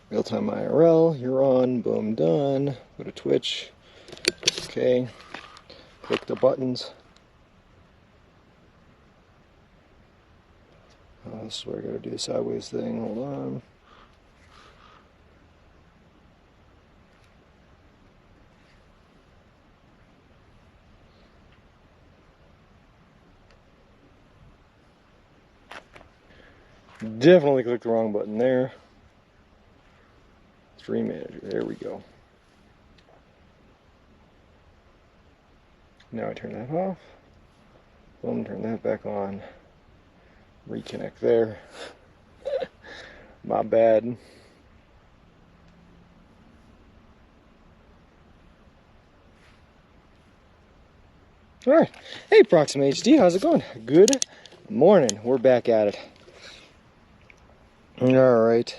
Real-time IRL, you're on, boom, done. Go to Twitch. Okay. Click the buttons. This is where I gotta do the sideways thing. Hold on. Definitely clicked the wrong button there. Stream manager, there we go. Now I turn that off. Boom, turn that back on. Reconnect there. My bad. Alright. Hey, Proxima HD, how's it going? Good morning. We're back at it. Alright.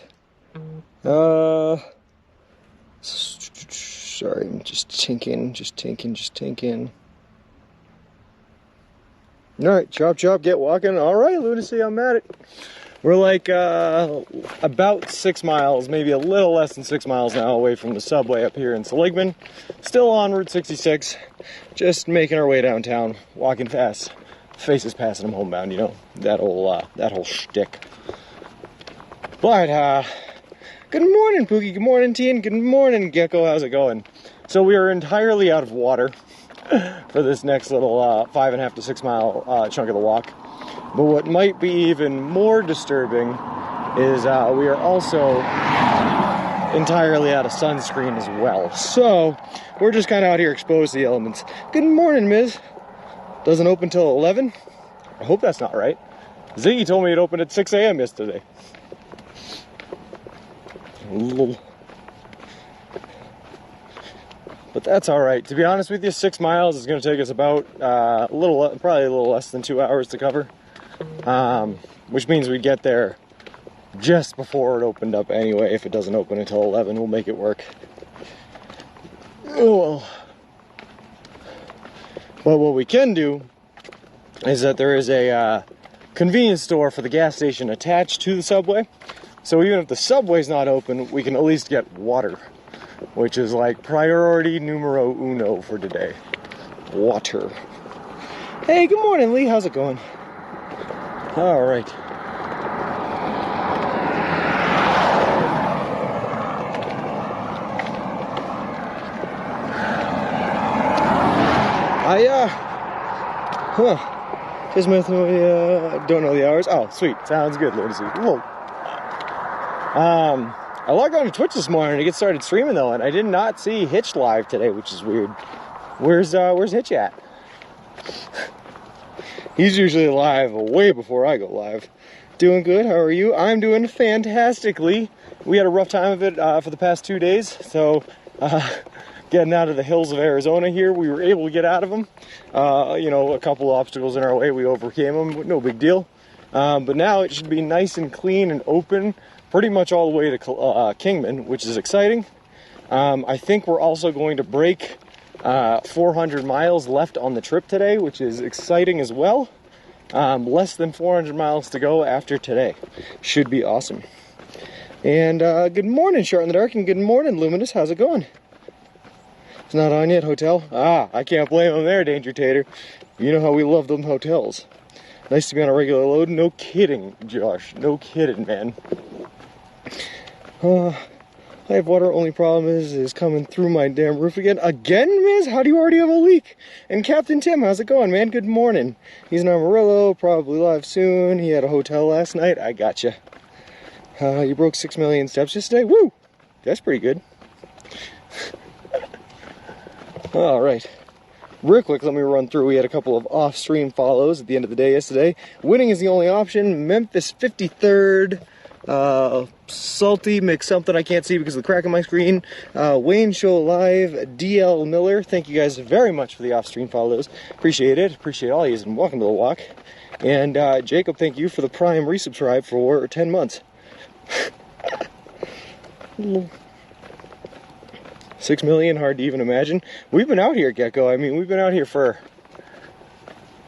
Sorry, I'm just tinking. Alright, chop, get walking. Alright, Lunacy, I'm at it. We're like about 6 miles, maybe a little less than 6 miles now away from the subway up here in Seligman. Still on Route 66, just making our way downtown, walking fast. Faces passing them homebound, you know, that whole shtick. But, good morning, Pookie. Good morning, Teen. Good morning, Gecko. How's it going? So we are entirely out of water for this next little 5.5 to 6 mile chunk of the walk. But what might be even more disturbing is we are also entirely out of sunscreen as well. So we're just kind of out here exposed to the elements. Good morning, Miz. Doesn't open till 11. I hope that's not right. Ziggy told me it opened at 6 a.m. yesterday. But that's all right. To be honest with you, 6 miles is going to take us about probably a little less than 2 hours to cover, which means we get there just before it opened up anyway. If it doesn't open until 11, we'll make it work. Oh well. But what we can do is that there is a convenience store for the gas station attached to the subway. So even if the subway's not open, we can at least get water, which is like priority numero uno for today. Water. Hey, good morning, Lee. How's it going? All right. Just don't know the hours. Oh, sweet. Sounds good, Lunacy. Whoa. I logged on to Twitch this morning to get started streaming though, and I did not see Hitch live today, which is weird. Where's Hitch at? He's usually live way before I go live. Doing good, how are you? I'm doing fantastically. We had a rough time of it for the past 2 days, so getting out of the hills of Arizona here, we were able to get out of them. You know, a couple of obstacles in our way, we overcame them, no big deal. But now it should be nice and clean and open pretty much all the way to Kingman, which is exciting. I think we're also going to break 400 miles left on the trip today, which is exciting as well. Less than 400 miles to go after today. Should be awesome. And good morning, Short in the Dark, and good morning, Luminous. How's it going? It's not on yet, hotel? Ah, I can't blame them there, Danger Tater. You know how we love them hotels. Nice to be on a regular load. No kidding, Josh. No kidding, man. I have water. Only problem is coming through my damn roof again. Again, Miz? How do you already have a leak? And Captain Tim, how's it going, man? Good morning. He's in Amarillo, probably live soon. He had a hotel last night. I gotcha. You broke 6 million steps yesterday. Woo! That's pretty good. All right. Real quick, let me run through. We had a couple of off-stream follows at the end of the day yesterday. Winning is the only option. Memphis 53rd. Salty mix something I can't see because of the crack in my screen. Wayne Show Live. DL Miller. Thank you guys very much for the off-stream follows. Appreciate it. Appreciate all of you, and welcome to the walk. And Jacob, thank you for the Prime resubscribe for 10 months. 6 million, hard to even imagine. We've been out here, Gecko. I mean, we've been out here for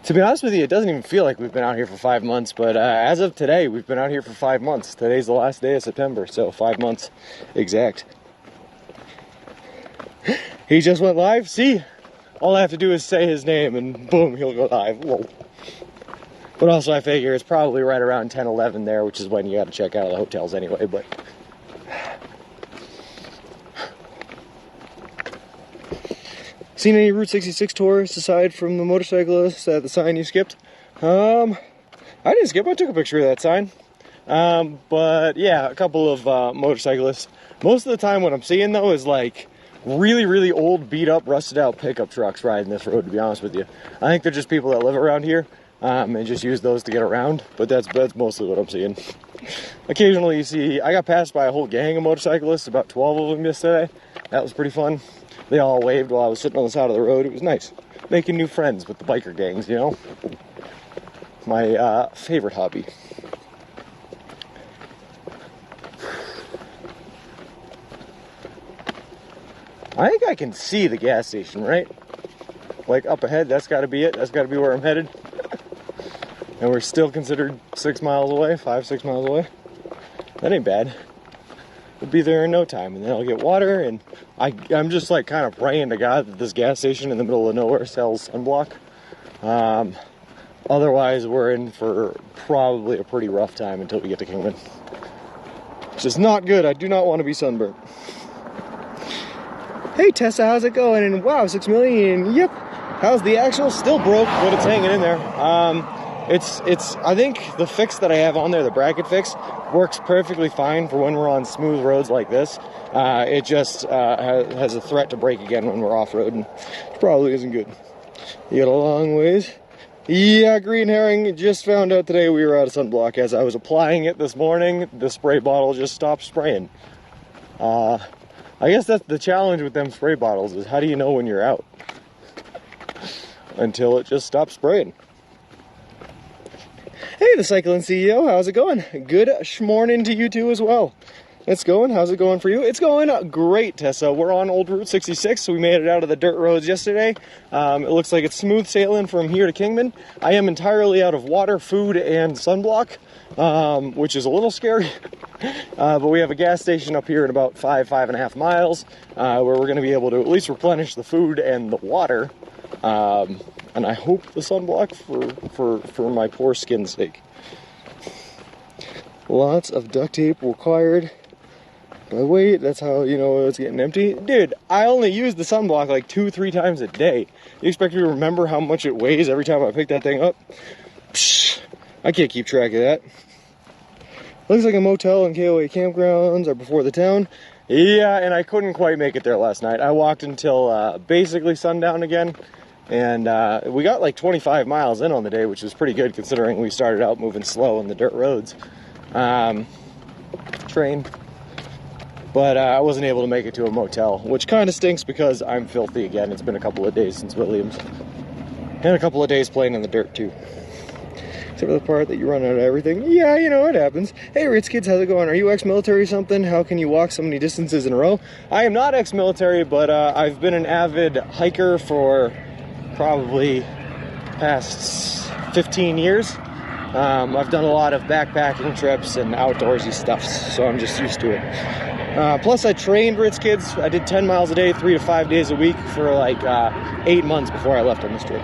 To be honest with you, it doesn't even feel like we've been out here for 5 months, but as of today, we've been out here for 5 months. Today's the last day of September, so 5 months exact. He just went live. See, all I have to do is say his name and boom, he'll go live. Whoa. But also I figure it's probably right around 10, 11 there, which is when you got to check out of the hotels anyway, but... Seen any Route 66 tourists aside from the motorcyclists at the sign you skipped? I didn't skip, I took a picture of that sign. But yeah, a couple of motorcyclists. Most of the time what I'm seeing though is like really, really old, beat up, rusted out pickup trucks riding this road, to be honest with you. I think they're just people that live around here and just use those to get around, but that's mostly what I'm seeing. Occasionally you see, I got passed by a whole gang of motorcyclists, about 12 of them yesterday. That was pretty fun. They all waved while I was sitting on the side of the road. It was nice. Making new friends with the biker gangs, you know? My favorite hobby. I think I can see the gas station, right? Like up ahead, that's got to be it. That's got to be where I'm headed. And we're still considered 6 miles away, 5, 6 miles away. That ain't bad. We'll be there in no time, and then I'll get water, and I'm just like kind of praying to God that this gas station in the middle of nowhere sells sunblock. Otherwise, we're in for probably a pretty rough time until we get to Kingman. Which is not good. I do not want to be sunburnt. Hey Tessa, how's it going? And wow, 6 million, yep. How's the axle? Still broke, but it's hanging in there. I think the fix that I have on there, the bracket fix, works perfectly fine for when we're on smooth roads like this. It just has a threat to break again when we're off-roading. It probably isn't good. You got a long ways. Yeah, green herring, just found out today we were out of sunblock. As I was applying it this morning, the spray bottle just stopped spraying. I guess that's the challenge with them spray bottles, is how do you know when you're out? Until it just stops spraying. Hey, the Cycling CEO, how's it going? Good morning to you too as well. It's going. How's it going for you? It's going great, Tessa. We're on Old Route 66, so we made it out of the dirt roads yesterday. It looks like it's smooth sailing from here to Kingman. I am entirely out of water, food, and sunblock, which is a little scary. But we have a gas station up here in about 5.5 miles, where we're going to be able to at least replenish the food and the water. And I hope the sunblock for my poor skin's sake. Lots of duct tape required. But wait, that's how you know it's getting empty. Dude, I only use the sunblock like 2-3 times a day. You expect me to remember how much it weighs every time I pick that thing up? Psh, I can't keep track of that. Looks like a motel and KOA campgrounds are before the town. Yeah, and I couldn't quite make it there last night. I walked until basically sundown again. And we got like 25 miles in on the day, which was pretty good considering we started out moving slow on the dirt roads. Train. But I wasn't able to make it to a motel, which kind of stinks because I'm filthy again. It's been a couple of days since Williams. And a couple of days playing in the dirt too. Except for the part that you run out of everything. Yeah, you know, it happens. Hey, Ritz kids, how's it going? Are you ex-military or something? How can you walk so many distances in a row? I am not ex-military, but I've been an avid hiker for probably past 15 years. I've done a lot of backpacking trips and outdoorsy stuff, so I'm just used to it. Plus, I trained Ritz kids. I did 10 miles a day, 3 to 5 days a week for like 8 months before I left on this trip.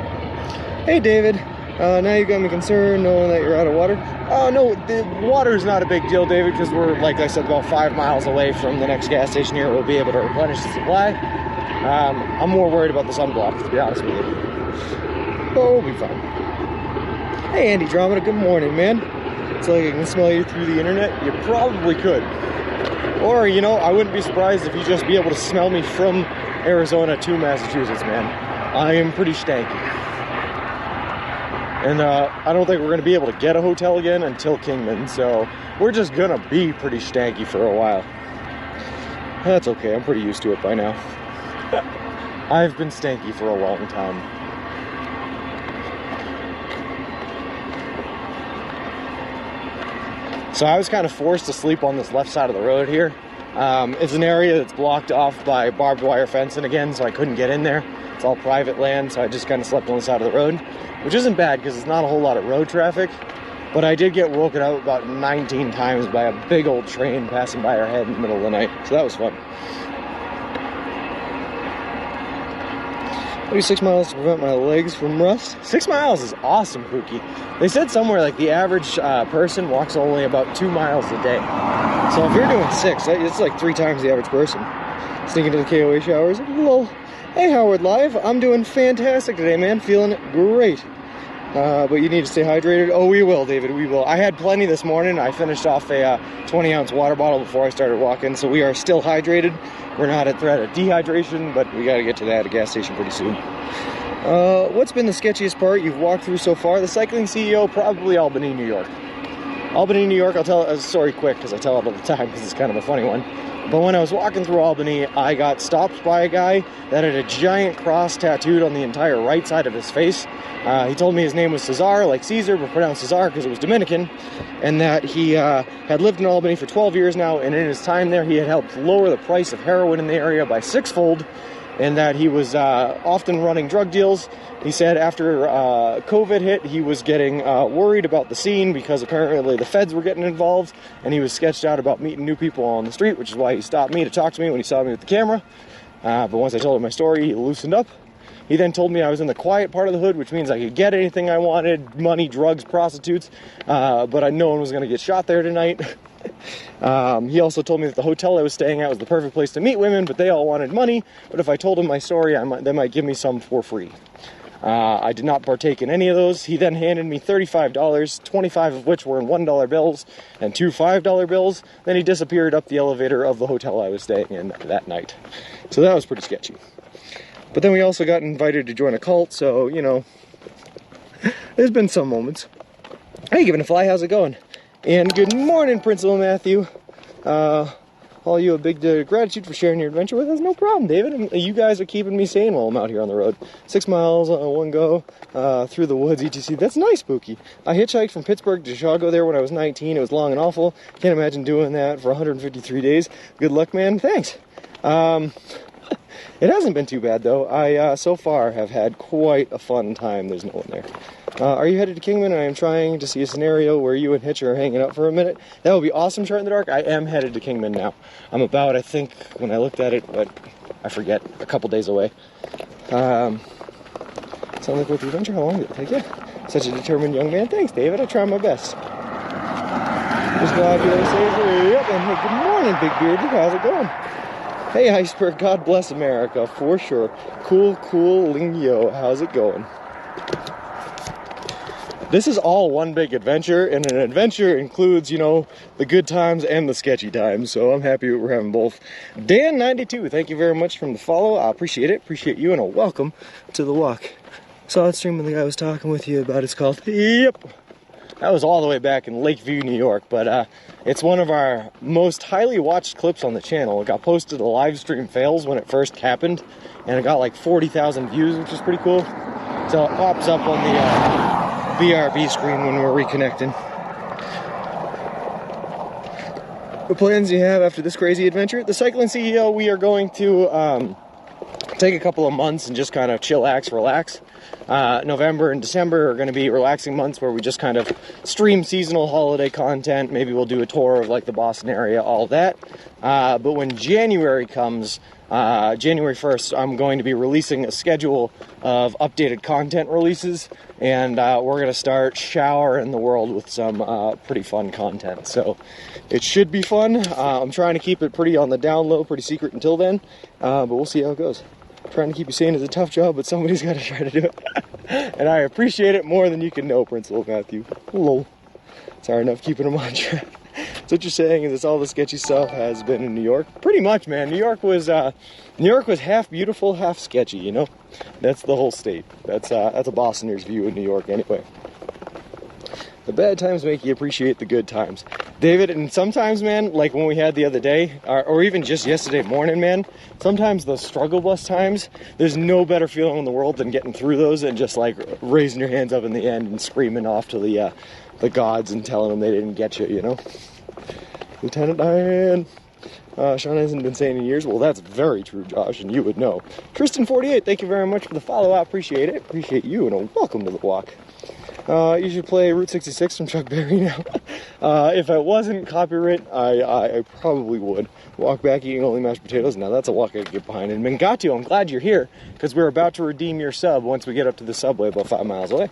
Hey, David. Now you got me concerned knowing that you're out of water. Oh, no, the water's not a big deal, David, because we're, like I said, about 5 miles away from the next gas station here. We'll be able to replenish the supply. I'm more worried about the sunblock, to be honest with you. But we'll be fine. Hey, Andy Dromeda, good morning, man. It's like I can smell you through the internet. You probably could. Or, you know, I wouldn't be surprised if you just be able to smell me from Arizona to Massachusetts, man. I am pretty stanky. And I don't think we're going to be able to get a hotel again until Kingman, so we're just going to be pretty stanky for a while. That's okay, I'm pretty used to it by now. I've been stanky for a long time. So I was kind of forced to sleep on this left side of the road here. It's an area that's blocked off by barbed wire fencing again, so I couldn't get in there. It's all private land, so I just kind of slept on the side of the road, which isn't bad because it's not a whole lot of road traffic. But I did get woken up about 19 times by a big old train passing by our head in the middle of the night, so that was fun. 36 miles to prevent my legs from rust. 6 miles is awesome, Pookie. They said somewhere like the average person walks only about 2 miles a day. So if you're doing 6, it's like 3 times the average person. Sneaking to the KOA showers. Lol. Hey, Howard Live. I'm doing fantastic today, man. Feeling great. But you need to stay hydrated. Oh, we will, David, we will. I had plenty this morning. I finished off a 20-ounce water bottle before I started walking, so we are still hydrated. We're not at threat of dehydration, but we got to get to that at a gas station pretty soon. What's been the sketchiest part you've walked through so far? The cycling CEO, probably Albany, New York. Albany, New York, I'll tell a story quick because I tell it all the time because it's kind of a funny one. But when I was walking through Albany, I got stopped by a guy that had a giant cross tattooed on the entire right side of his face. He told me his name was Cesar, like Caesar, but pronounced Cesar because it was Dominican, and that he had lived in Albany for 12 years now, and in his time there, he had helped lower the price of heroin in the area by 6-fold, and that he was often running drug deals. He said after COVID hit, he was getting worried about the scene because apparently the feds were getting involved, and he was sketched out about meeting new people on the street, which is why he stopped me to talk to me when he saw me with the camera. But once I told him my story, he loosened up. He then told me I was in the quiet part of the hood, which means I could get anything I wanted, money, drugs, prostitutes, but no one was going to get shot there tonight. He also told me that the hotel I was staying at was the perfect place to meet women, but they all wanted money, but if I told them my story, they might give me some for free. I did not partake in any of those. He then handed me $35, 25 of which were in $1 bills and 2 $5 bills. Then he disappeared up the elevator of the hotel I was staying in that night. So that was pretty sketchy. But then we also got invited to join a cult, so, you know, there's been some moments. Hey, Giving a Fly, how's it going? And good morning, Principal Matthew. All you a big gratitude for sharing your adventure with us. No problem, David. You guys are keeping me sane while I'm out here on the road. 6 miles on one go through the woods, etc. That's nice, Spooky. I hitchhiked from Pittsburgh to Chicago there when I was 19. It was long and awful. Can't imagine doing that for 153 days. Good luck, man. Thanks. It hasn't been too bad, though. I, so far, have had quite a fun time. There's no one there. Are you headed to Kingman? I am trying to see a scenario where you and Hitch are hanging out for a minute. That would be awesome, Chart in the Dark. I am headed to Kingman now. I'm about, I think, when I looked at it, but I forget, a couple days away. Sound like with the adventure? How long did it take you? Such a determined young man. Thanks, David. I try my best. Just glad you're there safely. Yep, and hey, good morning, Big Bearded. How's it going? Hey, Iceberg, God bless America, for sure. Cool, Lingyo, how's it going? This is all one big adventure, and an adventure includes, you know, the good times and the sketchy times, so I'm happy we're having both. Dan92, thank you very much from the follow. I appreciate it. Appreciate you, and a welcome to the walk. Saw that stream when the guy was talking with you about. It's called, yep. That was all the way back in Lakeview, New York, but it's one of our most highly watched clips on the channel. It got posted to live stream fails when it first happened, and it got like 40,000 views, which is pretty cool. So it pops up on the BRB screen when we're reconnecting. What plans do you have after this crazy adventure? The Cycling CEO, we are going to take a couple of months and just kind of chillax, relax. November and December are going to be relaxing months where we just kind of stream seasonal holiday content. Maybe we'll do a tour of like the Boston area, all that. But when January comes, January 1st, I'm going to be releasing a schedule of updated content releases, and we're going to start showering the world with some pretty fun content. So it should be fun. I'm trying to keep it pretty on the down low, pretty secret until then, but we'll see how it goes. Trying to keep you sane is a tough job, but somebody's got to try to do it. And I appreciate it more than you can know, Principal Matthew. Lol. It's hard enough keeping them on track. So what you're saying is it's all the sketchy stuff has been in New York? Pretty much, man. New York was half beautiful, half sketchy, you know? That's the whole state. That's a Bostoner's view of New York anyway. The bad times make you appreciate the good times. David, and sometimes, man, like when we had the other day, or even just yesterday morning, man, sometimes those struggle bus times, there's no better feeling in the world than getting through those and just like raising your hands up in the end and screaming off to the gods and telling them they didn't get you, you know? Lieutenant Diane. Sean hasn't been saying in years. Well, that's very true, Josh, and you would know. Tristan48, thank you very much for the follow. I appreciate it. Appreciate you, and a welcome to the walk. You should play Route 66 from Chuck Berry now. If I wasn't copyright, I probably would. Walk back eating only mashed potatoes. Now that's a walk I could get behind. And Mengatu, I'm glad you're here, because we're about to redeem your sub once we get up to the subway about 5 miles away.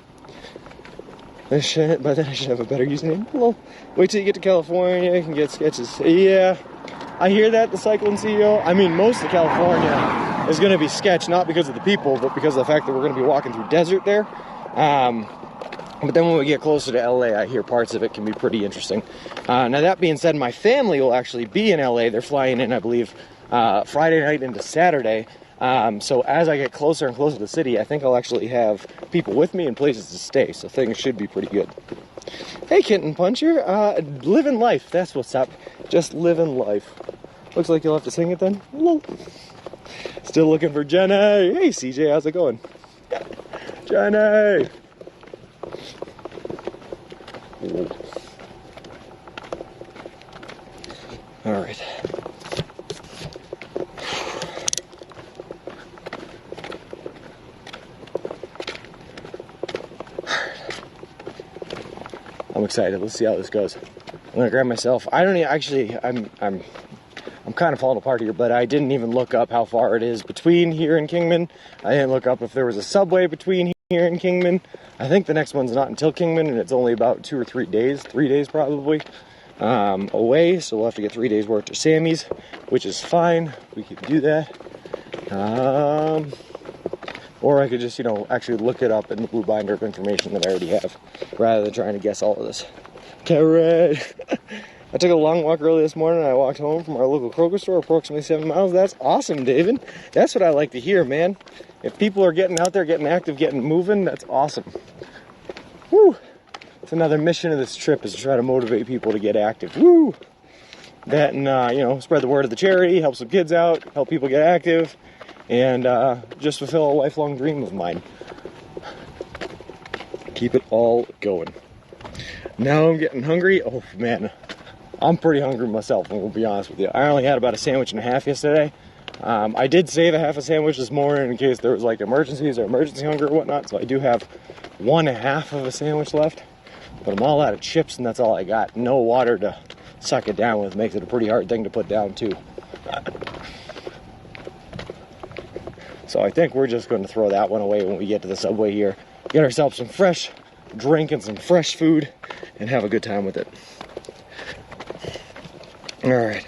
By then I should have a better username. Well, wait till you get to California, you can get sketches. Yeah, I hear that, the cycling CEO. I mean, most of California is going to be sketch, not because of the people, but because of the fact that we're going to be walking through desert there. But then when we get closer to LA, I hear parts of it can be pretty interesting. Now that being said, my family will actually be in LA. They're flying in, I believe, Friday night into Saturday. So as I get closer and closer to the city, I think I'll actually have people with me and places to stay. So things should be pretty good. Hey, Kitten Puncher, living life. That's what's up. Just living life. Looks like you'll have to sing it then. Hello. Still looking for Jenny. Hey, CJ, how's it going? Jenny. All right. I'm excited. Let's see how this goes. I'm gonna grab myself. I don't actually. I'm kind of falling apart here, but I didn't even look up how far it is between here and Kingman. I didn't look up if there was a subway between here and Kingman. I think the next one's not until Kingman, and it's only about 2 or 3 days, 3 days probably, away. So we'll have to get 3 days worth of Sammy's, which is fine. We could do that. Or I could just, actually look it up in the blue binder of information that I already have, rather than trying to guess all of this. Carrot! I took a long walk early this morning, and I walked home from our local Kroger store, approximately 7 miles. That's awesome, David. That's what I like to hear, man. If people are getting out there, getting active, getting moving, that's awesome. Woo! It's another mission of this trip, is to try to motivate people to get active. Woo! That and, spread the word of the charity, help some kids out, help people get active, and just fulfill a lifelong dream of mine. Keep it all going. Now I'm getting hungry. Oh, man. I'm pretty hungry myself, and we'll be honest with you. I only had about a sandwich and a half yesterday. I did save a half a sandwich this morning in case there was like emergencies or emergency hunger or whatnot, so I do have 1.5 of a sandwich left. But I'm all out of chips, and that's all I got. No water to suck it down with. Makes it a pretty hard thing to put down, too. So I think we're just going to throw that one away when we get to the subway here. Get ourselves some fresh drink and some fresh food, and have a good time with it. Alright.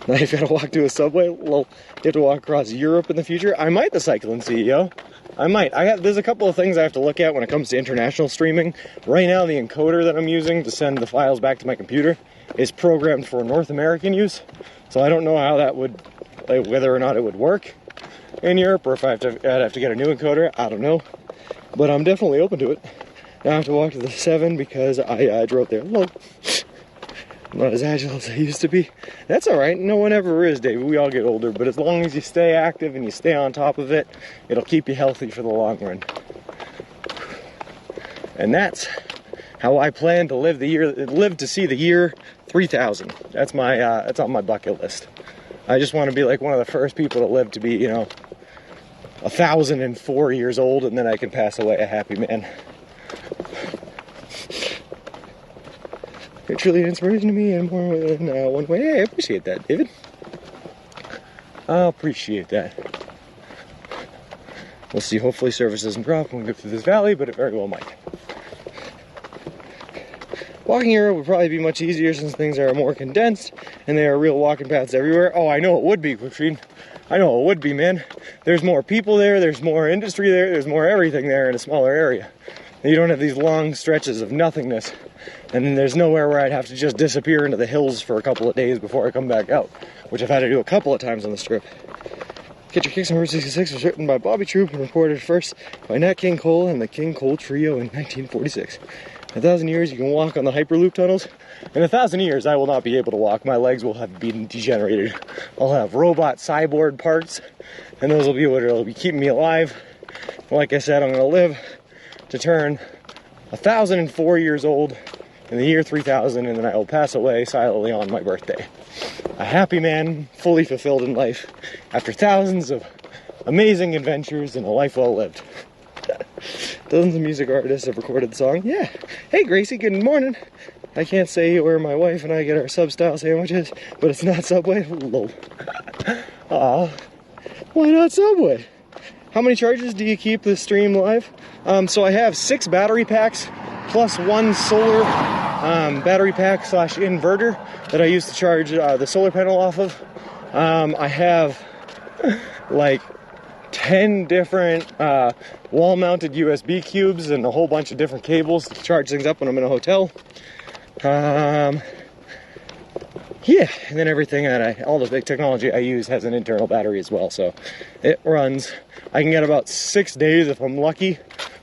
Now you've got to walk to a subway? Well, you have to walk across Europe in the future? I might, the cycling CEO. I might. There's a couple of things I have to look at when it comes to international streaming. Right now, the encoder that I'm using to send the files back to my computer is programmed for North American use. So I don't know how that would, whether or not it would work in Europe, or if I'd have to get a new encoder. I don't know. But I'm definitely open to it. Now I have to walk to the 7 because I drove there. Well, I'm not as agile as I used to be. That's alright. No one ever is, David. We all get older. But as long as you stay active and you stay on top of it, it'll keep you healthy for the long run. And that's how I plan to live to see the year 3000. That's that's on my bucket list. I just want to be like one of the first people to live to be, 1,004 years old, and then I can pass away a happy man. You're truly an inspiration to me in more than one way. Hey, I appreciate that, David. I appreciate that. We'll see. Hopefully service doesn't drop when we go through this valley, but it very well might. Walking here would probably be much easier since things are more condensed and there are real walking paths everywhere. Oh, I know it would be, Quickstream. I know it would be, man. There's more people there, there's more industry there, there's more everything there in a smaller area. You don't have these long stretches of nothingness, and then there's nowhere where I'd have to just disappear into the hills for a couple of days before I come back out, which I've had to do a couple of times on this trip. Get Your Kicks on Route 66 was written by Bobby Troop and recorded first by Nat King Cole and the King Cole Trio in 1946. In 1,000 years, you can walk on the Hyperloop tunnels. In 1,000 years, I will not be able to walk. My legs will have been degenerated. I'll have robot cyborg parts, and those will be what will be keeping me alive. Like I said, I'm going to live to turn 1,004 years old in the year 3000, and then I will pass away silently on my birthday. A happy man, fully fulfilled in life, after thousands of amazing adventures and a life well lived. Dozens of music artists have recorded the song. Yeah. Hey Gracie, good morning. I can't say where my wife and I get our sub-style sandwiches, but it's not Subway. Lol. Aw. Why not Subway? How many charges do you keep this stream live? So I have 6 battery packs plus 1 solar battery pack / inverter that I use to charge the solar panel off of. I have like 10 different wall-mounted USB cubes and a whole bunch of different cables to charge things up when I'm in a hotel. Yeah, and then everything that all the big technology I use has an internal battery as well, so it runs. I can get about 6 days, if I'm lucky,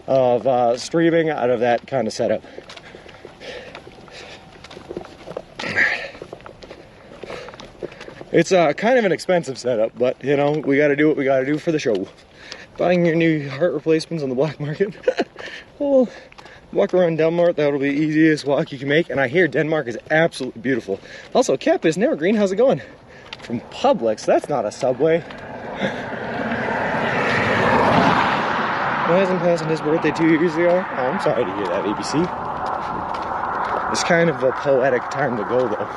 of streaming out of that kind of setup. It's kind of an expensive setup, but you know, we gotta do what we gotta do for the show. Buying your new heart replacements on the black market. Well, walk around Denmark, that'll be the easiest walk you can make, and I hear Denmark is absolutely beautiful. Also, Cap is never green, how's it going? From Publix, that's not a Subway. Why isn't passing his birthday 2 years ago? Oh, I'm sorry to hear that, ABC. It's kind of a poetic time to go, though.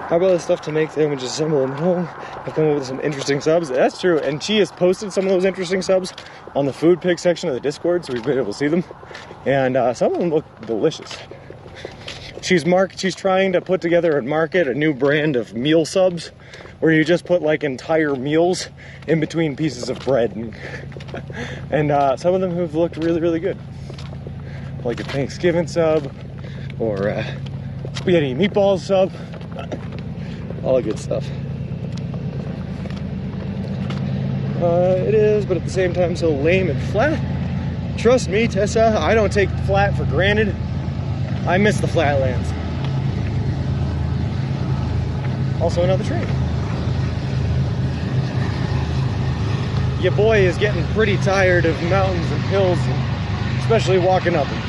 How about the stuff to make them and just assemble them at home? I've come up with some interesting subs. That's true, and she has posted some of those interesting subs on the food pic section of the Discord, so we've been able to see them. And some of them look delicious. She's trying to put together and market a new brand of meal subs, where you just put like entire meals in between pieces of bread. And some of them have looked really, really good. Like a Thanksgiving sub, or spaghetti and meatballs sub. All good stuff. It is, but at the same time so lame and flat. Trust me, Tessa, I don't take flat for granted. I miss the flatlands. Also another train. Your boy is getting pretty tired of mountains and hills, and especially walking up them.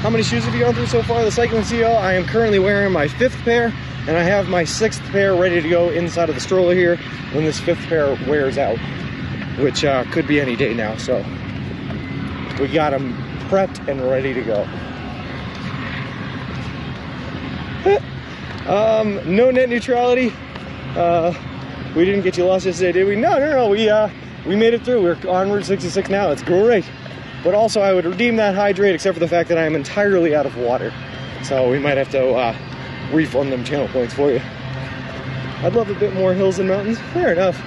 How many shoes have you gone through so far? The Cycling CEO, I am currently wearing my 5th pair, and I have my 6th pair ready to go inside of the stroller here when this 5th pair wears out, which could be any day now, so we got them prepped and ready to go. No net neutrality. We didn't get you lost yesterday, did we? No, we made it through. We're on Route 66 now. It's great. But also, I would redeem that hydrate, except for the fact that I am entirely out of water. So we might have to refund them channel points for you. I'd love a bit more hills and mountains. Fair enough.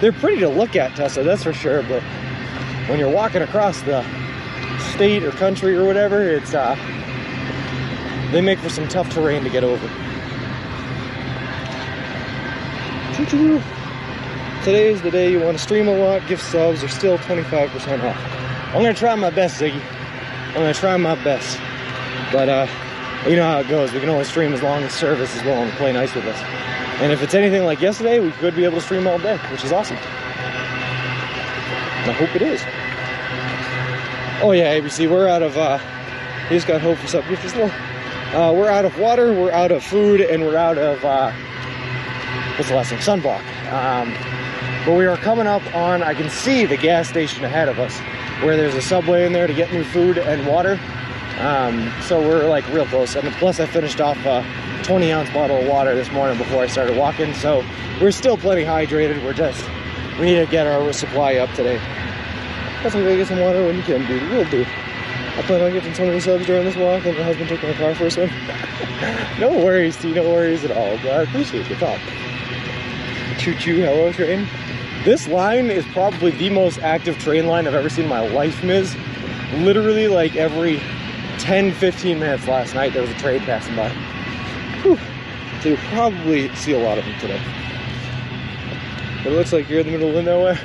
They're pretty to look at, Tessa, that's for sure. But when you're walking across the state or country or whatever, it's they make for some tough terrain to get over. Choo-choo. Today is the day you want to stream a lot. Gift subs are still 25% off. I'm going to try my best, Ziggy. I'm going to try my best. But, you know how it goes. We can only stream as long as service is willing to play nice with us. And if it's anything like yesterday, we could be able to stream all day, which is awesome. And I hope it is. Oh yeah, ABC, we're out of, you just got hope for something. We're out of water, we're out of food, and we're out of, what's the last thing? Sunblock. But we are coming up on, I can see the gas station ahead of us, where there's a Subway in there to get new food and water. So we're like real close. And plus I finished off a 20-ounce bottle of water this morning before I started walking. So we're still plenty hydrated. We need to get our supply up today. That's why we get some water when you can, dude. We'll do. I plan on getting some of these subs during this walk, and my husband took my car for a swim. No worries, T. No worries at all. But I appreciate your thought. Choo-choo, hello, train. This line is probably the most active train line I've ever seen in my life, Ms. Literally, like every 10-15 minutes last night, there was a train passing by. Whew. So you'll probably see a lot of them today. It looks like you're in the middle of nowhere.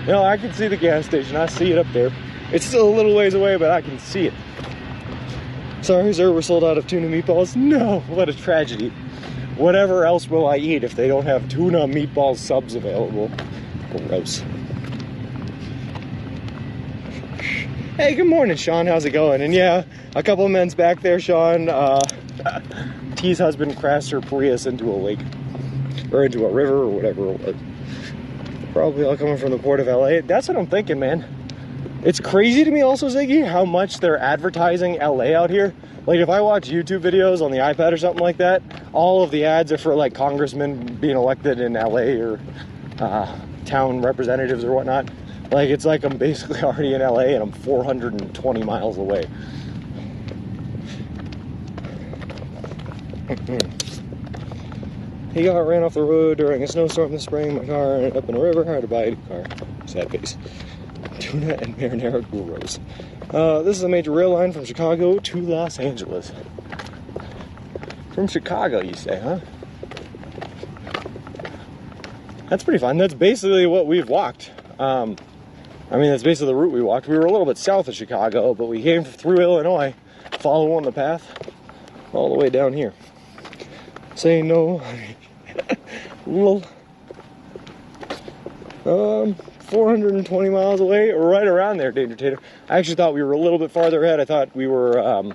No, I can see the gas station. I see it up there. It's still a little ways away, but I can see it. Sorry, sir, we're sold out of tuna meatballs. No, what a tragedy. Whatever else will I eat if they don't have tuna meatball subs available? Gross. Hey, good morning, Sean. How's it going? And yeah, a couple of men's back there, Sean. T's husband crashed her Prius into a lake. Or into a river, or whatever it was. Probably all coming from the port of LA. That's what I'm thinking, man. It's crazy to me also, Ziggy, how much they're advertising LA out here. Like, if I watch YouTube videos on the iPad or something like that, all of the ads are for, like, congressmen being elected in LA or town representatives or whatnot. Like, it's like I'm basically already in LA and I'm 420 miles away. He got ran off the road during a snowstorm this spring. My car ended up in a river. I had to buy a new car. Sad face. Tuna and marinara gyros. This is a major rail line from Chicago to Los Angeles. From Chicago, you say, huh? That's pretty fun. That's basically what we've walked. I mean, that's basically the route we walked. We were a little bit south of Chicago, but we came through Illinois, following the path, all the way down here. Say no. Lol. 420 miles away, right around there, Danger Tater. I actually thought we were a little bit farther ahead. I thought we were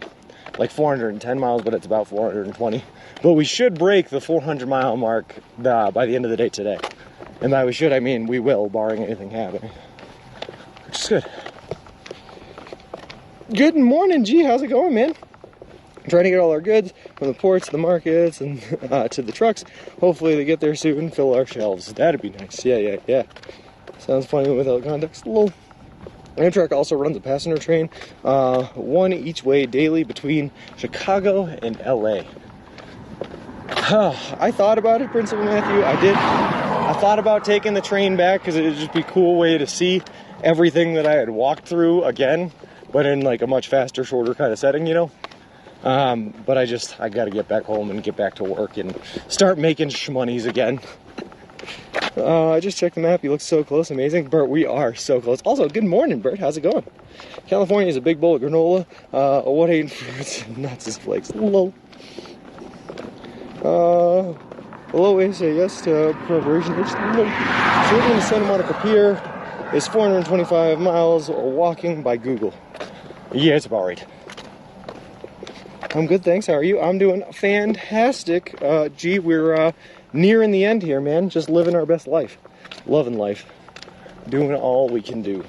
like 410 miles, but it's about 420. But we should break the 400 mile mark by the end of the day today. And by we should, I mean we will, barring anything happening. Which is good. Good morning, G. How's it going, man? Trying to get all our goods from the ports, the markets, and to the trucks. Hopefully they get there soon, fill our shelves. That'd be nice. Yeah. Sounds funny without context. Lol. Amtrak also runs a passenger train, one each way daily between Chicago and LA. I thought about it, Principal Matthew. I did. I thought about taking the train back because it would just be a cool way to see everything that I had walked through again, but in like a much faster, shorter kind of setting, you know? But I got to get back home and get back to work and start making shmoneys again. I just checked the map. You look so close. Amazing. Bert, we are so close. Also, good morning, Bert. How's it going? California is a big bowl of granola. What ain't fruits and nuts is flakes. Lol. Hello, I say yes to preparation. Serving the Santa Monica Pier is 425 miles walking by Google. Yeah, it's about right. I'm good, thanks. How are you? I'm doing fantastic. Gee, we're nearing the end here, man. Just living our best life. Loving life. Doing all we can do.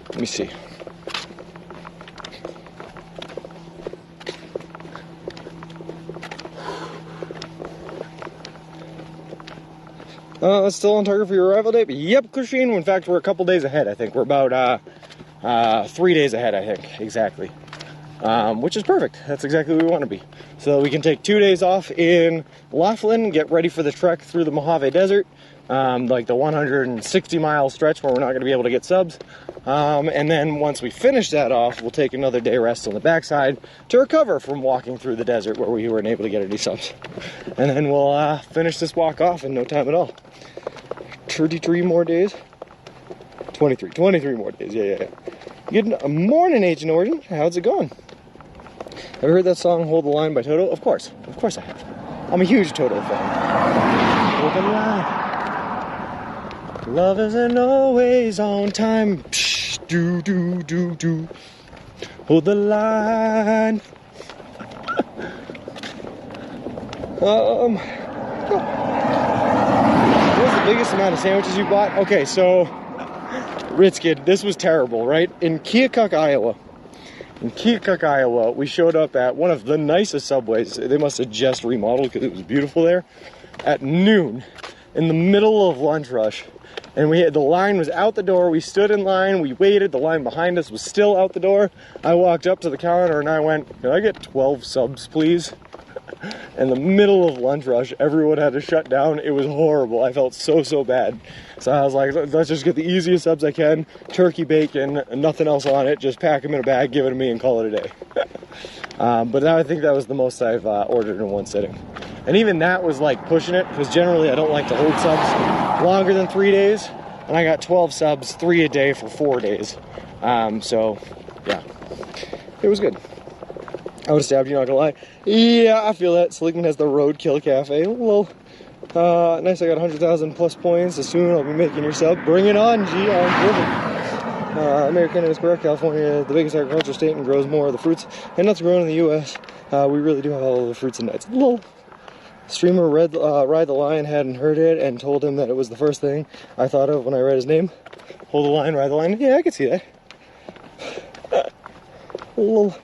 Let me see. Still on target for your arrival date? Yep, Christine. In fact, we're a couple days ahead, I think. We're about 3 days ahead, I think, exactly. Which is perfect. That's exactly where we want to be. So we can take 2 days off in Laughlin, get ready for the trek through the Mojave Desert, like the 160-mile stretch where we're not going to be able to get subs. And then once we finish that off, we'll take another day rest on the backside to recover from walking through the desert where we weren't able to get any subs. And then we'll finish this walk off in no time at all. 33 more days? 23 more days, yeah. Good morning, Agent Origin. How's it going? Have you heard that song, Hold the Line by Toto? Of course I have. I'm a huge Toto fan. Hold the line. Love isn't always on time. Psh, do. Hold the line. What's the biggest amount of sandwiches you bought? Okay, so Ritz Kid, this was terrible, right? In Keokuk, Iowa, we showed up at one of the nicest Subways. They must have just remodeled because it was beautiful there. At noon, in the middle of lunch rush, and the line was out the door. We stood in line, we waited. The line behind us was still out the door. I walked up to the counter and I went, "Can I get 12 subs, please?" In the middle of lunch rush, everyone had to shut down. It was horrible. I felt so bad. So I was like, let's just get the easiest subs I can. Turkey, bacon, nothing else on it. Just pack them in a bag, give it to me, and call it a day. But I think that was the most I've ordered in one sitting. And even that was like pushing it, because generally I don't like to hold subs longer than 3 days. And I got 12 subs, 3 a day for 4 days. So, yeah. It was good. I would have stabbed you, not gonna lie. Yeah, I feel that. Seligman has the Roadkill Cafe. Lol. Nice, I got 100,000 plus points. So soon I'll be making your sub. Bring it on, G. I'm perfect. American is correct. California, the biggest agricultural state, and grows more of the fruits and nuts grown in the U.S. We really do have all of the fruits and nuts. Lol. Streamer Ride the Line hadn't heard it and told him that it was the first thing I thought of when I read his name. Hold the line, ride the line. Yeah, I can see that. Lol.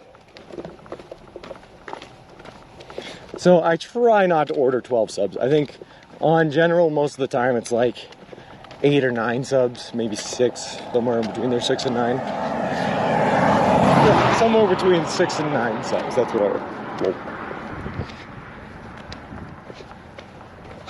So I try not to order 12 subs. I think on general, most of the time it's like 8 or 9 subs, maybe 6, somewhere in between there, 6 and 9. Yeah, somewhere between 6 and 9 subs, that's what I order.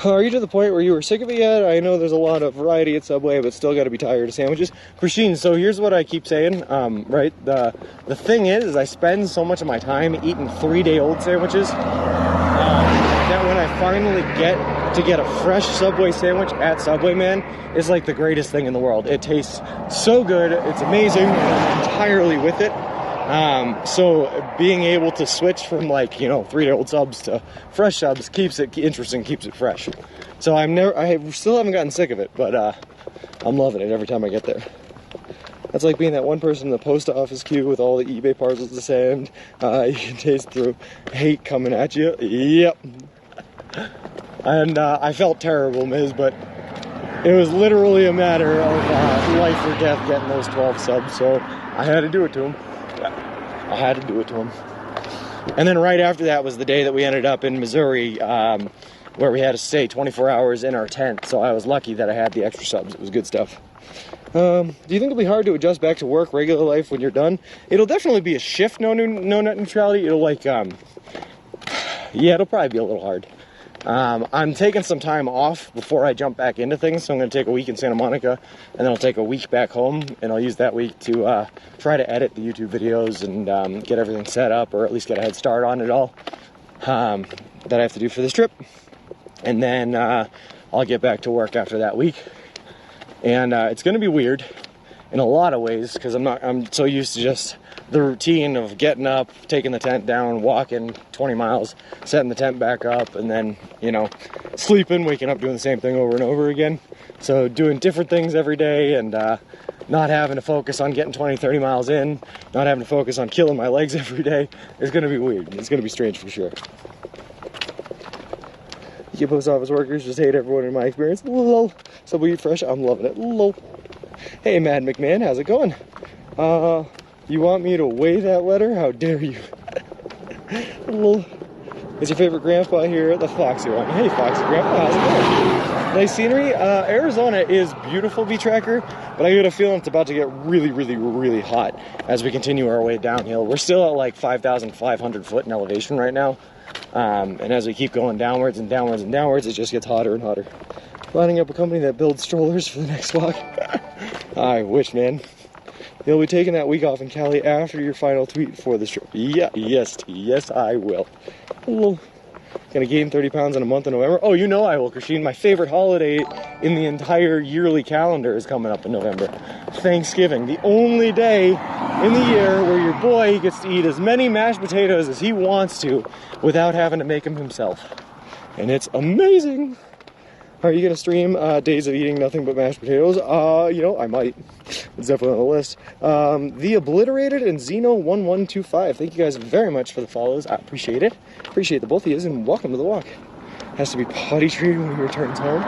Are you to the point where you were sick of it yet? I know there's a lot of variety at Subway, but still got to be tired of sandwiches. Christine, so here's what I keep saying, right? The thing is I spend so much of my time eating 3-day-old sandwiches that when I finally get a fresh Subway sandwich at Subway, man, it's like the greatest thing in the world. It tastes so good, it's amazing, and I'm entirely with it. So being able to switch from, like, you know, 3-day-old subs to fresh subs keeps it interesting, keeps it fresh. So I still haven't gotten sick of it, but I'm loving it every time I get there. That's like being that one person in the post office queue with all the eBay parcels to send. You can taste through hate coming at you. Yep. And I felt terrible, Miz, but it was literally a matter of life or death getting those 12 subs, so I had to do it to him. I had to do it to him. And then right after that was the day that we ended up in Missouri, where we had to stay 24 hours in our tent, so I was lucky that I had the extra subs. It was good stuff. Do you think it'll be hard to adjust back to work, regular life when you're done? It'll definitely be a shift, no net neutrality. It'll like, yeah, it'll probably be a little hard. I'm taking some time off before I jump back into things, so I'm going to take a week in Santa Monica, and then I'll take a week back home, and I'll use that week to try to edit the YouTube videos and get everything set up, or at least get a head start on it all that I have to do for this trip. And then I'll get back to work after that week. And it's going to be weird in a lot of ways, because I'm so used to just the routine of getting up, taking the tent down, walking 20 miles, setting the tent back up, and then, you know, sleeping, waking up, doing the same thing over and over again. So doing different things every day, and not having to focus on getting 20, 30 miles in, not having to focus on killing my legs every day is going to be weird. It's going to be strange for sure. You post office workers just hate everyone in my experience. Lol. Subway eat fresh. I'm loving it. Lol. Hey, Mad McMahon, how's it going? You want me to weigh that letter? How dare you? Lol. Is your favorite grandpa here? The Foxy one. Hey, Foxy Grandpa, how's it going? Nice scenery. Arizona is beautiful, V-Tracker, but I get a feeling it's about to get really, really, really hot as we continue our way downhill. We're still at like 5,500 foot in elevation right now. And as we keep going downwards and downwards and downwards, it just gets hotter and hotter. Lining up a company that builds strollers for the next walk. I wish, man. You'll be taking that week off in Cali after your final tweet for this trip. Yeah, yes, I will. Hello. Gonna gain 30 pounds in a month in November. Oh, you know I will, Christine. My favorite holiday in the entire yearly calendar is coming up in November. Thanksgiving, the only day in the year where your boy gets to eat as many mashed potatoes as he wants to without having to make them himself. And it's amazing. Are you gonna stream days of eating nothing but mashed potatoes? You know, I might. It's definitely on the list. The Obliterated and Xeno1125. Thank you guys very much for the follows. I appreciate it. Appreciate the both of you, and welcome to the walk. Has to be potty treated when he returns home.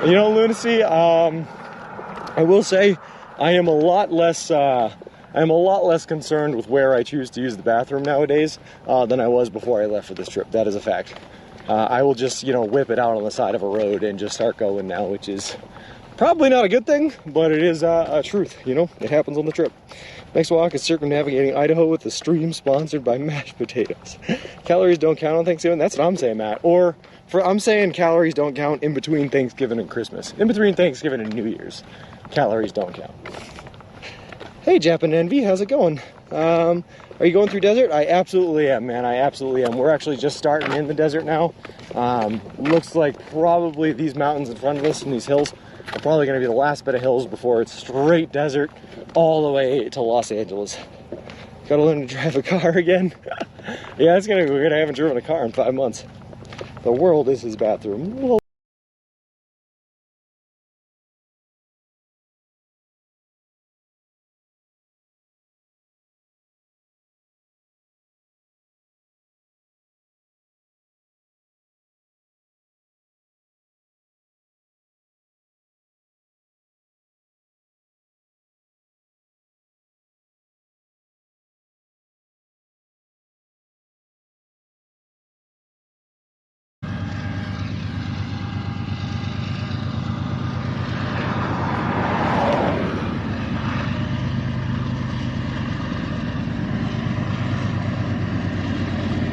You know, lunacy. I will say, I am a lot less concerned with where I choose to use the bathroom nowadays than I was before I left for this trip. That is a fact. I will just, you know, whip it out on the side of a road and just start going now, which is probably not a good thing, but it is a truth, you know? It happens on the trip. Next walk is circumnavigating Idaho with a stream sponsored by mashed potatoes. Calories don't count on Thanksgiving? That's what I'm saying, Matt. Or, I'm saying calories don't count in between Thanksgiving and Christmas. In between Thanksgiving and New Year's. Calories don't count. Hey, Japan Envy, how's it going? Are you going through desert? I absolutely am, man. I absolutely am. We're actually just starting in the desert now. Looks like probably these mountains in front of us and these hills are probably going to be the last bit of hills before it's straight desert all the way to Los Angeles. Gotta learn to drive a car again. Yeah, it's gonna be weird. I haven't driven a car in 5 months. The world is his bathroom.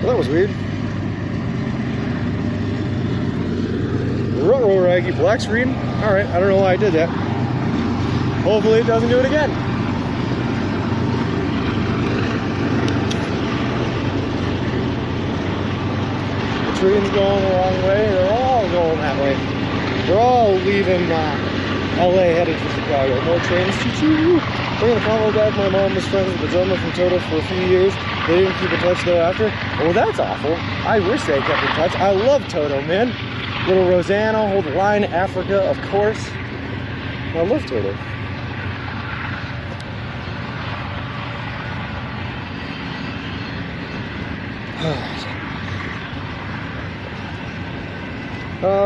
Well, that was weird. Ruh-roh, Raggy. Black screen? Alright, I don't know why I did that. Hopefully it doesn't do it again. The train's going the wrong way. They're all going that way. They're all leaving LA headed for Chicago. More trains. Choo-choo. We're going to follow back. My mom was friends with the drummer from Toto for a few years. They didn't keep in touch thereafter. Well, that's awful. I wish they kept in touch. I love Toto, man. Little Rosanna, Hold the Line, Africa, of course. I love Toto.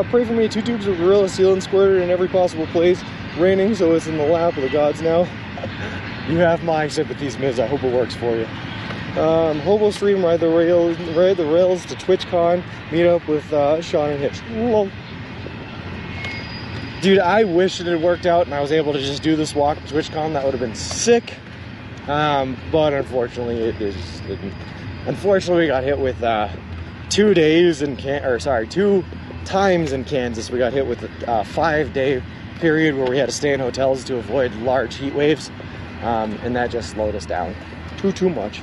Pray for me. 2 tubes of Gorilla Sealant squirted in every possible place. Raining, so it's in the lap of the gods now. You have my sympathies, Miz. I hope it works for you. Hobo Stream, ride the rails to TwitchCon, meet up with Sean and Hitch. Lol. Dude, I wish it had worked out and I was able to just do this walk to TwitchCon. That would have been sick. But unfortunately, it didn't. Unfortunately, we got hit with 2 days in 2 times in Kansas. We got hit with a 5-day period where we had to stay in hotels to avoid large heat waves, and that just slowed us down too much.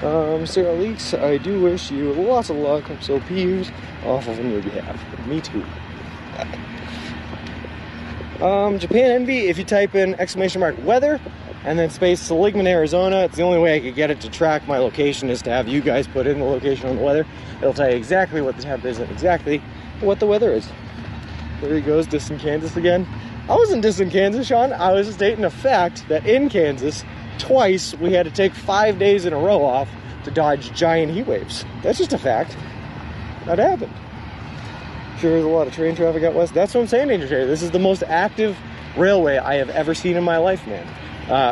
Sarah Leaks, I do wish you lots of luck. I'm so peeved off of on your behalf. Me too. Japan Envy, if you type in !weather and then space Seligman, Arizona, it's the only way I could get it to track my location is to have you guys put in the location on the weather. It'll tell you exactly what the temp is and exactly what the weather is. There he goes, distant Kansas again. I wasn't distant Kansas, Sean. I was stating a fact that in Kansas, twice we had to take 5 days in a row off to dodge giant heat waves. That's just a fact. That happened. Sure, there's a lot of train traffic out west. That's what I'm saying, Danger Jay. This is the most active railway I have ever seen in my life, man.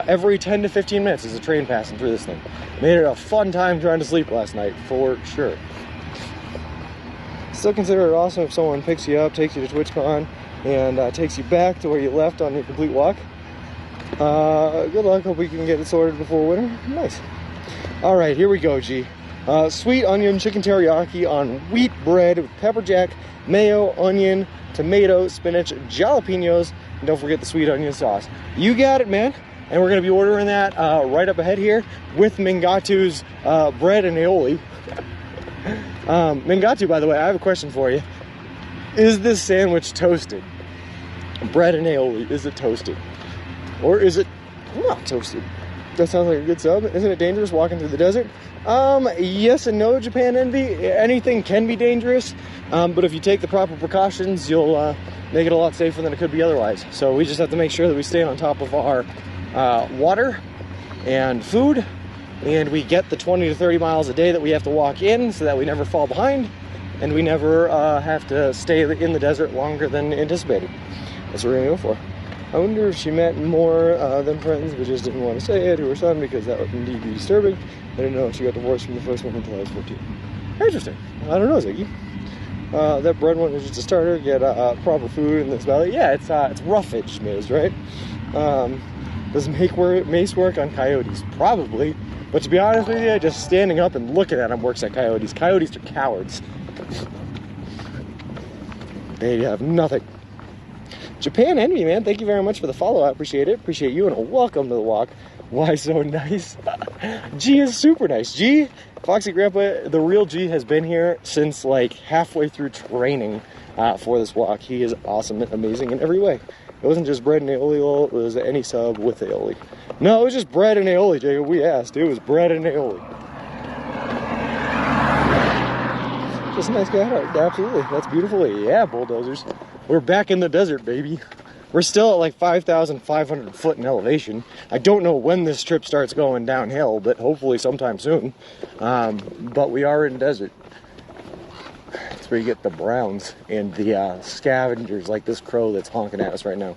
Every 10 to 15 minutes is a train passing through this thing. Made it a fun time trying to sleep last night, for sure. Still consider it awesome if someone picks you up, takes you to TwitchCon, and takes you back to where you left on your complete walk. Good luck. Hope we can get it sorted before winter. Nice. All right, here we go, G. Sweet onion chicken teriyaki on wheat bread with pepper jack, mayo, onion, tomato, spinach, jalapenos, and don't forget the sweet onion sauce. You got it, man. And we're going to be ordering that right up ahead here with Mingatu's bread and aioli. Mingatu, by the way, I have a question for you. Is this sandwich toasted? Bread and aioli, is it toasted? Or is it not toasted? That sounds like a good sub. Isn't it dangerous walking through the desert? Yes and no, Japan Envy. Anything can be dangerous, but if you take the proper precautions, you'll make it a lot safer than it could be otherwise. So we just have to make sure that we stay on top of our water and food, and we get the 20 to 30 miles a day that we have to walk in so that we never fall behind, and we never have to stay in the desert longer than anticipated. That's what we're going to go for. I wonder if she meant more than friends, but just didn't want to say it to her son because that would indeed be disturbing. I didn't know if she got divorced from the first one until I was 14. Interesting. I don't know, Ziggy. That bread one is just a starter. Get proper food in this valley. Yeah, it's roughage, Miz, right? Does mace work on coyotes? Probably. But to be honest with you, just standing up and looking at them works at coyotes. Coyotes are cowards. They have nothing. Japan Envy, man, thank you very much for the follow. I appreciate it. Appreciate you, and welcome to the walk. Why so nice? G is super nice. G, Foxy Grandpa, the real G, has been here since like halfway through training for this walk. He is awesome and amazing in every way. It wasn't just bread and aioli, it was any sub with aioli. No, it was just bread and aioli, Jacob. We asked. It was bread and aioli. Just a nice guy. Absolutely. That's beautiful. Yeah, bulldozers. We're back in the desert, baby. We're still at like 5,500 foot in elevation. I don't know when this trip starts going downhill, but hopefully sometime soon. But we are in desert. That's where you get the browns and the scavengers like this crow that's honking at us right now.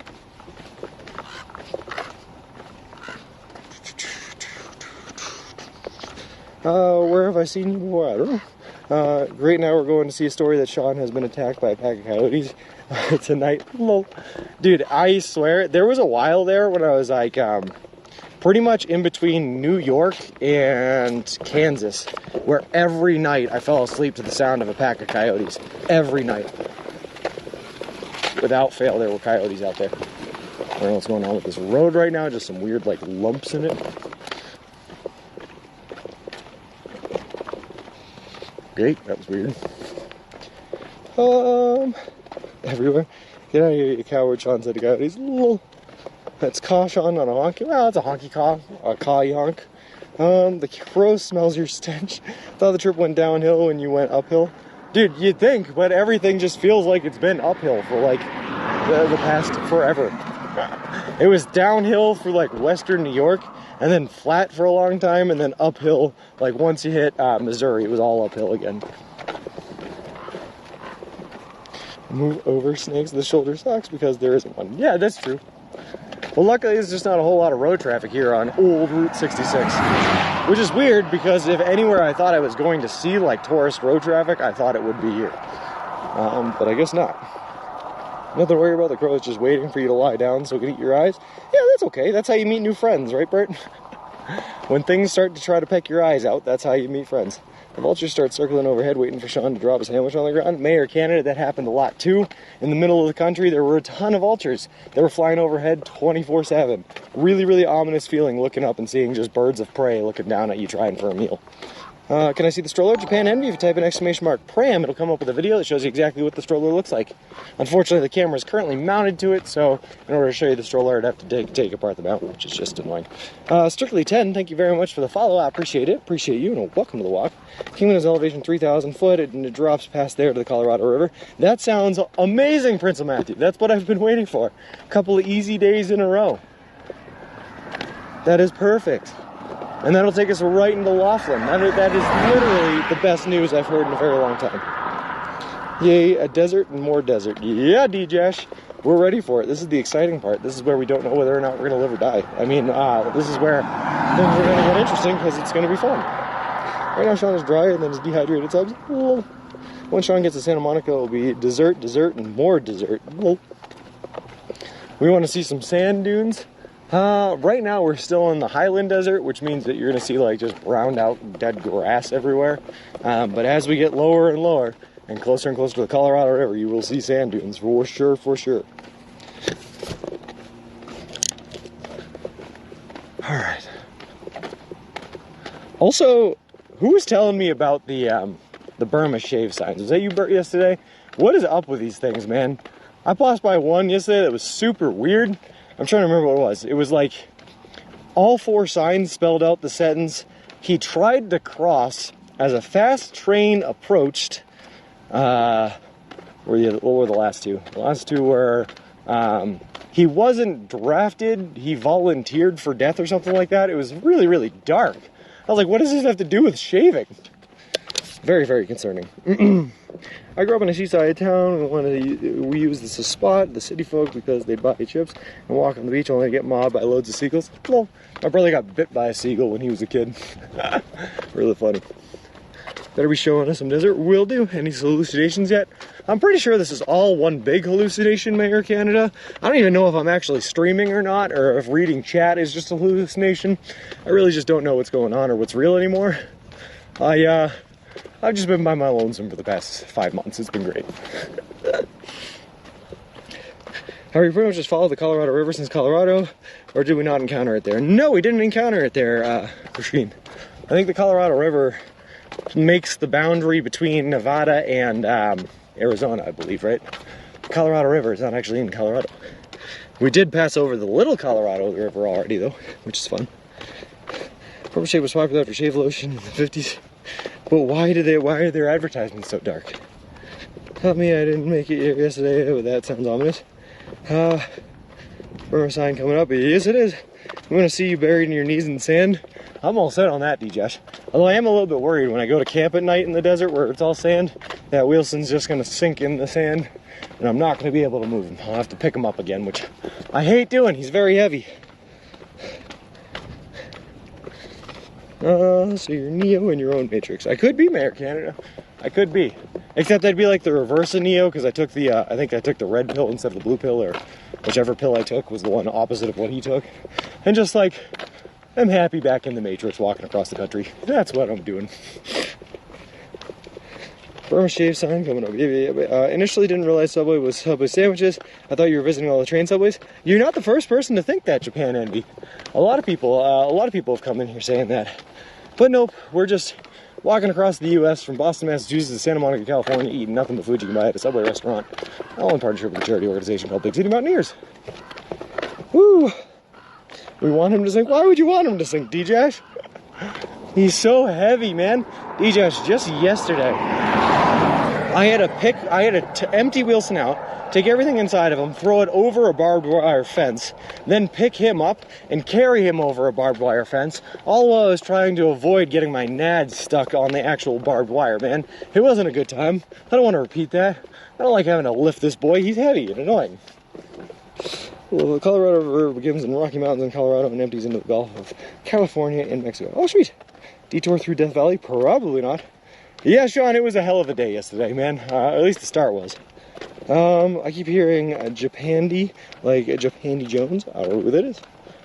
Where have I seen you before? I don't know. Right now we're going to see a story that Sean has been attacked by a pack of coyotes tonight. Lol. Dude, I swear, there was a while there when I was like, pretty much in between New York and Kansas, where every night I fell asleep to the sound of a pack of coyotes. Every night. Without fail, there were coyotes out there. I don't know what's going on with this road right now, just some weird like lumps in it. Great, that was weird. Everywhere. Get out of here, you coward, Sean said to coyotes. That's caw, Sean, not a honky. Well, it's a honky caw, a caw honk. The crow smells your stench. Thought the trip went downhill when you went uphill. Dude, you'd think, but everything just feels like it's been uphill for like the past forever. It was downhill for like western New York, and then flat for a long time, and then uphill. Like once you hit Missouri, it was all uphill again. Move over snakes the shoulder socks because there isn't one. Yeah, that's true. Well, luckily there's just not a whole lot of road traffic here on old Route 66, which is weird because if anywhere I thought I was going to see like tourist road traffic, I thought it would be here. But I guess not. Nothing to worry about. The crow is just waiting for you to lie down so it can eat your eyes. Yeah, that's okay. That's how you meet new friends, right, Bert? When things start to try to peck your eyes out, that's how you meet friends. The vultures start circling overhead, waiting for Sean to drop his sandwich on the ground. Mayor, Canada, that happened a lot too. In the middle of the country, there were a ton of vultures. They were flying overhead 24/7. Really, really ominous feeling looking up and seeing just birds of prey looking down at you trying for a meal. Can I see the stroller? Japan Envy. If you type in !Pram, it'll come up with a video that shows you exactly what the stroller looks like. Unfortunately, the camera is currently mounted to it, so in order to show you the stroller, I'd have to take apart the mount, which is just annoying. Strictly10, thank you very much for the follow. I appreciate it. Appreciate you, and welcome to the walk. Kingman is elevation 3,000 foot, and it drops past there to the Colorado River. That sounds amazing, Prince of Matthew. That's what I've been waiting for. A couple of easy days in a row. That is perfect. And that'll take us right into Laughlin. That is literally the best news I've heard in a very long time. Yay, a desert and more desert. Yeah, D-Jash, we're ready for it. This is the exciting part. This is where we don't know whether or not we're going to live or die. I mean, this is where things are going to get interesting because it's going to be fun. Right now, Sean is dry and then his dehydrated subs. Well, when Sean gets to Santa Monica, it'll be dessert, and more dessert. Well, we want to see some sand dunes. Right now we're still in the Highland Desert, which means that you're going to see like just browned out dead grass everywhere. But as we get lower and lower and closer to the Colorado River, you will see sand dunes for sure, for sure. All right. Also, who was telling me about the Burma shave signs? Was that you, Bert, yesterday? What is up with these things, man? I passed by one yesterday that was super weird. I'm trying to remember what it was. It was like all four signs spelled out the sentence, "He tried to cross as a fast train approached." What were the last two? The last two were, he wasn't drafted, he volunteered for death or something like that. It was really, really dark. I was like, what does this have to do with shaving? Very, very concerning. I grew up in a seaside town. We use this as a spot, the city folk, because they'd buy chips and walk on the beach only to get mobbed by loads of seagulls. Well, my brother got bit by a seagull when he was a kid. Really funny. Better be showing us some desert. Will do. Any hallucinations yet? I'm pretty sure this is all one big hallucination, Mayor Canada. I don't even know if I'm actually streaming or not, or if reading chat is just a hallucination. I really just don't know what's going on or what's real anymore. I've just been by my lonesome for the past 5 months. It's been great. Have we pretty much just followed the Colorado River since Colorado? Or did we not encounter it there? No, we didn't encounter it there, Rasheen. I think the Colorado River makes the boundary between Nevada and Arizona, I believe, right? The Colorado River is not actually in Colorado. We did pass over the little Colorado River already, though, which is fun. Purple shave was popular for shave lotion in the 50s. But why are their advertisements so dark? Help me, I didn't make it yesterday. Oh, that sounds ominous. Burma sign coming up. Yes, it is. I'm gonna see you buried in your knees in the sand. I'm all set on that, D-Josh. Although I am a little bit worried when I go to camp at night in the desert where it's all sand, that Wilson's just gonna sink in the sand and I'm not gonna be able to move him. I'll have to pick him up again, which I hate doing. He's very heavy. So you're Neo in your own Matrix. I could be Mayor Canada. I could be. Except I'd be like the reverse of Neo because I took the, I think I took the red pill instead of the blue pill, or whichever pill I took was the one opposite of what he took. And just like, I'm happy back in the Matrix walking across the country. That's what I'm doing. Burma shave sign coming up. Initially didn't realize Subway was Subway sandwiches. I thought you were visiting all the train subways. You're not the first person to think that, Japan Envy. A lot of people have come in here saying that. But nope, we're just walking across the U.S. from Boston, Massachusetts to Santa Monica, California, eating nothing but food you can buy at a Subway restaurant, all in partnership with a charity organization called Big City Mountaineers. Woo! We want him to sink. Why would you want him to sink, D-Josh? He's so heavy, man. D-Josh, just yesterday, I had to empty Wilson out, take everything inside of him, throw it over a barbed wire fence, then pick him up and carry him over a barbed wire fence, all while I was trying to avoid getting my nads stuck on the actual barbed wire, man. It wasn't a good time. I don't want to repeat that. I don't like having to lift this boy. He's heavy and annoying. Well, the Colorado River begins in Rocky Mountains in Colorado and empties into the Gulf of California and Mexico. Oh, sweet. Detour through Death Valley? Probably not. Yeah, Sean, it was a hell of a day yesterday, man. At least the start was. I keep hearing Japandi, like Japandi Jones. I don't know who that is.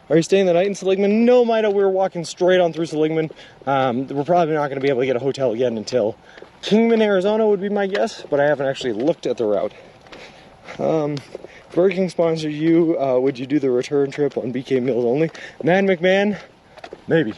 Are you staying the night in Seligman? No, Mida, we're walking straight on through Seligman. We're probably not going to be able to get a hotel again until Kingman, Arizona would be my guess, but I haven't actually looked at the route. Burger King sponsored you. Would you do the return trip on BK Meals only? Man McMahon, maybe.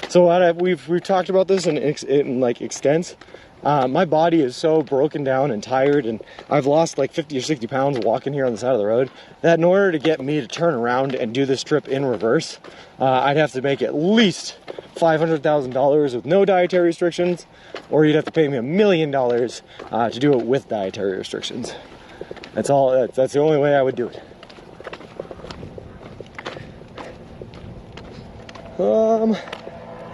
So we've talked about this in like extents. My body is so broken down and tired, and I've lost like 50 or 60 pounds walking here on the side of the road, that in order to get me to turn around and do this trip in reverse, I'd have to make at least $500,000 with no dietary restrictions, or you'd have to pay me $1 million to do it with dietary restrictions. That's all. That's the only way I would do it.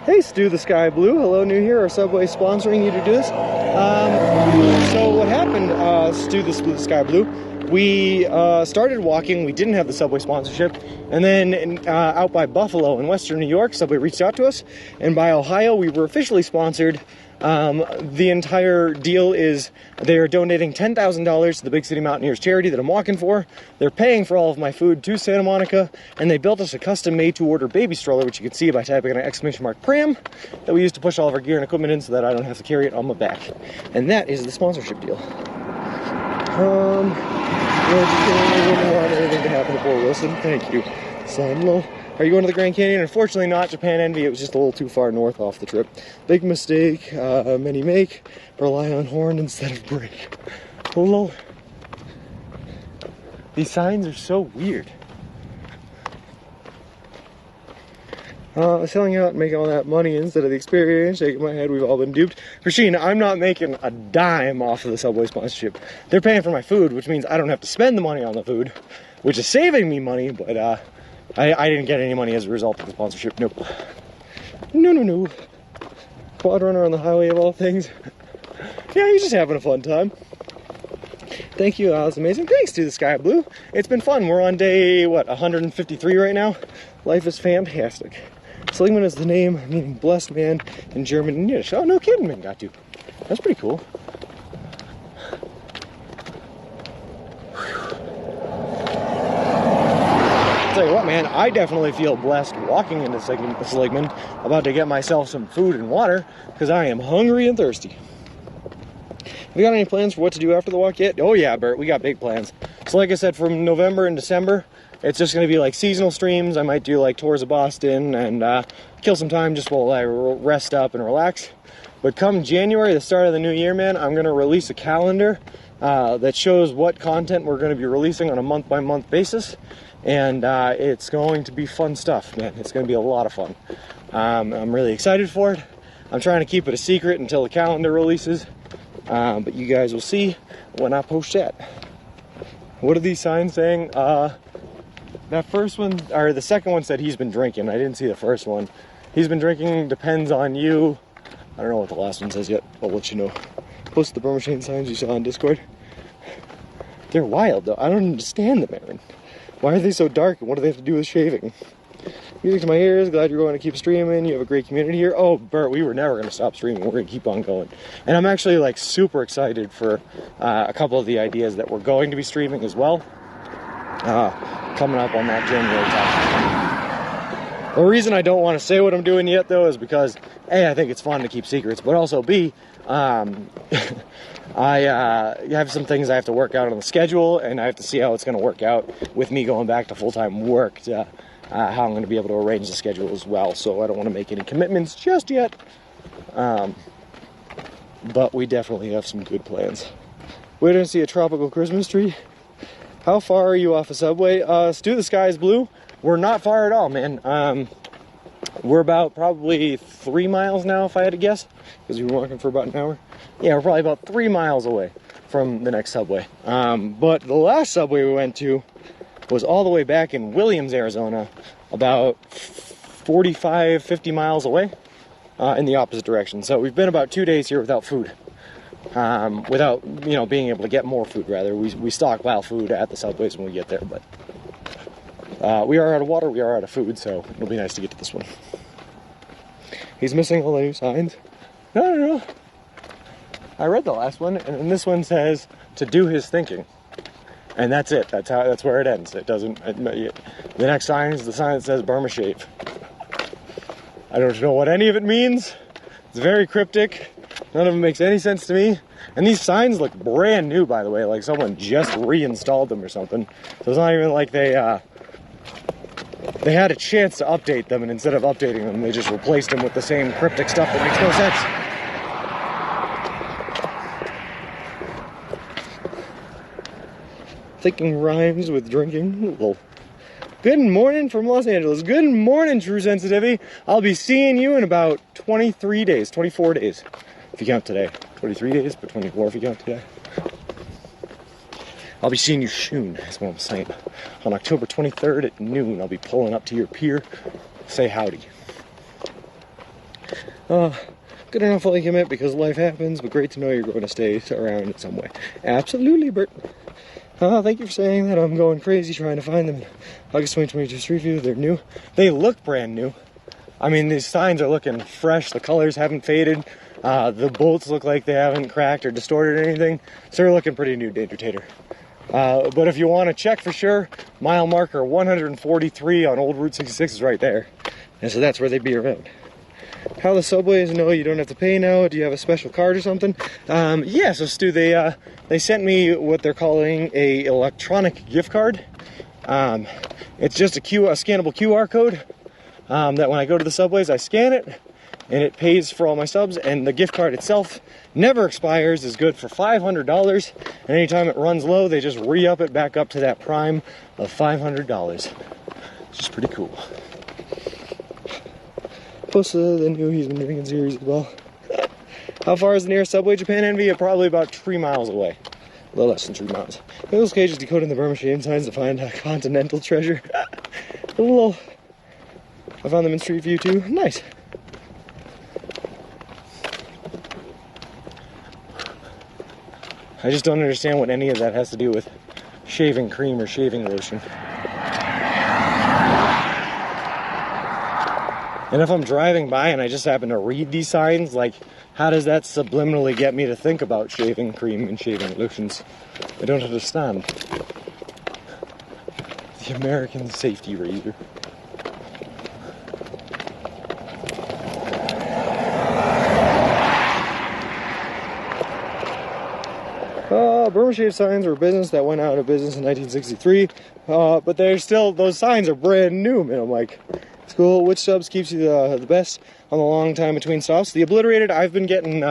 Hey, Stu the Sky Blue. Hello, new here. Our Subway sponsoring you to do this. So what happened, Stu the Sky Blue? We started walking. We didn't have the Subway sponsorship, and then out by Buffalo in Western New York, Subway reached out to us, and by Ohio, we were officially sponsored. The entire deal is they are donating $10,000 to the Big City Mountaineers charity that I'm walking for. They're paying for all of my food to Santa Monica, and they built us a custom made-to-order baby stroller, which you can see by typing an exclamation mark pram, that we use to push all of our gear and equipment in so that I don't have to carry it on my back. And that is the sponsorship deal. Anything to happen to poor Wilson? Thank you, son. Are you going to the Grand Canyon? Unfortunately not, Japan Envy. It was just a little too far north off the trip. Big mistake, many make. Rely on horn instead of brake. Lol. These signs are so weird. Selling out and making all that money instead of the experience. Shaking my head, we've all been duped. Christine, I'm not making a dime off of the Subway sponsorship. They're paying for my food, which means I don't have to spend the money on the food, which is saving me money, but I didn't get any money as a result of the sponsorship. Nope. No. Quad runner on the highway of all things. Yeah, he's just having a fun time. Thank you, that was amazing. Thanks to the Sky Blue. It's been fun. We're on day, 153 right now. Life is fantastic. Seligman is the name, meaning blessed man in German and Yiddish. Oh, no kidding, man, got to. That's pretty cool. Tell you what, man, I definitely feel blessed walking into Seligman, about to get myself some food and water, because I am hungry and thirsty. Have you got any plans for what to do after the walk yet? Oh yeah, Bert, we got big plans. So like I said, from November and December, it's just going to be like seasonal streams. I might do like tours of Boston and kill some time just while I rest up and relax. But come January, the start of the new year, man, I'm going to release a calendar that shows what content we're going to be releasing on a month-by-month basis. And it's going to be fun stuff, man. It's going to be a lot of fun. I'm really excited for it. I'm trying to keep it a secret until the calendar releases, but you guys will see when I post that. What are these signs saying? That first one, or the second one said he's been drinking. I didn't see the first one. He's been drinking, depends on you. I don't know what the last one says yet. I'll let you know. Post the Burma chain signs you saw on Discord. They're wild though. I don't understand them, Aaron. Why are they so dark and what do they have to do with shaving? Music to my ears, glad you're going to keep streaming. You have a great community here. Oh, Bert, we were never going to stop streaming. We're going to keep on going. And I'm actually like super excited for a couple of the ideas that we're going to be streaming as well. Coming up on that January time. The reason I don't want to say what I'm doing yet though is because A, I think it's fun to keep secrets, but also B, I have some things I have to work out on the schedule, and I have to see how it's going to work out with me going back to full-time work, to, how I'm going to be able to arrange the schedule as well. So I don't want to make any commitments just yet, but we definitely have some good plans. We're going to see a tropical Christmas tree. How far are you off a subway? Stu, the sky is blue. We're not far at all, man. We're about probably 3 miles now, if I had to guess, because we were walking for about an hour. Yeah, we're probably about 3 miles away from the next subway. But the last subway we went to was all the way back in Williams, Arizona, about 45, 50 miles away in the opposite direction. So we've been about 2 days here without food. Without, you know, being able to get more food, rather. We stockpile food at the subways when we get there, but we are out of water, we are out of food, so it'll be nice to get to this one. He's missing all the new signs. No. I read the last one, and then this one says to do his thinking. And that's it. That's where it ends. It doesn't. The next sign is the sign that says Burma shave. I don't know what any of it means. It's very cryptic. None of it makes any sense to me. And these signs look brand new, by the way, like someone just reinstalled them or something. So it's not even like they had a chance to update them, and instead of updating them, they just replaced them with the same cryptic stuff that makes no sense. Thinking rhymes with drinking. Well, good morning from Los Angeles. Good morning, True Sensitivity. I'll be seeing you in about 23 days, 24 days, if you count today. 23 days, but 24 if you count today. I'll be seeing you soon, that's what I'm saying. On October 23rd at noon, I'll be pulling up to your pier. Say howdy. Good enough fully commit because life happens, but great to know you're going to stay around in some way. Absolutely, Bert. Thank you for saying that. I'm going crazy trying to find them in August 2022 Street View. They're new. They look brand new. I mean, these signs are looking fresh. The colors haven't faded. The bolts look like they haven't cracked or distorted or anything. So they're looking pretty new, Danger Tater. But if you want to check for sure, mile marker 143 on Old Route 66 is right there. And so that's where they'd be around. How the subways? No, you don't have to pay now. Do you have a special card or something? Yeah, so Stu, they sent me what they're calling a electronic gift card. It's just a scannable QR code that when I go to the subways, I scan it, and it pays for all my subs, and the gift card itself never expires, is good for $500, and anytime it runs low, they just re-up it back up to that prime of $500, which is pretty cool. Plus, the new he's been drinking series as well. How far is the nearest subway, Japan Envy? Probably about 3 miles away. A little less than 3 miles. Nicholas Cage is decoding the Burma shame signs to find a continental treasure. I found them in Street View too. Nice. I just don't understand what any of that has to do with shaving cream or shaving lotion. And if I'm driving by and I just happen to read these signs, like, how does that subliminally get me to think about shaving cream and shaving lotions? I don't understand. The American safety razor. Burma shave signs were a business that went out of business in 1963, but they're still, those signs are brand new, man. I'm like, it's cool. Which subs keeps you the best on the long time between stops? The obliterated, I've been getting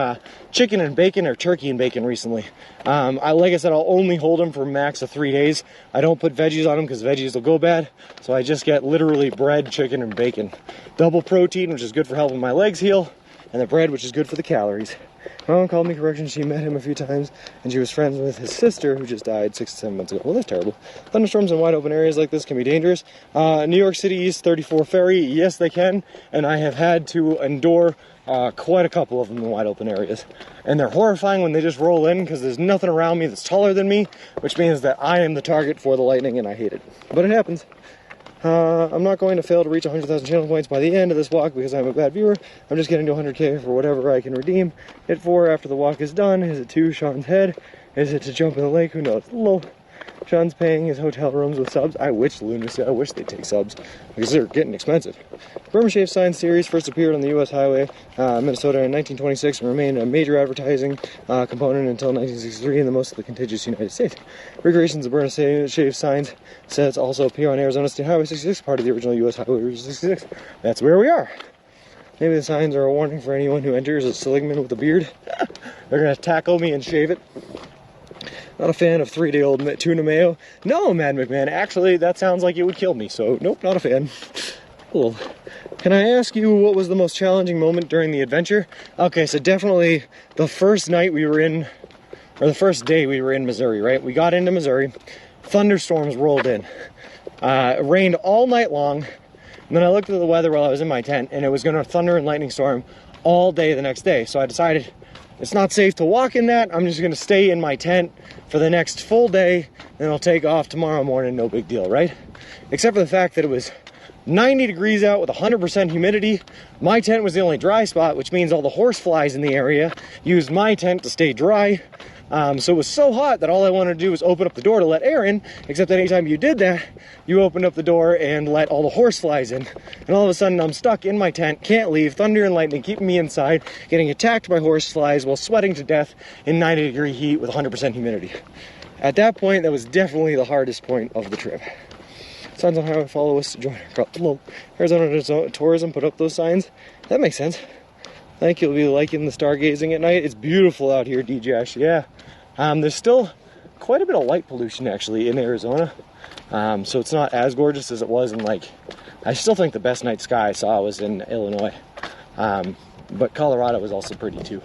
chicken and bacon or turkey and bacon recently. Like I said, I'll only hold them for max of 3 days. I don't put veggies on them because veggies will go bad, so I just get literally bread, chicken, and bacon. Double protein, which is good for helping my legs heal, and the bread, which is good for the calories. My mom called me, correction, she met him a few times, and she was friends with his sister, who just died 6 to 7 months ago. Well, that's terrible. Thunderstorms in wide open areas like this can be dangerous. New York City East 34 Ferry, yes they can, and I have had to endure quite a couple of them in wide open areas. And they're horrifying when they just roll in, because there's nothing around me that's taller than me, which means that I am the target for the lightning, and I hate it. But it happens. I'm not going to fail to reach 100,000 channel points by the end of this walk because I'm a bad viewer. I'm just getting to 100K for whatever I can redeem it for after the walk is done. Is it to Sean's head? Is it to jump in the lake? Who knows? Low. Sean's paying his hotel rooms with subs. I wish lunacy. I wish they'd take subs because they're getting expensive. Burma Shave Sign series first appeared on the U.S. highway, Minnesota in 1926 and remained a major advertising component until 1963 in the most of the contiguous United States. Recreations of Burma Shave Signs says also appear on Arizona State Highway 66, part of the original U.S. Highway 66. That's where we are. Maybe the signs are a warning for anyone who enters a seligman with a beard. They're going to tackle me and shave it. Not a fan of 3-day-old tuna mayo. No, Mad McMahon, actually, that sounds like it would kill me, so nope, not a fan. Cool. Can I ask you what was the most challenging moment during the adventure? Okay, so definitely the first night we were in, or the first day we were in Missouri, right? We got into Missouri, thunderstorms rolled in. It rained all night long, and then I looked at the weather while I was in my tent, and it was going to thunder and lightning storm all day the next day, so I decided it's not safe to walk in that. I'm just going to stay in my tent for the next full day, and I'll take off tomorrow morning, no big deal, right? Except for the fact that it was 90 degrees out with 100% humidity. My tent was the only dry spot, which means all the horse flies in the area used my tent to stay dry. So it was so hot that all I wanted to do was open up the door to let air in, except that anytime you did that, you opened up the door and let all the horse flies in. And all of a sudden I'm stuck in my tent, can't leave, thunder and lightning keeping me inside, getting attacked by horse flies while sweating to death in 90-degree heat with 100% humidity. At that point, that was definitely the hardest point of the trip. Signs on highway follow us to join Arizona Tourism put up those signs. That makes sense. I think you'll be liking the stargazing at night. It's beautiful out here, DJash. Yeah. There's still quite a bit of light pollution actually in Arizona. So it's not as gorgeous as it was in, like, I still think the best night sky I saw was in Illinois. But Colorado was also pretty too.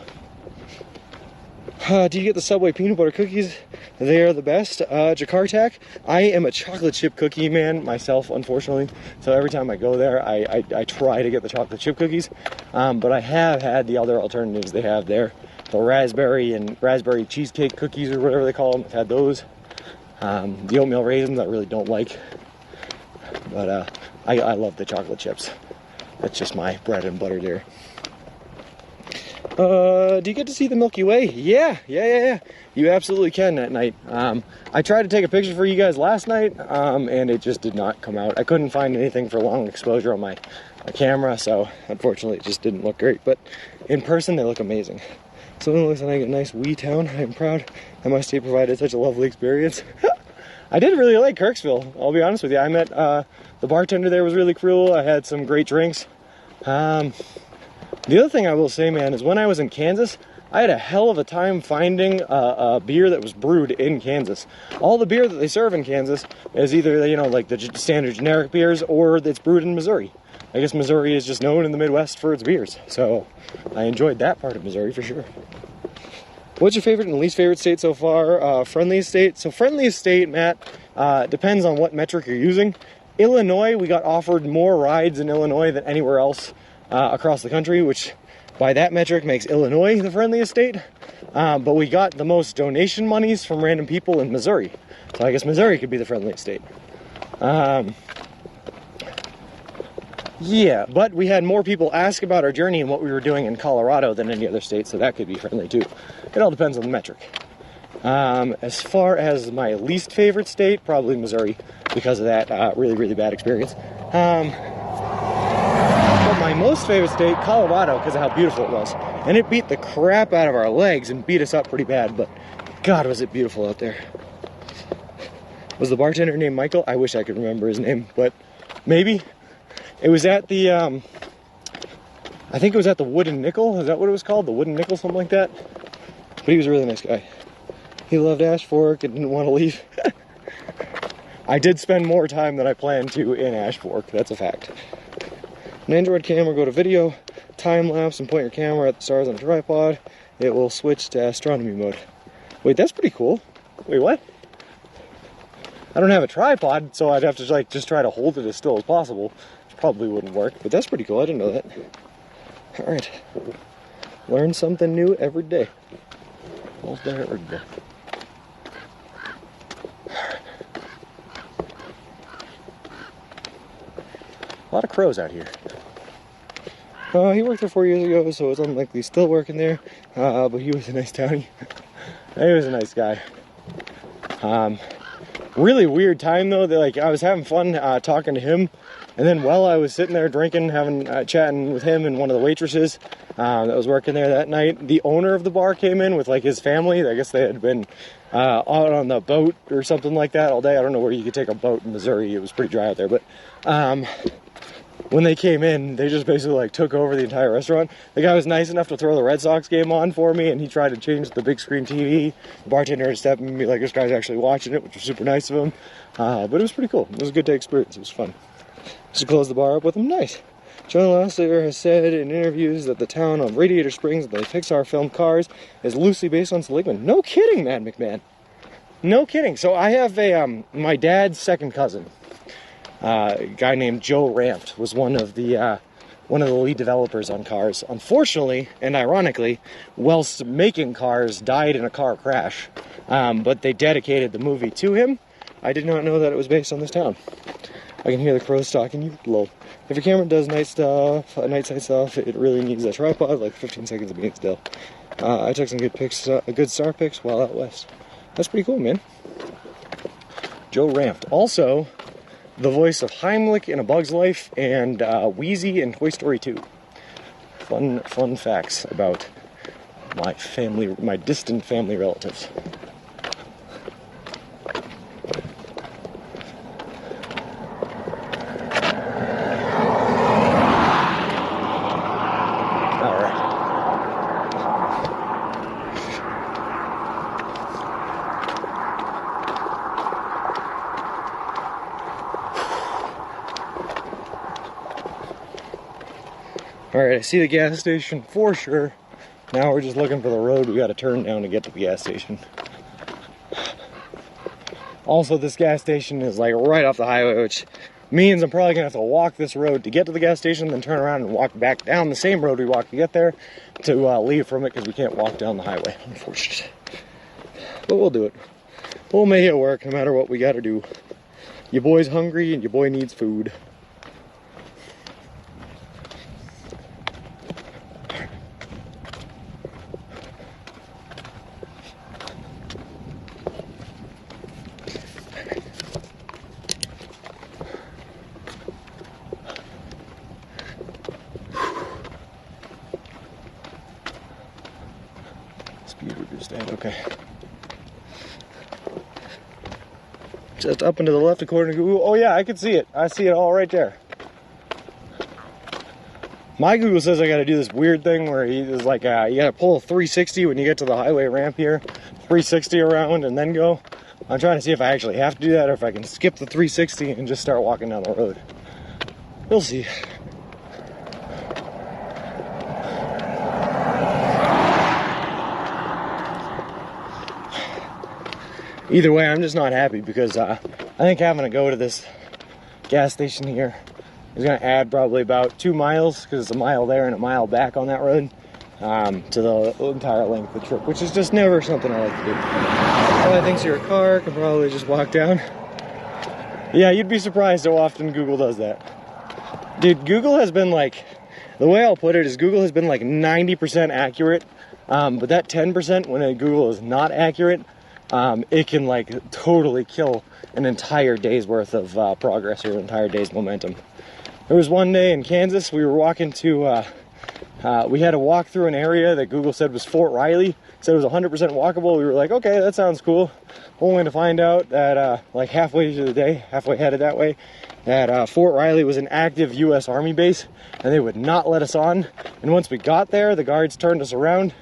Do you get the Subway peanut butter cookies? They are the best. Jakarta, I am a chocolate chip cookie man myself, unfortunately. So every time I go there, I try to get the chocolate chip cookies. But I have had the other alternatives they have there. The raspberry cheesecake cookies or whatever they call them. I've had those. The oatmeal raisins I really don't like. But I love the chocolate chips. That's just my bread and butter there. Do you get to see the Milky Way? Yeah. You absolutely can at night. I tried to take a picture for you guys last night, and it just did not come out. I couldn't find anything for long exposure on my camera, so unfortunately it just didn't look great. But in person, they look amazing. So it looks like a nice wee town. I am proud that my state provided such a lovely experience. I did really like Kirksville, I'll be honest with you. I met, the bartender there was really cool. I had some great drinks. The other thing I will say, man, is when I was in Kansas, I had a hell of a time finding a beer that was brewed in Kansas. All the beer that they serve in Kansas is either, you know, like the standard generic beers, or it's brewed in Missouri. I guess Missouri is just known in the Midwest for its beers. So I enjoyed that part of Missouri for sure. What's your favorite and least favorite state so far? Friendliest state? So friendliest state, Matt, depends on what metric you're using. Illinois, we got offered more rides in Illinois than anywhere else across the country, which by that metric makes Illinois the friendliest state. But we got the most donation monies from random people in Missouri. So I guess Missouri could be the friendliest state. Yeah, but we had more people ask about our journey and what we were doing in Colorado than any other state, so that could be friendly too. It all depends on the metric. As far as my least favorite state, probably Missouri, because of that really, really bad experience. But my most favorite state, Colorado, because of how beautiful it was. And it beat the crap out of our legs and beat us up pretty bad, but God, was it beautiful out there. Was the bartender named Michael? I wish I could remember his name, but maybe. It was at the, I think it was at the Wooden Nickel. Is that what it was called? The Wooden Nickel, something like that? But he was a really nice guy. He loved Ash Fork and didn't want to leave. I did spend more time than I planned to in Ash Fork. That's a fact. an Android camera, go to video, time lapse, and point your camera at the stars on a tripod. It will switch to astronomy mode. Wait, that's pretty cool. Wait, what? I don't have a tripod, so I'd have to like just try to hold it as still as possible, which probably wouldn't work, but that's pretty cool. I didn't know that. All right, learn something new every day. All day, every day. A lot of crows out here. He worked there 4 years ago, so it's unlikely he's still working there. But he was a nice townie. He was a nice guy. Really weird time though. That like I was having fun talking to him, and then while I was sitting there drinking, chatting with him and one of the waitresses that was working there that night, the owner of the bar came in with like his family. I guess they had been out on the boat or something like that all day. I don't know where you could take a boat in Missouri. It was pretty dry out there, but when they came in, they just basically like took over the entire restaurant. The guy was nice enough to throw the Red Sox game on for me, and he tried to change the big screen TV. The bartender had stepped in and be like, this guy's actually watching it, which was super nice of him. But it was pretty cool. It was a good day experience. It was fun. Just to close the bar up with him, nice. John Lasseter has said in interviews that the town of Radiator Springs, the Pixar film Cars, is loosely based on Seligman. No kidding, Mad McMahon. No kidding. So I have my dad's second cousin. A guy named Joe Rampt was one of the lead developers on Cars. Unfortunately, and ironically, whilst making Cars, died in a car crash. But they dedicated the movie to him. I did not know that it was based on this town. I can hear the crows talking. You low. If your camera does night side stuff, it really needs a tripod, like 15 seconds of being still. I took some good star pics while out west. That's pretty cool, man. Joe Rampt. Also, the voice of Heimlich in A Bug's Life and Wheezy in Toy Story 2. Fun facts about my family, my distant family relatives. Alright, I see the gas station for sure. Now we're just looking for the road we gotta turn down to get to the gas station. Also, this gas station is like right off the highway, which means I'm probably gonna have to walk this road to get to the gas station, then turn around and walk back down the same road we walked to get there to leave from it, because we can't walk down the highway, unfortunately. But we'll do it. We'll make it work no matter what we gotta do. Your boy's hungry and your boy needs food. Speed reduced that, okay. Just up and to the left according to Google. Oh yeah, I can see it. I see it all right there. My Google says I gotta do this weird thing where he's like, you gotta pull a 360 when you get to the highway ramp here. 360 around and then go. I'm trying to see if I actually have to do that or if I can skip the 360 and just start walking down the road. We'll see. Either way, I'm just not happy because I think having to go to this gas station here is going to add probably about 2 miles, because it's a mile there and a mile back on that road, to the entire length of the trip, which is just never something I like to do. If I think you're a car, can probably just walk down. Yeah, you'd be surprised how often Google does that. Dude, Google has been like, the way I'll put it is Google has been like 90% accurate, but that 10% when Google is not accurate, it can like totally kill an entire day's worth of progress or an entire day's momentum. There was one day in Kansas, we were walking to, we had to walk through an area that Google said was Fort Riley. Said it was 100% walkable. We were like, okay, that sounds cool. Only to find out that like halfway through the day, halfway headed that way, that Fort Riley was an active U.S. Army base, and they would not let us on. And once we got there, the guards turned us around,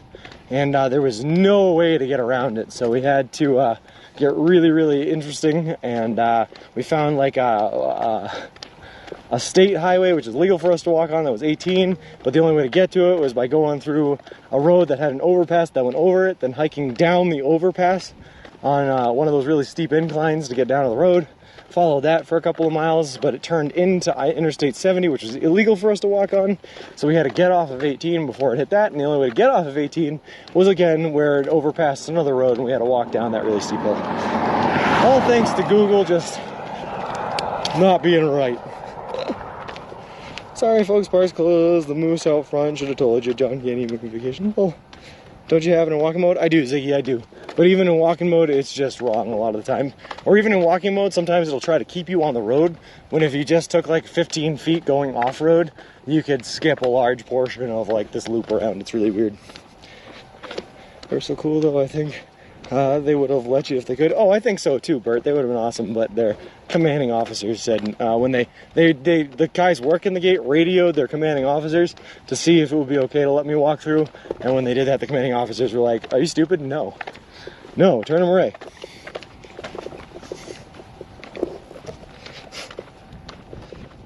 and there was no way to get around it. So we had to get really, really interesting, and we found like a state highway, which is legal for us to walk on, that was 18, but the only way to get to it was by going through a road that had an overpass that went over it, then hiking down the overpass on one of those really steep inclines to get down to the road. Followed that for a couple of miles, but it turned into Interstate 70, which was illegal for us to walk on. So we had to get off of 18 before it hit that, and the only way to get off of 18 was again where it overpassed another road, and we had to walk down that really steep hill. All thanks to Google just not being right. Sorry folks, park's closed, the moose out front, should have told you, John can't even go vacation. Well, don't you have it in walking mode? I do, Ziggy, I do. But even in walking mode, it's just wrong a lot of the time. Or even in walking mode, sometimes it'll try to keep you on the road, when if you just took like 15 feet going off-road, you could skip a large portion of like this loop around. It's really weird. They're so cool though, I think. They would have let you if they could. Oh, I think so too, Bert. They would have been awesome, but their commanding officers said when the guys working the gate radioed their commanding officers to see if it would be okay to let me walk through, and when they did that, the commanding officers were like, "Are you stupid? No, turn them away."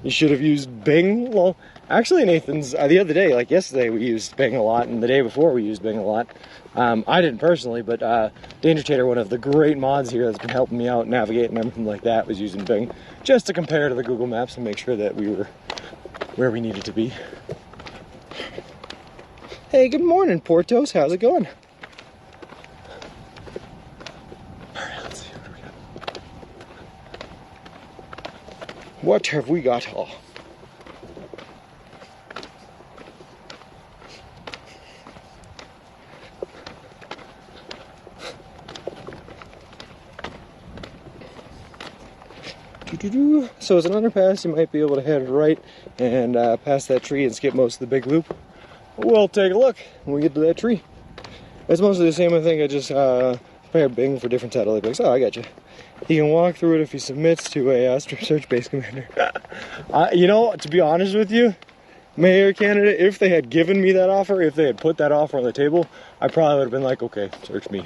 You should have used Bing. Well, actually, Nathan's the other day, like yesterday, we used Bing a lot, and the day before we used Bing a lot. I didn't personally, but Danger Tater, one of the great mods here that's been helping me out navigate and everything like that, was using Bing just to compare to the Google Maps and make sure that we were where we needed to be. Hey, good morning, Portos. How's it going? All right, let's see what we got. What have we got? Oh. So it's an underpass, you might be able to head right and past that tree and skip most of the big loop. We'll take a look when we get to that tree. It's mostly the same. I think I just compared Bing for different satellite picks. Oh, I got you. You can walk through it if he submits to a search base commander. You know, to be honest with you, mayor candidate, if they had given me that offer, if they had put that offer on the table, I probably would have been like, okay, search me.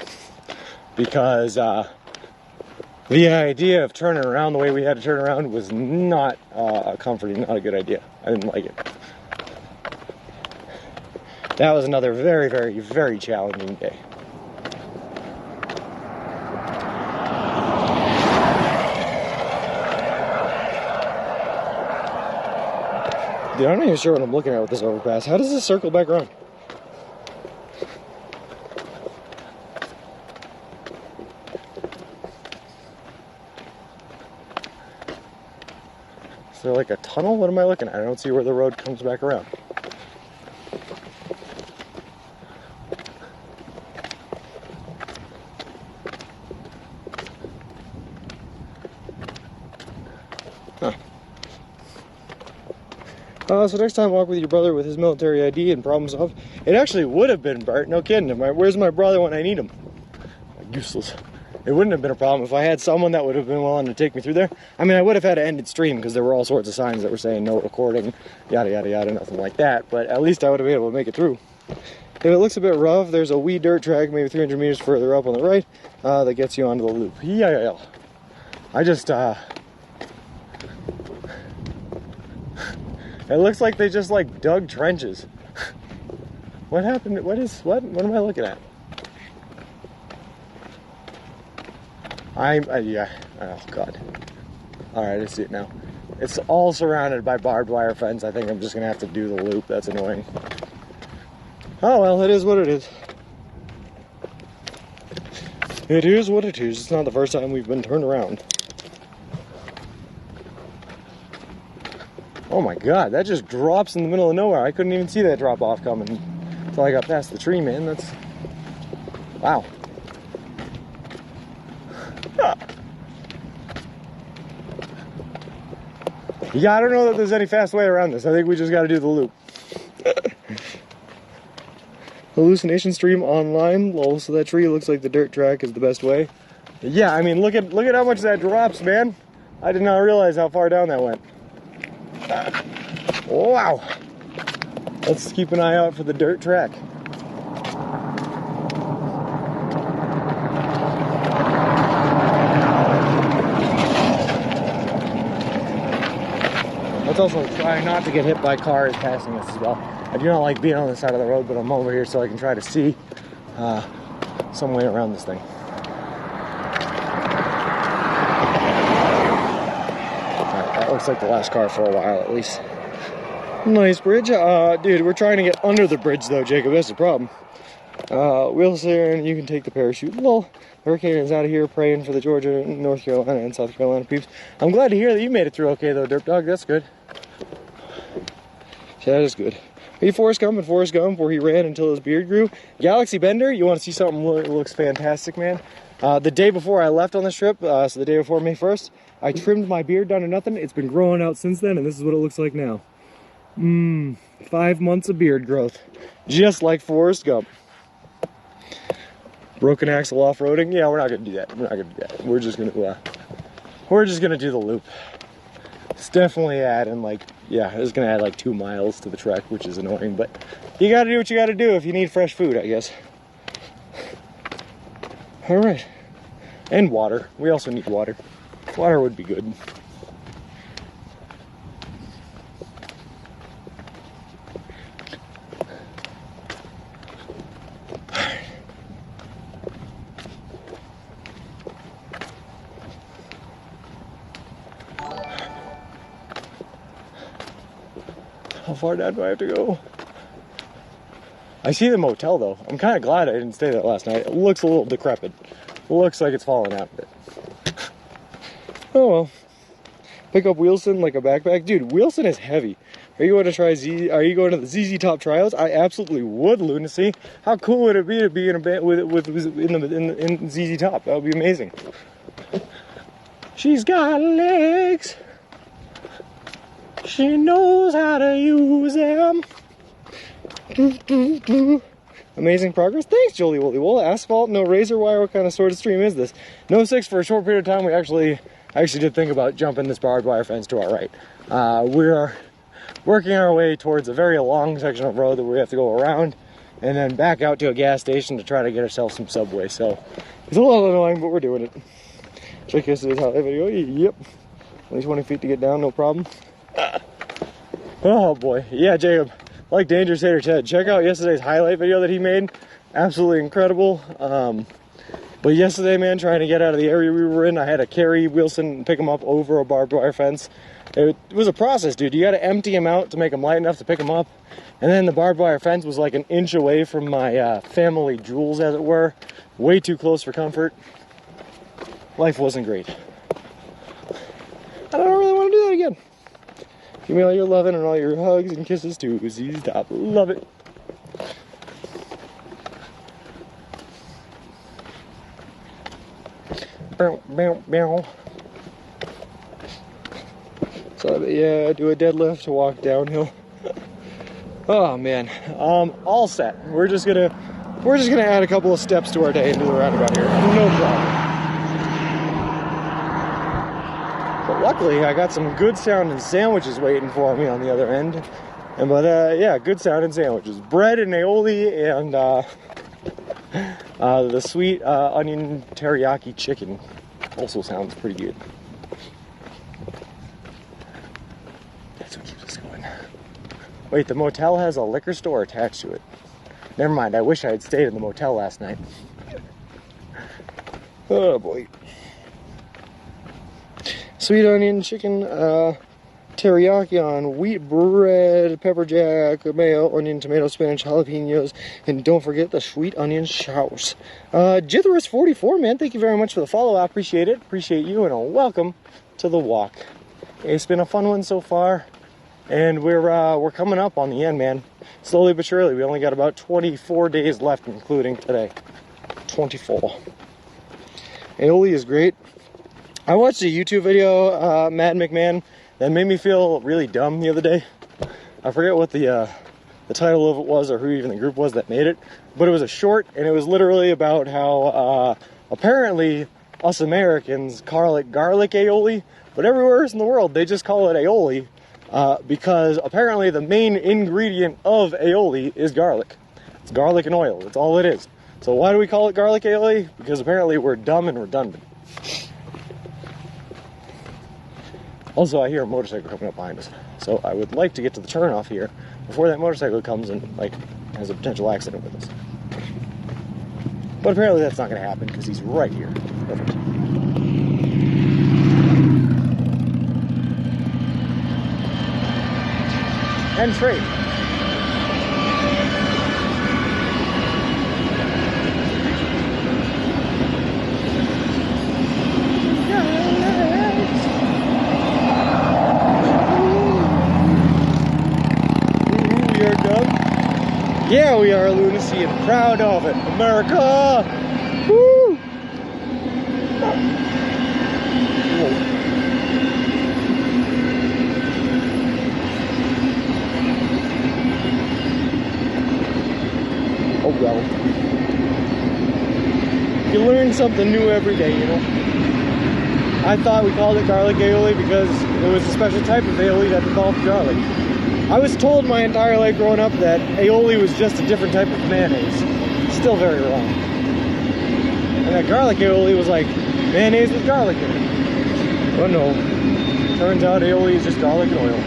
Because the idea of turning around the way we had to turn around was not comforting, not a good idea. I didn't like it. That was another very, very, very challenging day. Dude, I'm not even sure what I'm looking at with this overpass. How does this circle back around? Is there like a tunnel? What am I looking at? I don't see where the road comes back around. So next time, walk with your brother with his military ID and problem solve. It actually would have been, Bart, no kidding. Where's my brother when I need him? Useless. It wouldn't have been a problem if I had someone that would have been willing to take me through there. I mean, I would have had to end it stream because there were all sorts of signs that were saying no recording, yada, yada, yada, nothing like that. But at least I would have been able to make it through. If it looks a bit rough, there's a wee dirt track maybe 300 meters further up on the right that gets you onto the loop. Yeah. I just, it looks like they just like dug trenches. What happened? What am I looking at? Yeah, oh God. All right, I see it now. It's all surrounded by barbed wire fence. I think I'm just gonna have to do the loop. That's annoying. Oh well, it is what it is. It is what it is. It's not the first time we've been turned around. Oh my God, that just drops in the middle of nowhere. I couldn't even see that drop off coming until I got past the tree, man. That's, wow. Yeah, I don't know that there's any fast way around this. I think we just got to do the loop. Hallucination stream online. Lol, so that tree looks like the dirt track is the best way. Yeah, I mean, look at how much that drops, man. I did not realize how far down that went. Wow. Let's keep an eye out for the dirt track. Let's also try not to get hit by cars passing us as well. I do not like being on the side of the road, but I'm over here so I can try to see some way around this thing. Alright, that looks like the last car for a while at least. Nice bridge. Dude, we're trying to get under the bridge though, Jacob. That's the problem. Wilson, you can take the parachute. Well, Hurricane is out of here praying for the Georgia, North Carolina, and South Carolina peeps. I'm glad to hear that you made it through okay though, Derp Dog. That's good. Yeah, that is good. Hey, Forrest Gump and Forrest Gump, where he ran until his beard grew. Galaxy Bender, you want to see something that looks fantastic, man? The day before I left on this trip, so the day before May 1st, I trimmed my beard down to nothing. It's been growing out since then, and this is what it looks like now. 5 months of beard growth. Just like Forrest Gump. Broken axle off-roading? Yeah, we're not gonna do that. We're not gonna do that. We're just gonna do the loop. It's definitely adding like, yeah, it's gonna add like 2 miles to the trek, which is annoying, but you gotta do what you gotta do if you need fresh food, I guess. All right, and water. We also need water. Water would be good. How far down do I have to go? I see the motel though. I'm kind of glad I didn't stay there last night. It looks a little decrepit. It looks like it's falling out a bit. Oh well. Pick up Wilson like a backpack. Dude, Wilson is heavy. Are you going to try Are you going to the ZZ Top trials? I absolutely would, Lunacy. How cool would it be to be in a band in ZZ Top? That would be amazing. She's got legs. She knows how to use them. Amazing progress. Thanks, Jolie Woolly Wool. Asphalt, no razor wire. What kind of sort of stream is this? No 6 for a short period of time. I actually did think about jumping this barbed wire fence to our right. We're working our way towards a very long section of road that we have to go around and then back out to a gas station to try to get ourselves some Subway. So it's a little annoying, but we're doing it. Check yesterday's highlight video. Yep. Only 20 feet to get down, no problem. Oh boy. Yeah, Jacob. Like Dangerous Hater Ted. Check out yesterday's highlight video that he made. Absolutely incredible. But yesterday, man, trying to get out of the area we were in, I had to carry Wilson and pick him up over a barbed wire fence. It was a process, dude. You got to empty him out to make him light enough to pick him up. And then the barbed wire fence was like an inch away from my family jewels, as it were. Way too close for comfort. Life wasn't great. I don't really want to do that again. Give me all your loving and all your hugs and kisses too. ZZ Top. Love it. Bow, bow, bow. So yeah, do a deadlift to walk downhill. Oh man. All set. We're just gonna add a couple of steps to our day and do the roundabout here. No problem. But luckily, I got some good sounding sandwiches waiting for me on the other end. And yeah, good sounding sandwiches. Bread and aioli and the sweet onion teriyaki chicken also sounds pretty good. That's what keeps us going. Wait, the motel has a liquor store attached to it. Never mind, I wish I had stayed in the motel last night. Oh boy. Sweet onion chicken, teriyaki on wheat bread, pepper jack, mayo, onion, tomato, spinach, jalapenos, and don't forget the sweet onion sauce. Jitherus44, man, thank you very much for the follow. I appreciate it. Appreciate you, and welcome to the walk. It's been a fun one so far, and we're coming up on the end, man. Slowly but surely. We only got about 24 days left, including today. 24. Aioli is great. I watched a YouTube video, Matt McMahon, that made me feel really dumb the other day. I forget what the title of it was or who even the group was that made it, but it was a short, and it was literally about how apparently us Americans call it garlic aioli, but everywhere else in the world they just call it aioli because apparently the main ingredient of aioli is garlic. It's garlic and oil. That's all it is. So why do we call it garlic aioli? Because apparently we're dumb and redundant. Also, I hear a motorcycle coming up behind us. So I would like to get to the turnoff here before that motorcycle comes and like has a potential accident with us. But apparently that's not going to happen because he's right here. Perfect. And trade. We are done. Yeah, we are lunacy and proud of it. America! Woo! Oh well. You learn something new every day, you know. I thought we called it garlic aioli because it was a special type of aioli that involved garlic. I was told my entire life growing up that aioli was just a different type of mayonnaise. Still very wrong. And that garlic aioli was like mayonnaise with garlic in it. But no. Turns out aioli is just garlic and oil.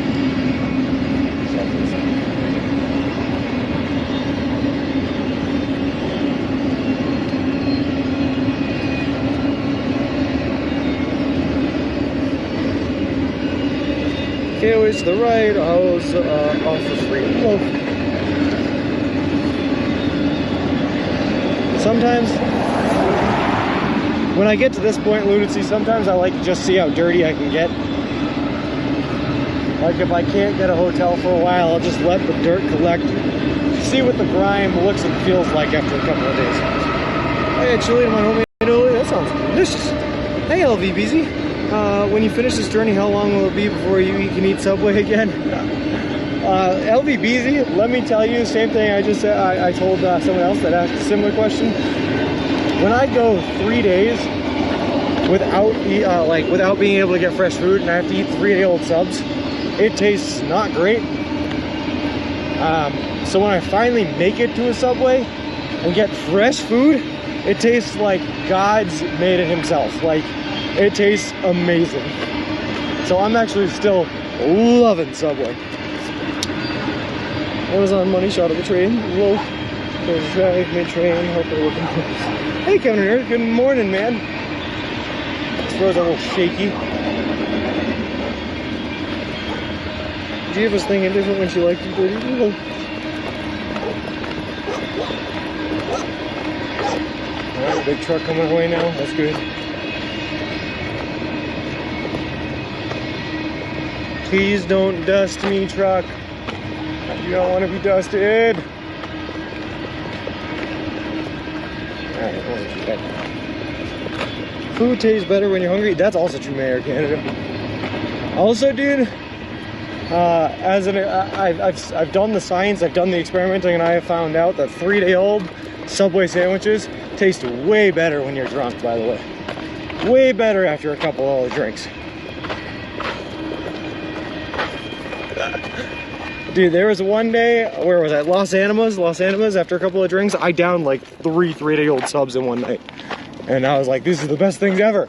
Okay, always to the right, I was off the street. Well, sometimes, when I get to this point in lunacy, sometimes I like to just see how dirty I can get. Like if I can't get a hotel for a while, I'll just let the dirt collect, see what the grime looks and feels like after a couple of days. Hey, chili in my homemade aioli, that sounds delicious. Hey, LVBZ. When you finish this journey, how long will it be before you can eat Subway again? LVBZ, let me tell you, same thing I just said. I told someone else that asked a similar question. When I go 3 days without being able to get fresh food, and I have to eat 3-day-old subs, it tastes not great. So when I finally make it to a Subway and get fresh food, it tastes like God's made it himself. Like, it tastes amazing. So I'm actually still loving Subway. Amazon money shot of the train. Whoa. There's a drag, mid-train, hope they're looking close. Hey Kevin and Eric, good morning, man. This road's a little shaky. Gia was thinking different when she liked you, dirty. Alright, big truck coming our way now. That's good. Please don't dust me, truck. You don't want to be dusted. Alright, that wasn't too bad. Food tastes better when you're hungry. That's also true, Mayor Canada. Also, dude, I've done the science, I've done the experimenting, and I have found out that 3-day-old Subway sandwiches taste way better when you're drunk, by the way. Way better after a couple of drinks. Dude, there was one day, where was I? Los Animas, after a couple of drinks, I downed like 3-day-old subs in one night. And I was like, this is the best things ever.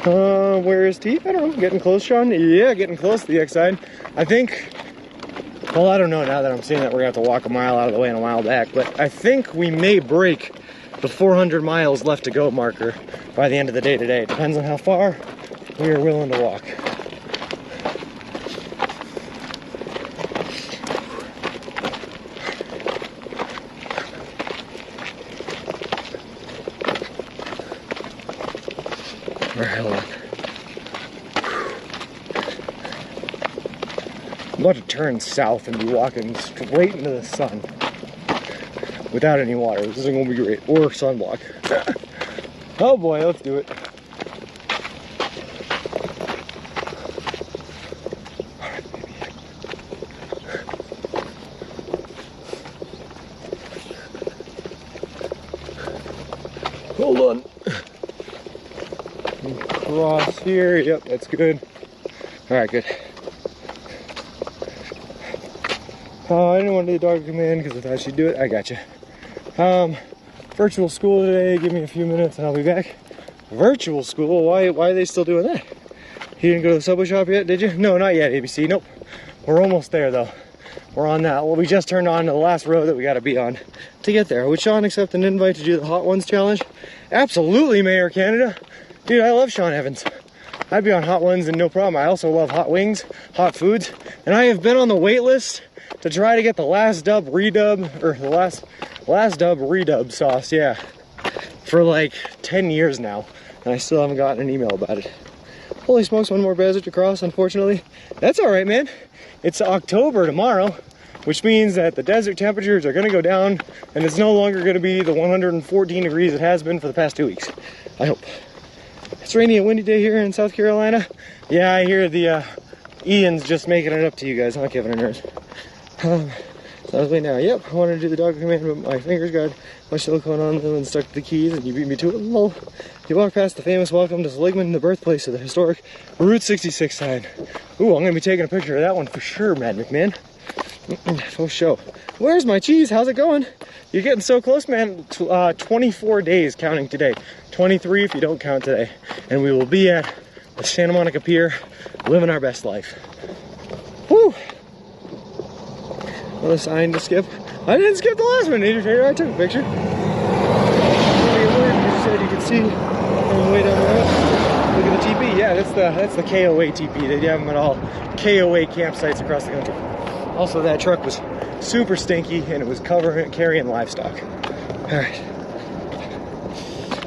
Where is T? I don't know, getting close, Sean? Yeah, getting close to the X side. I think, well, I don't know now that I'm seeing that we're gonna have to walk a mile out of the way and a mile back, but I think we may break the 400 miles left to go marker by the end of the day today. It depends on how far we are willing to walk. Alright, hold on. I'm about to turn south and be walking straight into the sun without any water. This is gonna be great. Or sunblock. Oh boy, let's do it. Hold on. Cross here. Yep, that's good. Alright, good. I didn't want the dog to come in because I thought she'd do it. I got you. Virtual school today. Give me a few minutes and I'll be back. Virtual school? Why are they still doing that? You didn't go to the Subway shop yet, did you? No, not yet, ABC. Nope. We're almost there, though. We're on that. Well, we just turned on to the last road that we got to be on to get there. Would Sean accept an invite to do the Hot Ones challenge? Absolutely, Mayor Canada. Dude, I love Sean Evans. I'd be on Hot Ones and no problem. I also love hot wings, hot foods, and I have been on the wait list to try to get the last dub redub, or the last dub redub sauce, yeah, for like 10 years now, and I still haven't gotten an email about it. Holy smokes, one more desert to cross, unfortunately. That's all right, man. It's October tomorrow, which means that the desert temperatures are gonna go down, and it's no longer gonna be the 114 degrees it has been for the past 2 weeks. I hope. It's rainy and windy day here in South Carolina. Yeah, I hear the Ian's just making it up to you guys, huh, Kevin and Nurse? So I was waiting now. Yep, I wanted to do the dog command, but my fingers got my silicone on them and stuck to the keys, and you beat me to it. Lol. You walk past the famous "Welcome to Seligman," the birthplace of the historic Route 66 sign. Ooh, I'm gonna be taking a picture of that one for sure, Mad McMahon. Oh, show. Where's my cheese? How's it going? You're getting so close, man. 24 days counting today. 23 if you don't count today. And we will be at the Santa Monica Pier, living our best life. Woo! Another sign to skip. I didn't skip the last one, Adrian. I took a picture. You said you could see from way down the road. Look at the TP. Yeah, that's the KOA TP. They have them at all KOA campsites across the country. Also, that truck was super stinky and it was carrying livestock. All right.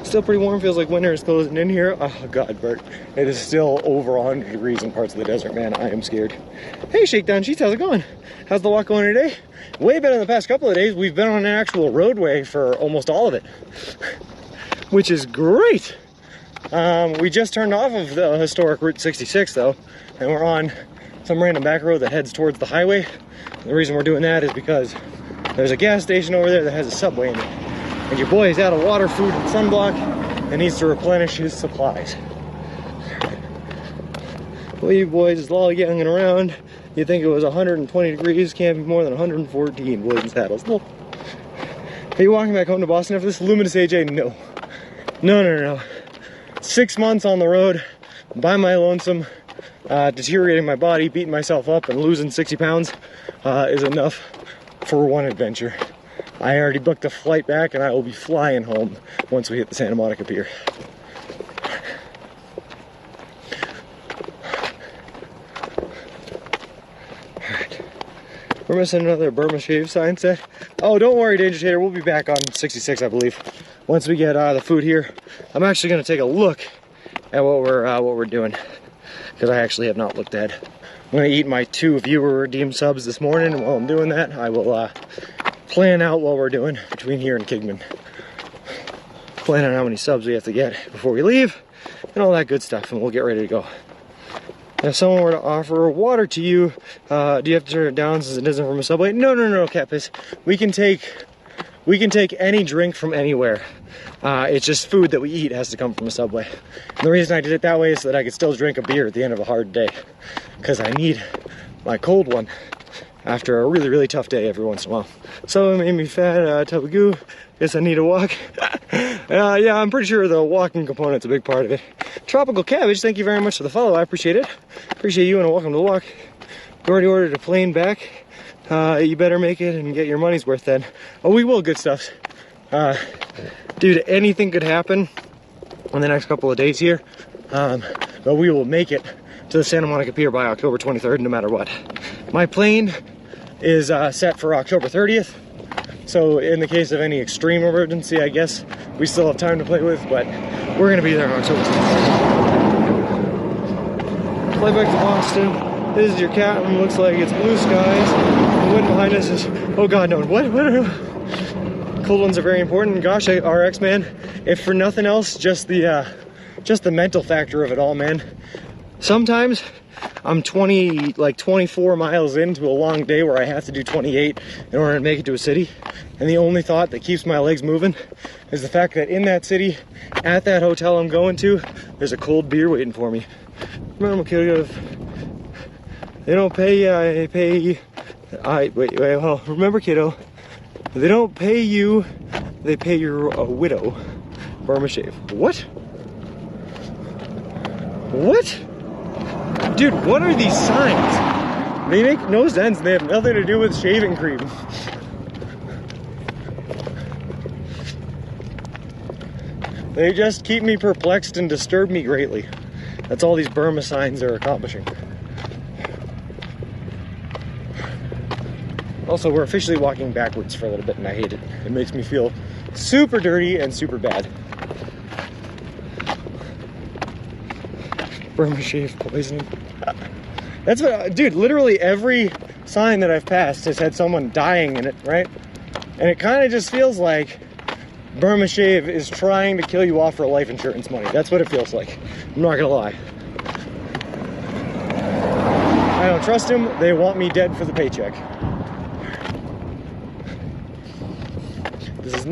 Still pretty warm. Feels like winter is closing in here. Oh God, Bert. It is still over 100 degrees in parts of the desert, man. I am scared. Hey, Shakedown Sheets, how's it going? How's the walk going today? Way better than the past couple of days. We've been on an actual roadway for almost all of it, which is great. We just turned off of the historic Route 66 though, and we're on some random back road that heads towards the highway. The reason we're doing that is because there's a gas station over there that has a Subway in it. And your boy is out of water, food, and sunblock and needs to replenish his supplies. Well, you boys is lollygagging around. You think it was 120 degrees, can't be more than 114, William Saddles. No. Are you walking back home to Boston after this? Luminous AJ, no. No. 6 months on the road, by my lonesome, deteriorating my body, beating myself up, and losing 60 pounds is enough for one adventure. I already booked a flight back and I will be flying home once we hit the Santa Monica Pier. Alright. We're missing another Burma Shave sign set. Oh, don't worry, Danger Tater, we'll be back on 66, I believe. Once we get the food here, I'm actually going to take a look at what we're doing, because I actually have not looked at. I'm going to eat my 2 viewer redeemed subs this morning, and while I'm doing that, I will plan out what we're doing between here and Kingman. Plan on how many subs we have to get before we leave, and all that good stuff, and we'll get ready to go. If someone were to offer water to you, do you have to turn it down since it isn't from a Subway? No, Catpiss. We can take any drink from anywhere. It's just food that we eat has to come from a Subway. And the reason I did it that way is so that I could still drink a beer at the end of a hard day, because I need my cold one after a really, really tough day every once in a while. So it made me fat, Tabagoo. Guess I need a walk. Yeah, I'm pretty sure the walking component's a big part of it. Tropical Cabbage, thank you very much for the follow. I appreciate it. Appreciate you and a welcome to the walk. You already ordered a plane back. You better make it and get your money's worth then. Oh, we will, good stuff. Dude, anything could happen in the next couple of days here. But we will make it to the Santa Monica Pier by October 23rd, no matter what. My plane is set for October 30th. So in the case of any extreme emergency, I guess we still have time to play with, but we're gonna be there on October 23rd. Fly back to Boston. This is your cat, and looks like it's blue skies. The wind behind us is, oh God, no, what? Cold ones are very important. Gosh, RX, man, if for nothing else, just the mental factor of it all, man. Sometimes I'm 24 miles into a long day where I have to do 28 in order to make it to a city, and the only thought that keeps my legs moving is the fact that in that city, at that hotel I'm going to, there's a cold beer waiting for me. Remember, kiddo, they don't pay, remember, kiddo, they don't pay you, they pay your widow. Burma Shave. What? Dude, what are these signs? They make no sense. They have nothing to do with shaving cream. They just keep me perplexed and disturb me greatly. That's all these Burma signs are accomplishing. Also, we're officially walking backwards for a little bit and I hate it. It makes me feel super dirty and super bad. Burma shave poisoning. That's what, dude, literally every sign that I've passed has had someone dying in it, right? And it kind of just feels like Burma shave is trying to kill you off for life insurance money. That's what it feels like. I'm not gonna lie. I don't trust them. They want me dead for the paycheck. This does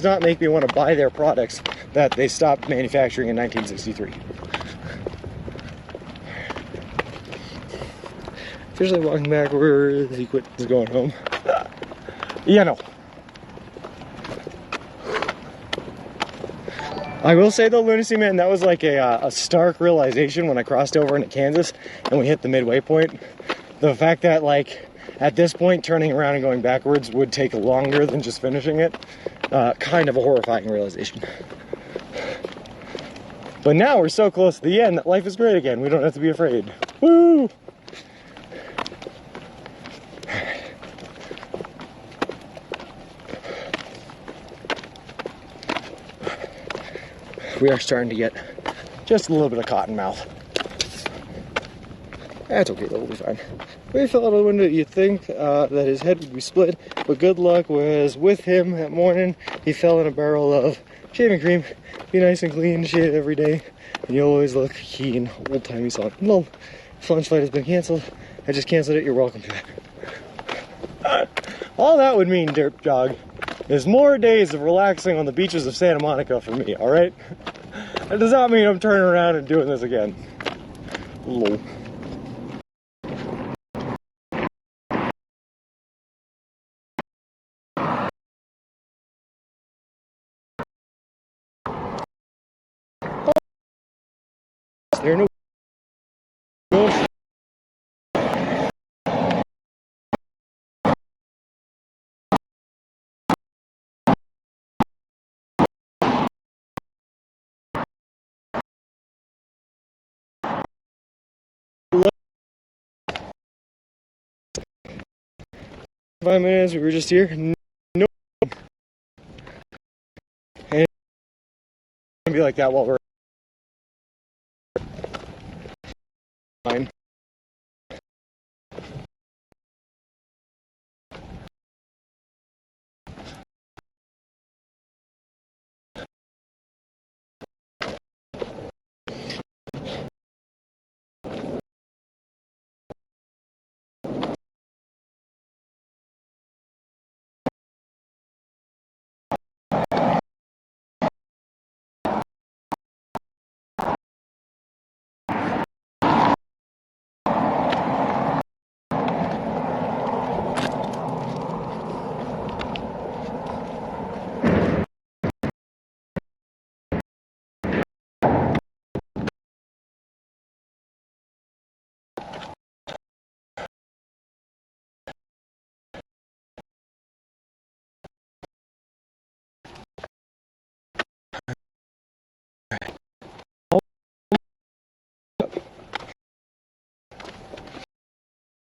not make me want to buy their products that they stopped manufacturing in 1963. Officially walking backwards. He quit. He's going home. Yeah, no. I will say though, Lunacy Man, that was like a stark realization when I crossed over into Kansas and we hit the midway point. The fact that like at this point turning around and going backwards would take longer than just finishing it. Kind of a horrifying realization. But now we're so close to the end that life is great again. We don't have to be afraid. Woo! We are starting to get just a little bit of cotton mouth. That's okay, though, we'll be fine. When he fell out of the window, you'd think that his head would be split, but good luck was with him that morning. He fell in a barrel of shaving cream. Be nice and clean, shave every day, and you'll always look keen. Old-timey song. Lol. This lunch flight has been canceled. I just canceled it. You're welcome to it. All that would mean, Derp Dog, is more days of relaxing on the beaches of Santa Monica for me, alright? That does not mean I'm turning around and doing this again. Lol. There are no 5 minutes, we were just here. No. And it's gonna be like that while we're fine.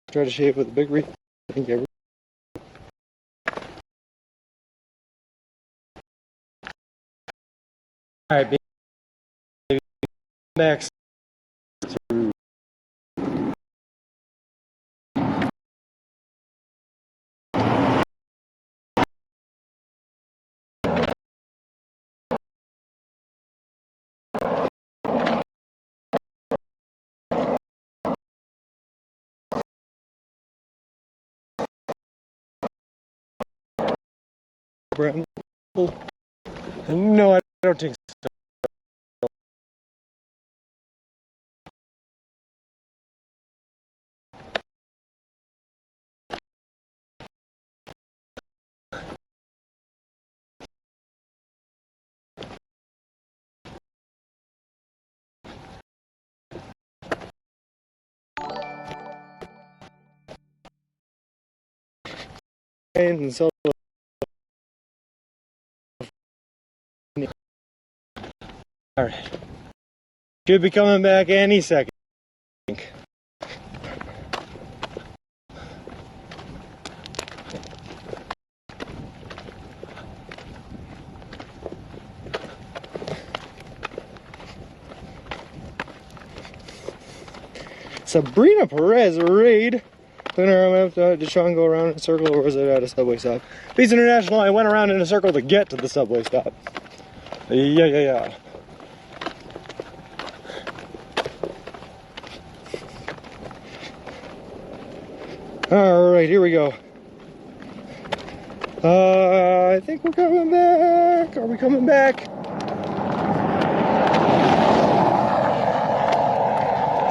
Try to shave with a big wreath. I think every Alright, baby. Next. No, I don't think so. and so all right, should be coming back any second. Sabrina Perez raid. Did Sean go around in a circle or was it at a subway stop? Beats International, I went around in a circle to get to the subway stop. Yeah. Alright, here we go. I think we're coming back. Are we coming back?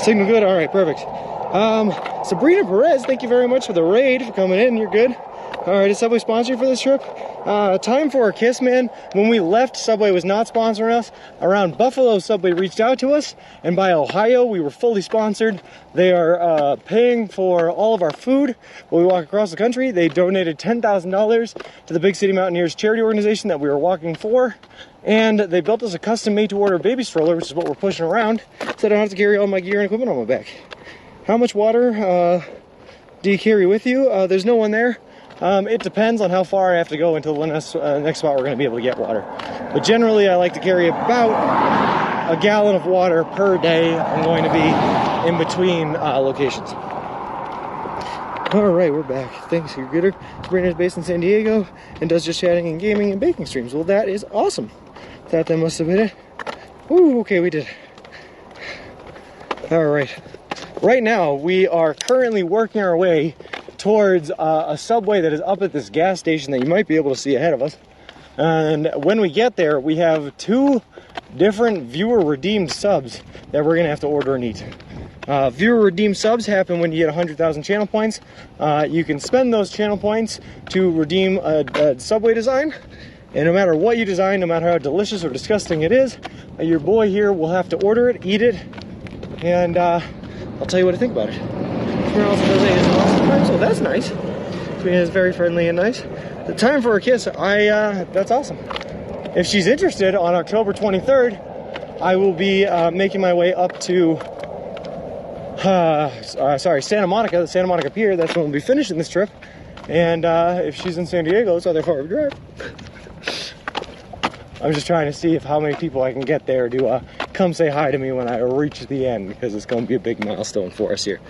Signal good? Alright, perfect. Sabrina Perez, thank you very much for the raid, for coming in. You're good. Alright, is Subway sponsoring for this trip? Time for a kiss, man. When we left, Subway was not sponsoring us. Around Buffalo, Subway reached out to us, and by Ohio, we were fully sponsored. They are paying for all of our food when we walk across the country. They donated $10,000 to the Big City Mountaineers charity organization that we were walking for, and they built us a custom made-to-order baby stroller, which is what we're pushing around, so I don't have to carry all my gear and equipment on my back. How much water do you carry with you? There's no one there. It depends on how far I have to go until the next spot we're going to be able to get water. But generally, I like to carry about a gallon of water per day. I'm going to be in between locations. All right, we're back. Thanks, you're gooder. Sabrina's based in San Diego and does just chatting and gaming and baking streams. Well, that is awesome. Thought that must have been it. Ooh, okay, we did. All right. Right now, we are currently working our way towards a Subway that is up at this gas station that you might be able to see ahead of us. And when we get there, we have 2 different viewer redeemed subs that we're gonna have to order and eat. Viewer redeemed subs happen when you get 100,000 channel points. You can spend those channel points to redeem a Subway design. And no matter what you design, no matter how delicious or disgusting it is, your boy here will have to order it, eat it, and I'll tell you what I think about it. Also does it, so that's nice. Sabrina is very friendly and nice. The time for a kiss, that's awesome. If she's interested, on October 23rd, I will be making my way up to, Santa Monica, the Santa Monica Pier. That's when we'll be finishing this trip. And if she's in San Diego, it's not that far of a drive. I'm just trying to see how many people I can get there to come say hi to me when I reach the end, because it's going to be a big milestone for us here.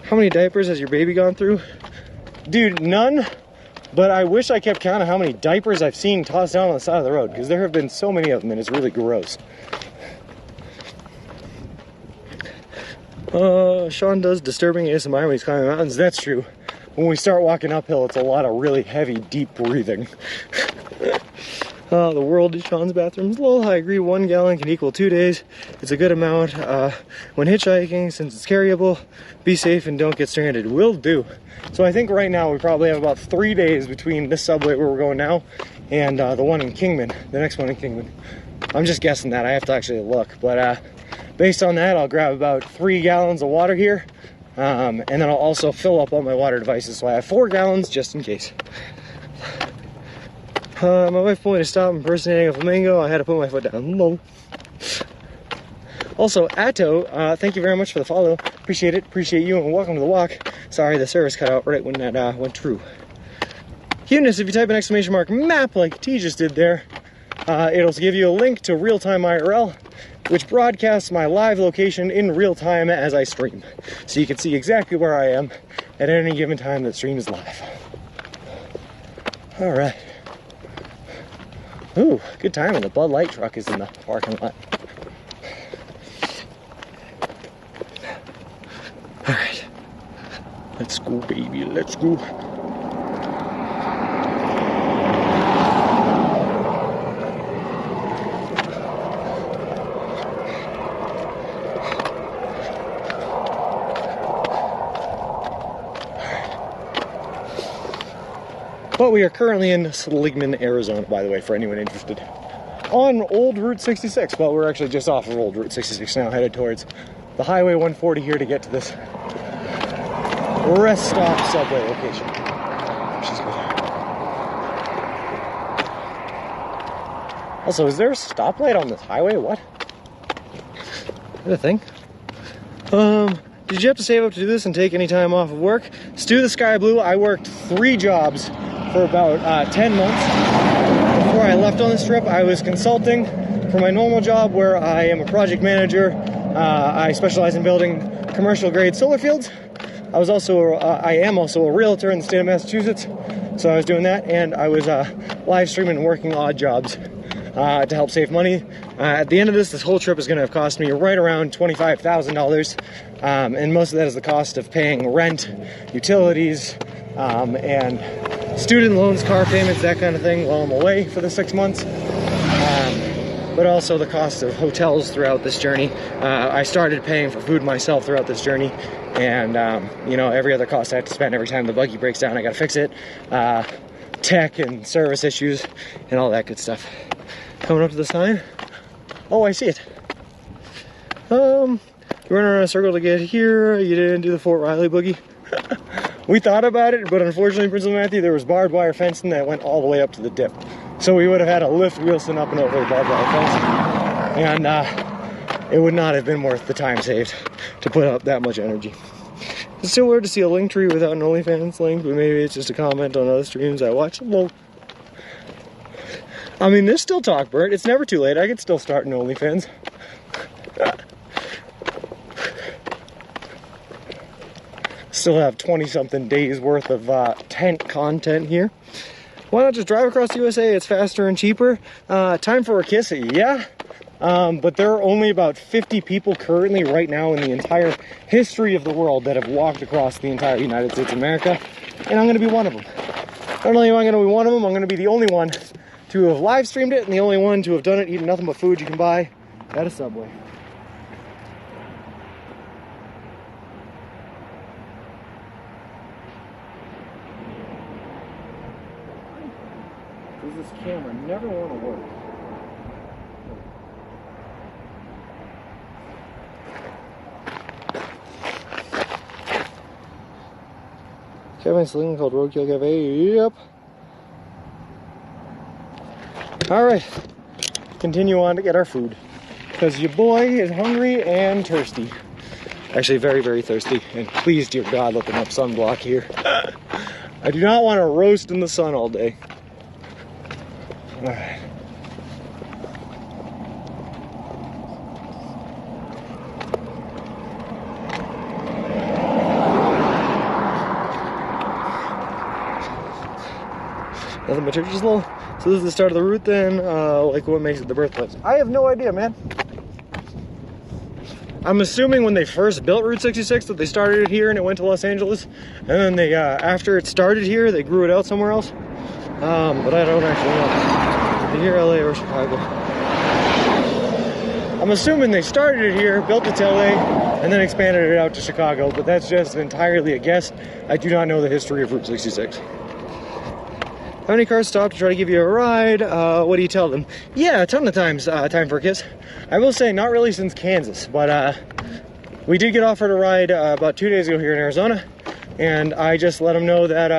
How many diapers has your baby gone through? Dude, none, but I wish I kept count of how many diapers I've seen tossed down on the side of the road, because there have been so many of them, and it's really gross. Sean does disturbing ASMR when he's climbing mountains. That's true. When we start walking uphill, it's a lot of really heavy, deep breathing. The world is Sean's bathrooms. Lol, I agree, 1 gallon can equal 2 days. It's a good amount. When hitchhiking, since it's carryable, be safe and don't get stranded. Will do. So I think right now we probably have about 3 days between this Subway where we're going now and the one in Kingman, the next one in Kingman. I'm just guessing that. I have to actually look. But based on that, I'll grab about 3 gallons of water here. And then I'll also fill up all my water devices. So I have 4 gallons just in case. My wife told me to stop impersonating a flamingo. I had to put my foot down. No. Also, Atto, thank you very much for the follow. Appreciate it. Appreciate you, and welcome to the walk. Sorry, the service cut out right when that went true. Cuteness, if you type an ! map like T just did there, it'll give you a link to Real-Time IRL, which broadcasts my live location in real time as I stream. So you can see exactly where I am at any given time that stream is live. All right. Ooh, good timing. The Bud Light truck is in the parking lot. All right. Let's go, baby. Let's go. But we are currently in Seligman, Arizona, by the way, for anyone interested. On Old Route 66, well, we're actually just off of Old Route 66 now, headed towards the Highway 140 here to get to this rest stop Subway location, which is good. Also, is there a stoplight on this highway? What? Is that a thing? Did you have to save up to do this and take any time off of work? Stu the Sky Blue, I worked 3 jobs for about 10 months. Before I left on this trip, I was consulting for my normal job where I am a project manager. I specialize in building commercial grade solar fields. I am also a realtor in the state of Massachusetts. So I was doing that, and I was live streaming and working odd jobs to help save money. At the end of this whole trip is going to have cost me right around $25,000, and most of that is the cost of paying rent, utilities, and student loans, car payments, that kind of thing while I'm away for the 6 months. But also the cost of hotels throughout this journey. I started paying for food myself throughout this journey, and you know, every other cost I have to spend every time the buggy breaks down, I gotta fix it. Tech and service issues and all that good stuff. Coming up to the sign. Oh, I see it. You ran around a circle to get here. You didn't do the Fort Riley boogie. We thought about it, but unfortunately, Principal Matthew, there was barbed wire fencing that went all the way up to the dip. So we would have had to lift Wilson up and over the barbed wire fence, and it would not have been worth the time saved to put up that much energy. It's still weird to see a link tree without an OnlyFans link, but maybe it's just a comment on other streams I watch. Well, I mean, there's still talk, Bert. It's never too late. I could still start an OnlyFans. Still have 20-something days worth of tent content here. Why not just drive across the USA? It's faster and cheaper. Time for a kiss, yeah. But there are only about 50 people currently right now in the entire history of the world that have walked across the entire United States of America. And I'm going to be one of them. Not only am I going to be one of them, I'm going to be the only one to have live streamed it and the only one to have done it eating nothing but food you can buy at a Subway. Does this camera never want to work? Cafe Sling called Roadkill Cafe. Yep. Alright. Continue on to get our food. Because your boy is hungry and thirsty. Actually, very, very thirsty. And please, dear God, let them have sunblock here. I do not want to roast in the sun all day. Alright. Nothing but churches low. So this is the start of the route then, like what makes it the birthplace? I have no idea, man. I'm assuming when they first built Route 66 that they started it here and it went to Los Angeles. And then they, after it started here, they grew it out somewhere else. But I don't actually know. Here, LA or Chicago. I'm assuming they started it here, built it to LA, and then expanded it out to Chicago. But that's just entirely a guess. I do not know the history of Route 66. How many cars stop to try to give you a ride? What do you tell them? Yeah, a ton of times, time for a kiss. I will say, not really since Kansas, but we did get offered a ride about 2 days ago here in Arizona, and I just let them know that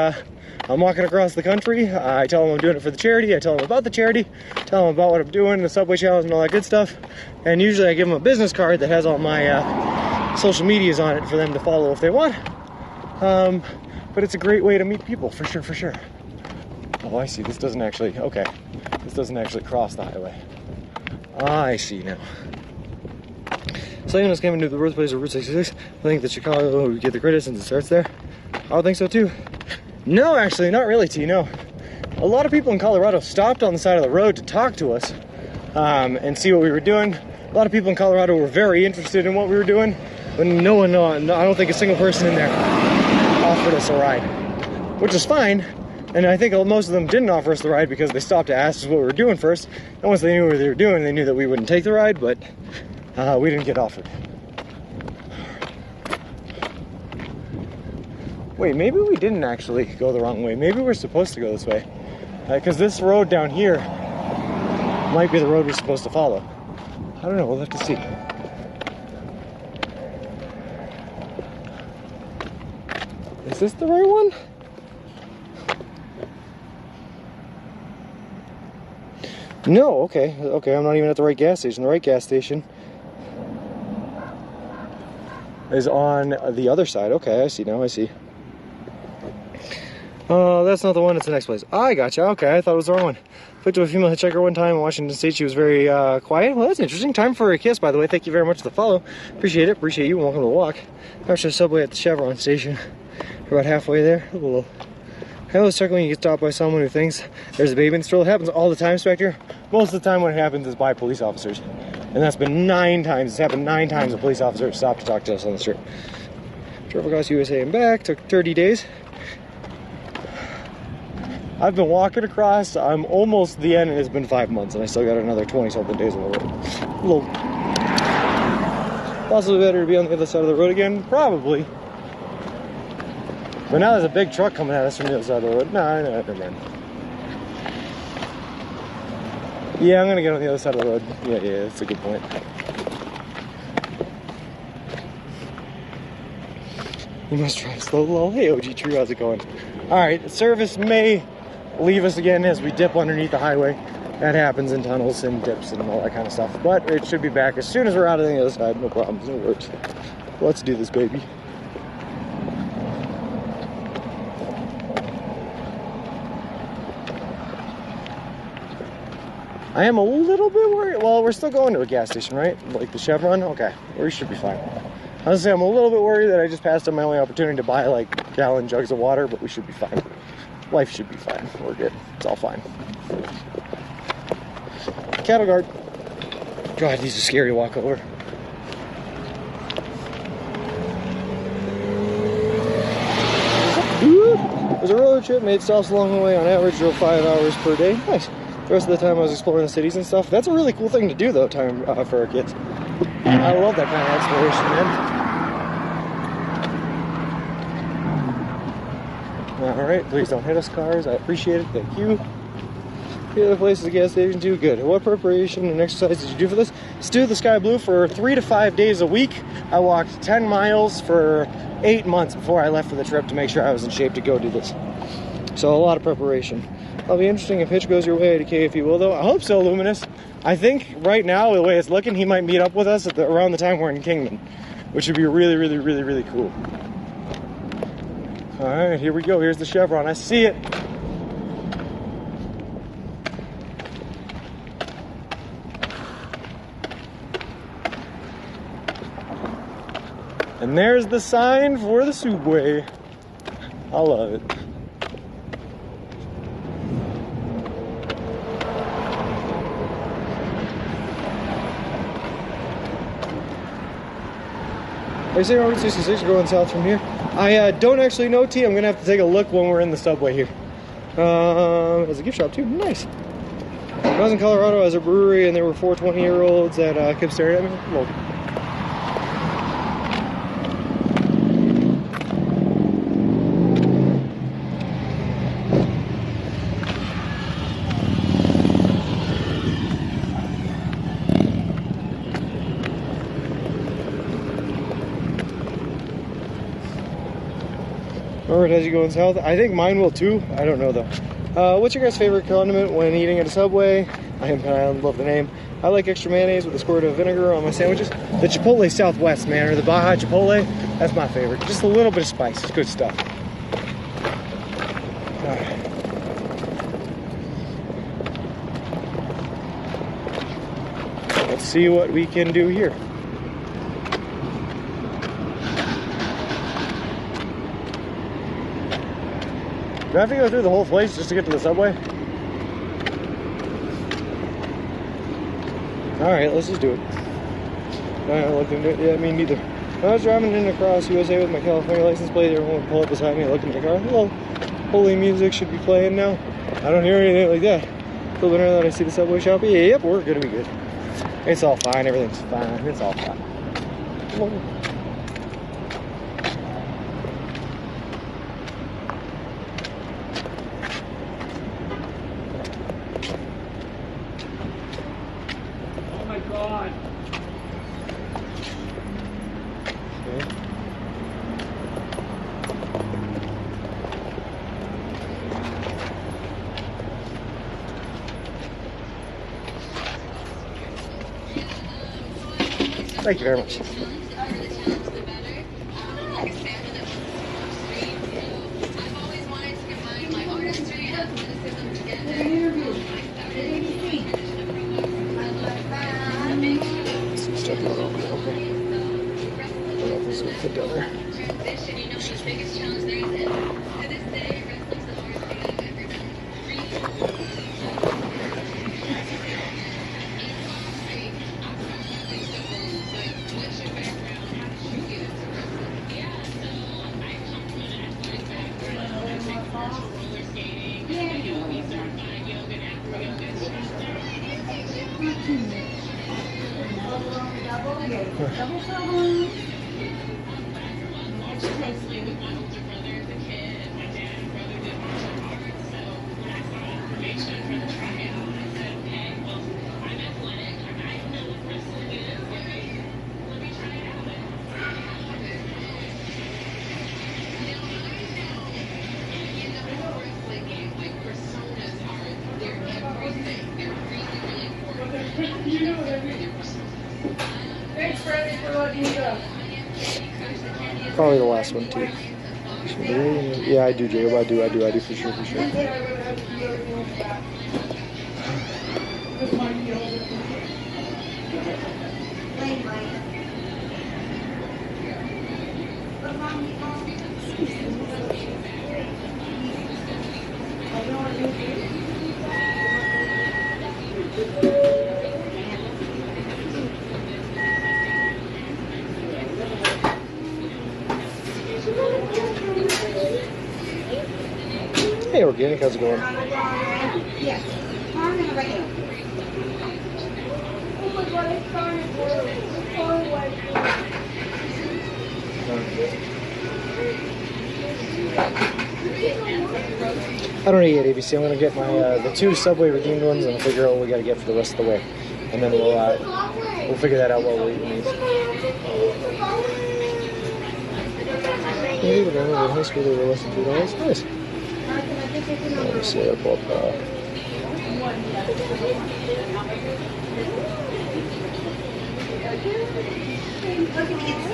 I'm walking across the country. I tell them I'm doing it for the charity. I tell them about the charity, tell them about what I'm doing, the Subway Challenge and all that good stuff, and usually I give them a business card that has all my social medias on it for them to follow if they want. But it's a great way to meet people, for sure, for sure. Oh, I see. This doesn't actually... Okay. This doesn't actually cross the highway. I see now. Saying it's coming to the birthplace of Route 66. I think that Chicago would get the credit since it starts there. I would think so too. No, actually, not really, T. No. A lot of people in Colorado stopped on the side of the road to talk to us and see what we were doing. A lot of people in Colorado were very interested in what we were doing, but no one, I don't think a single person in there offered us a ride, which is fine. And I think most of them didn't offer us the ride because they stopped to ask us what we were doing first. And once they knew what they were doing, they knew that we wouldn't take the ride, but we didn't get offered. Wait, maybe we didn't actually go the wrong way. Maybe we're supposed to go this way. Because this road down here might be the road we're supposed to follow. I don't know, we'll have to see. Is this the right one? No, okay. Okay, I'm not even at the right gas station. The right gas station is on the other side. Okay, I see now, I see. Oh, that's not the one, it's the next place. I gotcha, okay, I thought it was the wrong one. Spoke to a female hitchhiker one time in Washington State. She was very quiet. Well, that's interesting. Time for a kiss, by the way. Thank you very much for the follow. Appreciate it. Appreciate you. Welcome to the walk. Actually, subway at the Chevron station. We're about halfway there. A little. I always chuckle when you get stopped by someone who thinks there's a baby in the stroller. It happens all the time, Spectre. Most of the time when it happens is by police officers. And that's been 9 times. It's happened 9 times a police officer stopped to talk to us on the street. Drove across USA and back. Took 30 days. I've been walking across, I'm almost the end, and it's been 5 months, and I still got another 20-something days on the road. A little possibly better to be on the other side of the road again, probably. But now there's a big truck coming at us from the other side of the road. No, never mind. Yeah, I'm gonna get on the other side of the road. Yeah, that's a good point. You must drive slow, lol. Hey, OG True, how's it going? Alright, service may leave us again as we dip underneath the highway. That happens in tunnels and dips and all that kind of stuff. But it should be back as soon as we're out of the other side. No problems, no worries. Let's do this, baby. I am a little bit worried. Well, we're still going to a gas station, right? Like the Chevron? Okay, we should be fine. I was saying I'm a little bit worried that I just passed up my only opportunity to buy like gallon jugs of water, but we should be fine. Life should be fine. We're good. It's all fine. Cattle guard. God, these are scary to walk over. It was a road trip, made stops along the way. On average, drove 5 hours per day. Nice. The rest of the time I was exploring the cities and stuff. That's a really cool thing to do though, for our kids. I love that kind of exploration, man. Alright, please don't hit us, cars. I appreciate it. Thank you. The other place is a gas station too. Good. What preparation and exercise did you do for this? Let's do the Sky Blue for 3 to 5 days a week. I walked 10 miles for 8 months before I left for the trip to make sure I was in shape to go do this. So a lot of preparation. That'll be interesting if Hitch goes your way, ADK, if you will, though. I hope so, Luminous. I think right now, the way it's looking, he might meet up with us at around the time we're in Kingman, which would be really, really, really, really cool. All right, here we go. Here's the Chevron. I see it. And there's the sign for the subway. I love it. They say Route 66 going south from here. I don't actually know, T. I'm going to have to take a look when we're in the subway here. There's a gift shop, too. Nice. When I was in Colorado, I was at a brewery, and there were 4 20-year-olds that kept staring at me. Well, or as you going south, I think mine will too. I don't know though. What's your guys' favorite condiment when eating at a Subway? I love the name. I like extra mayonnaise with a squirt of vinegar on my sandwiches. The Chipotle Southwest, man, or the Baja Chipotle, that's my favorite. Just a little bit of spice. It's good stuff. All right. Let's see what we can do here. Do I have to go through the whole place just to get to the subway? Alright, let's just do it. I looked into it. Yeah, me neither. When I was driving in across USA with my California license plate, everyone would pull up beside me and look in my car. Hello, holy music should be playing now. I don't hear anything like that. A little bit now that I see the subway shop. Yeah, yep, we're gonna be good. It's all fine, everything's fine. It's all fine. Whoa. Thank you very much. Stuff going on. Okay. I don't know if this will fit down there. Probably the last one too. Yeah, I do, Jacob. I do for sure, for sure. Hey, Organic, how's it going? Yes. I don't eat at ABC. I'm gonna get my the 2 Subway redeemed ones and figure out what we gotta get for the rest of the way, and then we'll figure that out while we're eating these. Maybe when I was in high school they were less than $2. Nice. Let me see about that.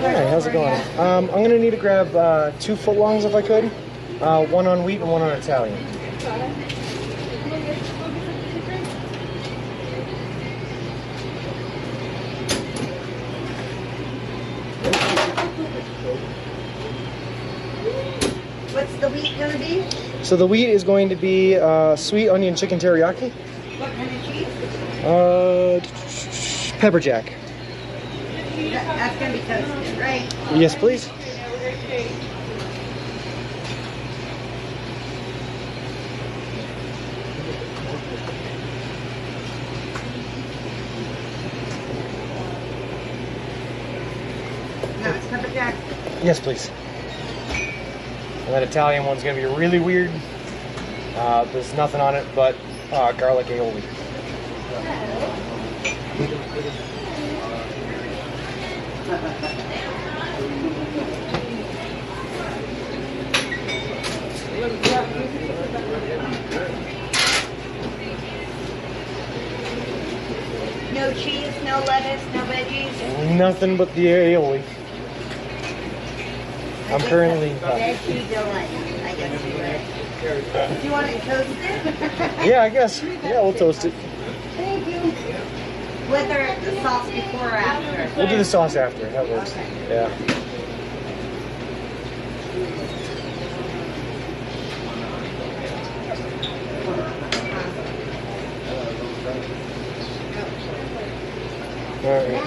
Alright, how's it going? I'm gonna need to grab 2 footlongs if I could. 1 on wheat and 1 on Italian. What's the wheat gonna be? So the wheat is going to be sweet onion chicken teriyaki. What kind of cheese? Pepper jack. That's gonna be toasted, right? Yes, please. No, it's pepper jack. Yes, please. And that Italian one's gonna be really weird. There's nothing on it but garlic aioli. No cheese, no lettuce, no veggies. Nothing but the aioli. I'm currently. Veggie delight. I guess you're right. Do you want it toasted? Yeah, I guess. Yeah, we'll toast it. Thank you. Whether the sauce before or after? We'll do the sauce after. That works. Okay. Yeah. All right.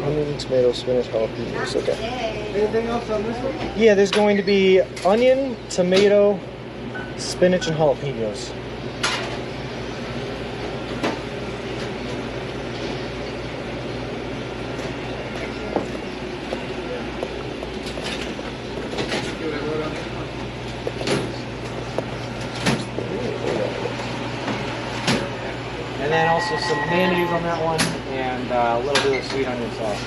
Onion, tomato, spinach, jalapenos. Okay. Anything else on this one? Yeah, there's going to be onion, tomato, spinach, and jalapenos. And then also some mayonnaise on that one, and a little bit of sweet onion sauce.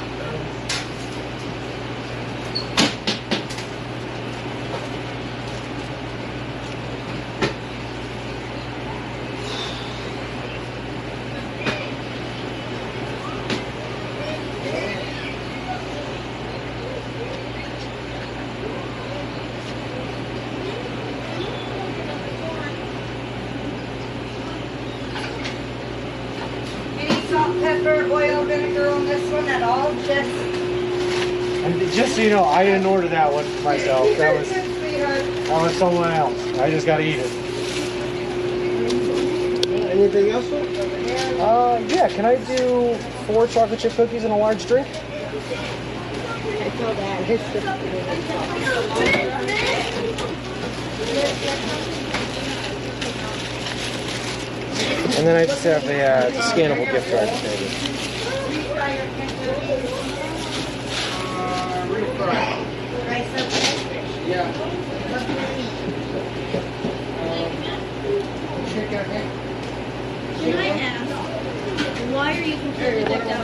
pepper, oil, vinegar on this one at all? And just so you know, I didn't order that one for myself. That was someone else. I just gotta eat it. Anything else? Yeah, can I do 4 chocolate chip cookies and a large drink? I saw that. And then I just have a scannable gift card. Yeah. Can I ask, why are you completely decked out?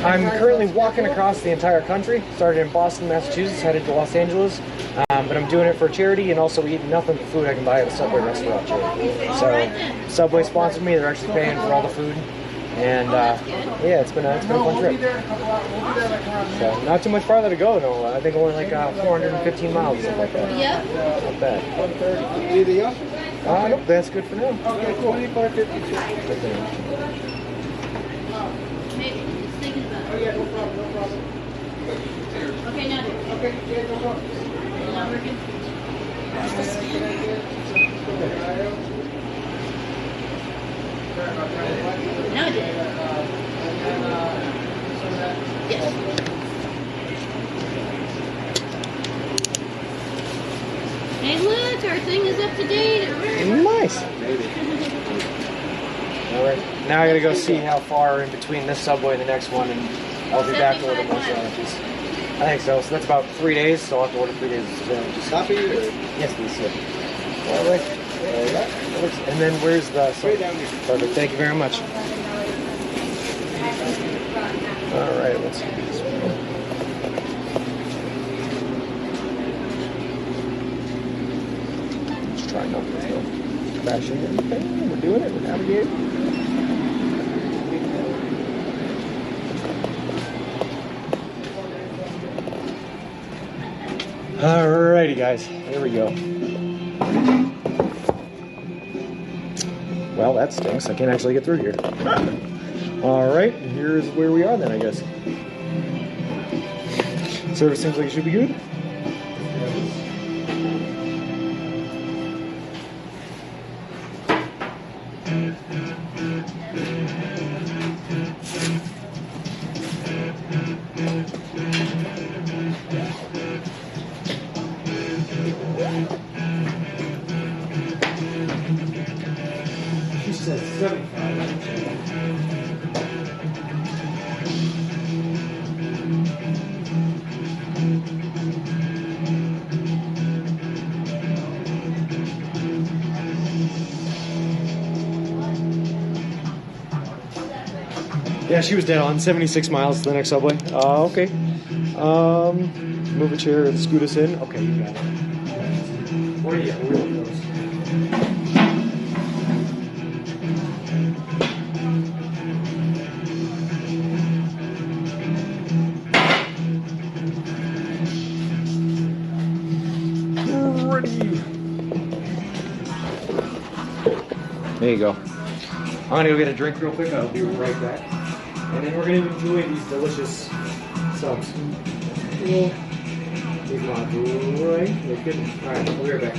I'm currently walking across the entire country. Started in Boston, Massachusetts, headed to Los Angeles. But I'm doing it for charity and also eating nothing but food I can buy at a Subway restaurant charity. So Subway sponsored me. They're actually paying for all the food. And yeah, it's been a fun trip. So not too much farther to go, no. I think only like 415 miles or something like that. Yep. Not bad. Anything else? Nope, that's good for now. Okay, cool. 25.52. Maybe. Just thinking about Oh it. yeah, no problem, no problem. Okay, now do it. Okay, yeah, no problem. Not working? Now I did it. Yes. Hey, look, our thing is up to date. Nice. All right, now I gotta go see how far in between this Subway and the next one, and I'll be back to order more 75 miles. sandwiches. I think so. So that's about 3 days. So I'll have to order 3 days of sandwiches. Copy or? Yes, please. Sir. All right. And then where's the? Straight down here. Perfect. Thank you very much. All right. Let's see this one. Let's try not to go crashing anything. We're doing it. We're navigating. Alrighty, guys. Here we go. Well, that stinks. I can't actually get through here. Alright, here's where we are then, I guess. Service seems like it should be good. She says 75. Yeah, she was dead on. 76 miles to the next Subway. Okay. Move a chair and scoot us in. Okay, you got it. Where are you? Really close. There you go. I'm gonna go get a drink real quick. I'll be right back. And then we're gonna enjoy these delicious subs. Cool. Take my right. Look good. All right, we'll be right back.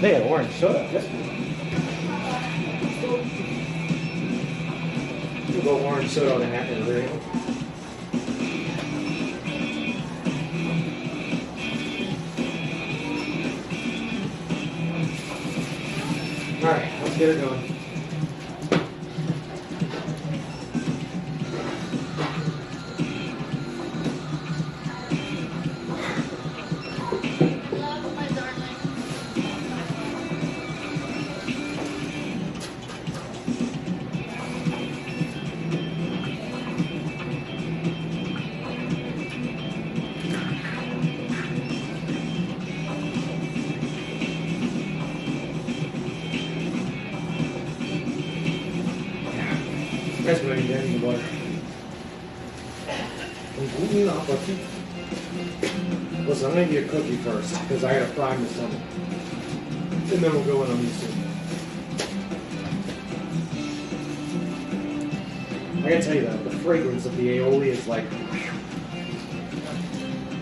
They had orange soda. That's good. We'll go orange soda on the hat and everything. Alright, let's get it going. Love, my darling. That's what I need in the water. Listen, I'm gonna get a cookie first, because I gotta prime the stomach. And then we'll go in on these two. I gotta tell you though, the fragrance of the aioli is like,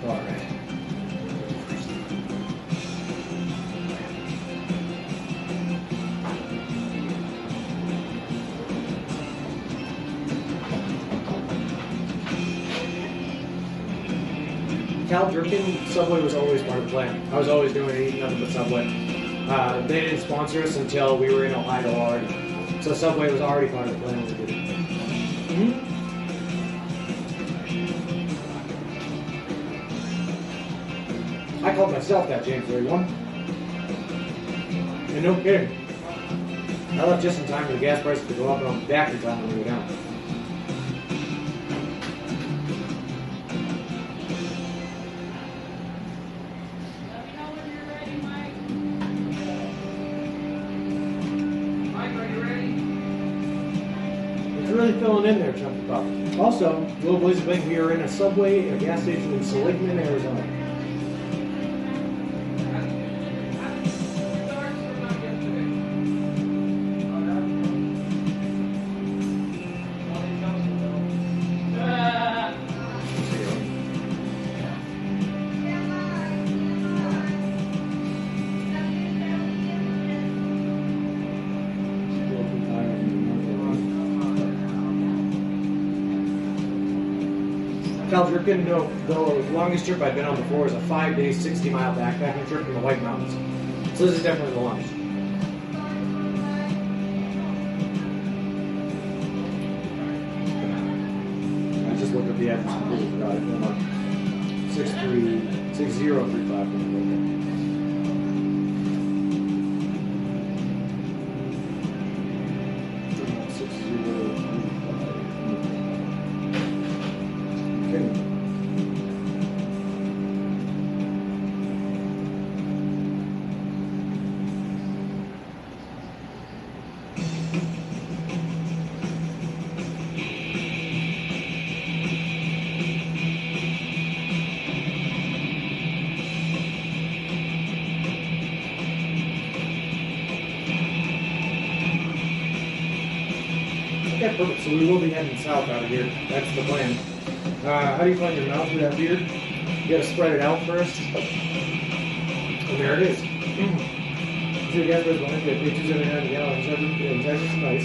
alright. Cal Durkin, Subway was always part of the plan. I was always doing eating nothing but Subway. They didn't sponsor us until we were in Ohio already. So Subway was already part of the plan when we did it. I called myself that James 31. And no kidding. I left just in time for the gas prices to go up, and I'm back in time when they go down. Really filling in there, Chunky Pup. Also, little boys and big, we are in a Subway, a gas station in Seligman, Arizona. Cal Durkin, no, the longest trip I've been on before was a 5-day, 60-mile backpacking trip in the White Mountains. So this is definitely the longest. I just looked at the address and really forgot it. Hold on. 6035. Okay, perfect. So we will be heading south out of here. That's the plan. How do you find your mouth with that beard? You gotta spread it out first. And there it is. So you guys are going to get pictures of it in gallons in Texas. Nice.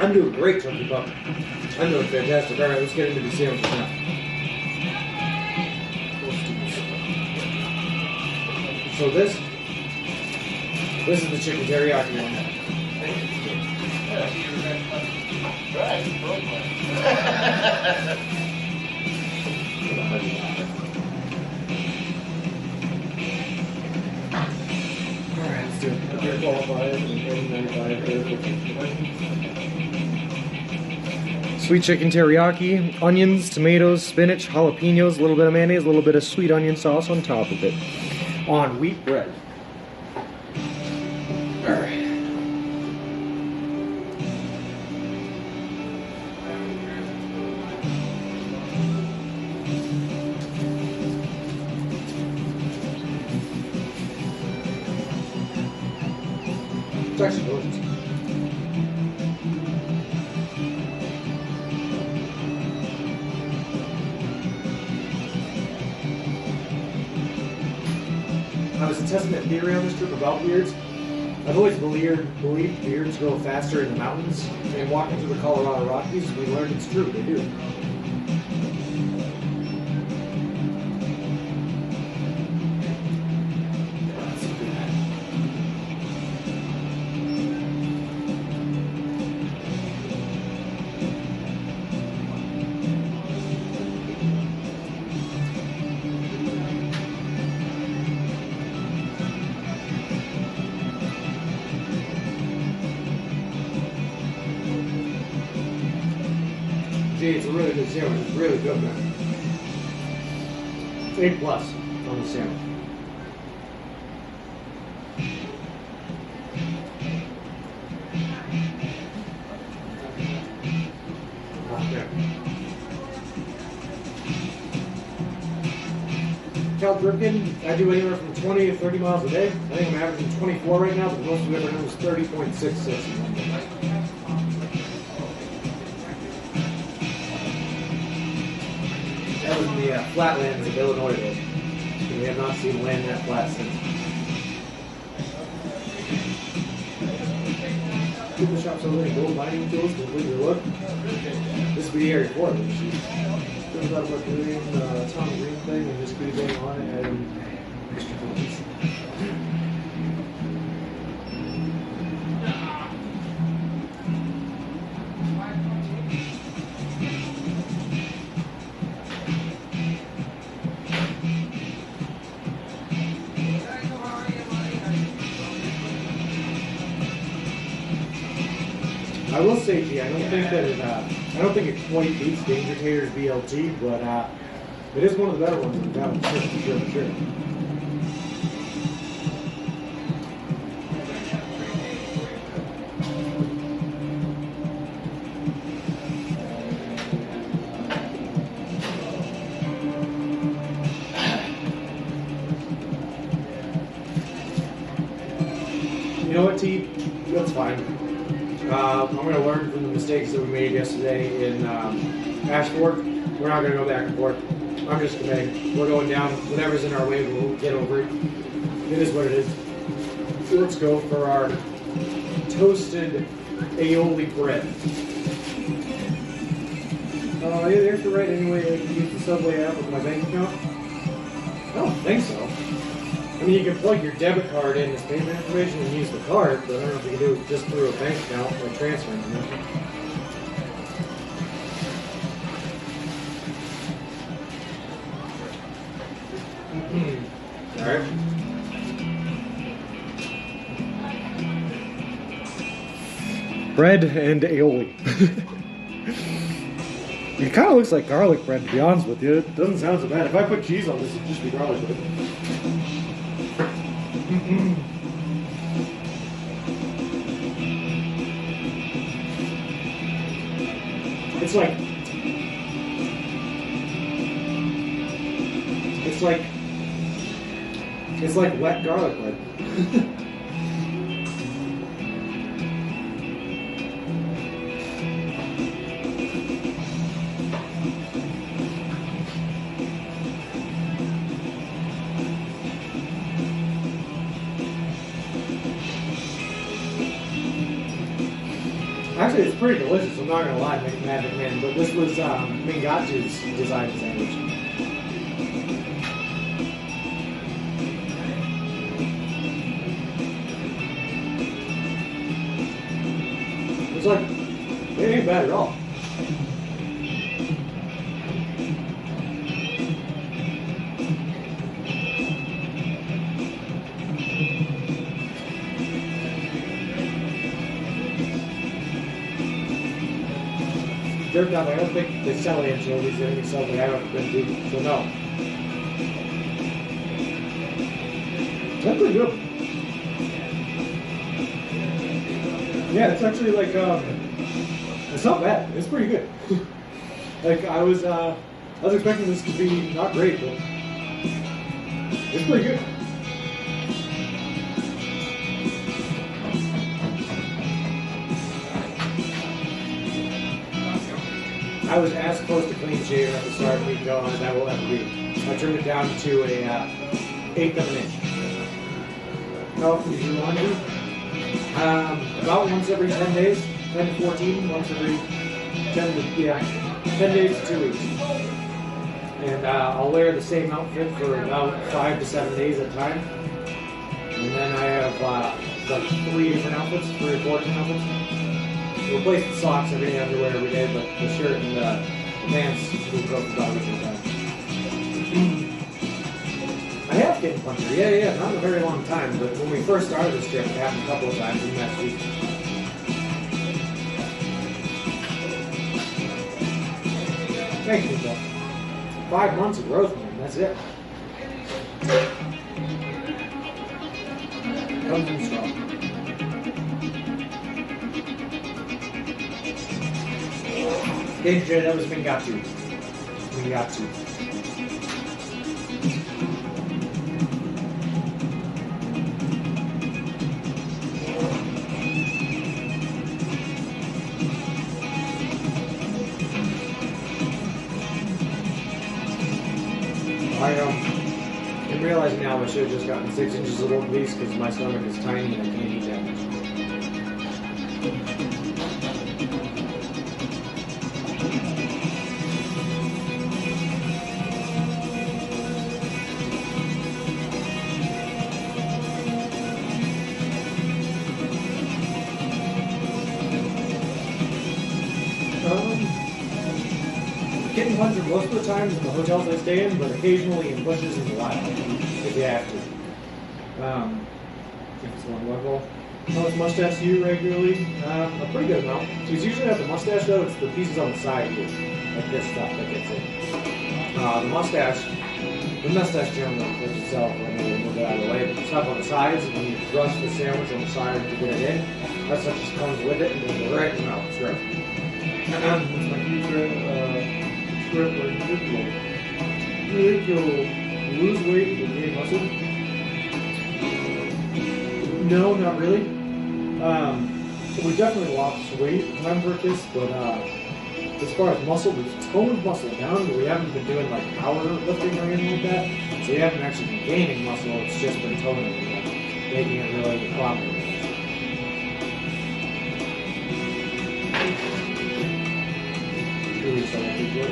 I'm doing great, Chunky Pup. I'm doing fantastic. Alright, let's get into the sandwiches now. So this is the chicken teriyaki one. Alright, let's do it. Beer qualified and 95. Sweet chicken teriyaki, onions, tomatoes, spinach, jalapenos, a little bit of mayonnaise, a little bit of sweet onion sauce on top of it. On wheat bread. Alright. It's actually delicious. to testing that theory on this trip about beards. I've always believed beards grow faster in the mountains, and walking through the Colorado Rockies, we learned it's true, they do. It's a really good sandwich. It's really good, man. It's 8 plus on the sandwich. Okay. Cal Durkin, I do anywhere from 20 to 30 miles a day. I think I'm averaging 24 right now, but the most we've ever done was 30.66. That was in the flatlands of Illinois, though. We have not seen land that flat since. People shops over there, gold mining tools, completely look. This would be area 4 of it. Turns out about doing Tom Green thing and just putting going on it and extra focus. I will say, G, I don't think that it quite beats Danger Tater's BLT, but it is one of the better ones in town, for sure. You know what, T? That's fine. I'm going to learn from the mistakes that we made yesterday in Ash Fork. We're not going to go back and forth. I'm just committing. We're going down. Whatever's in our way, we'll get over it. It is what it is. So let's go for our toasted aioli bread. Yeah, there's the right anyway. I can use the Subway app with my bank account. I don't think so. I mean, you can plug your debit card in as payment information and use the card, but I don't know if you can do it just through a bank account or transferring it. All right. Bread and aioli. It kind of looks like garlic bread, to be honest with you. It doesn't sound so bad. If I put cheese on this, it'd just be garlic bread. It's like wet garlic bread. Actually, it's pretty delicious, I'm not going to lie, Magic Man, but this was Mingatu's design sandwich. It's like, it ain't bad at all. They're not, I don't think they sell anchovies or anything Subway I haven't been to, so no. That's pretty good. Yeah, it's actually like, it's not bad. It's pretty good. Like, I was expecting this to be not great, but it's pretty good. I was as close to clean shaven at the start of the week going as I will ever be. I trimmed it down to a 1/8 of an inch. No, if you want to. About once every 10 days, 10 to 14, once every 10 to, yeah, 10 days to 2 weeks. And I'll wear the same outfit for about 5 to 7 days at a time. And then I have like 3 different outfits, 3 or 4 different outfits. Replace the socks, everything, underwear every day, but the shirt and the pants will go for about a week at a time. I have kitten puncher, yeah, not in a very long time, but when we first started this trip, it happened a couple of times in that week. Thank you, Paul. 5 months of growth, man, that's it. Comes in strong. Danger, that was Mingatsu. Mingatsu. I'm realizing now I should have just gotten 6 inches of little piece because my stomach is tiny and I can't eat that much. Kitten puncher most of the time in the hotels I stay in, but occasionally in bushes in the wild, if you have to. I think it's one level. How much mustache do you regularly? A pretty good amount. Because usually at the mustache though, it's the pieces on the side here, like this stuff that gets in. The mustache generally clears itself when you move it out of the way, but the stuff on the sides, when you brush the sandwich on the side to get it in, that stuff just comes with it and goes right in the mouth. It's great. What's my future? Trip or individual? Do you think you'll lose weight and gain muscle? No, not really. We definitely lost weight when I worked this, but as far as muscle, we've toned muscle down, but we haven't been doing like power lifting or anything like that. So we haven't actually been gaining muscle, it's just been toning it, making it really proper. Yeah.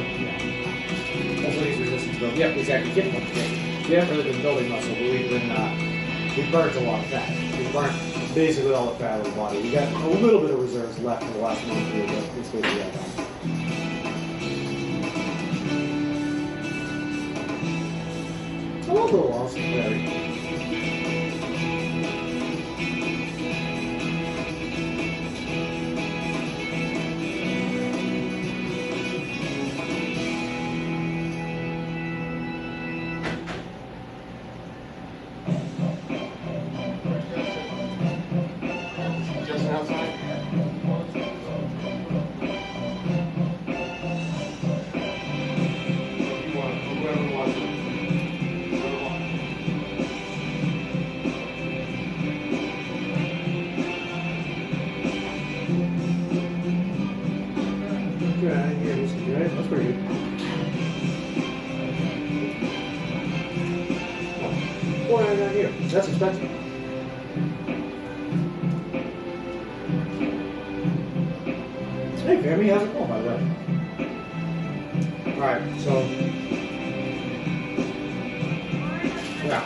That's what he's resistance build. Yep, exactly. Kitten puncher. We haven't really been building muscle, but we've burned a lot of fat. We've burnt basically all the fat of the body. We got a little bit of reserves left in the last month here, but it's basically all gone. I love little walls. Very. That's pretty good. $4.99 here. That's expensive. Hey, Grammy, how's it going, by the way? Alright, so. Yeah.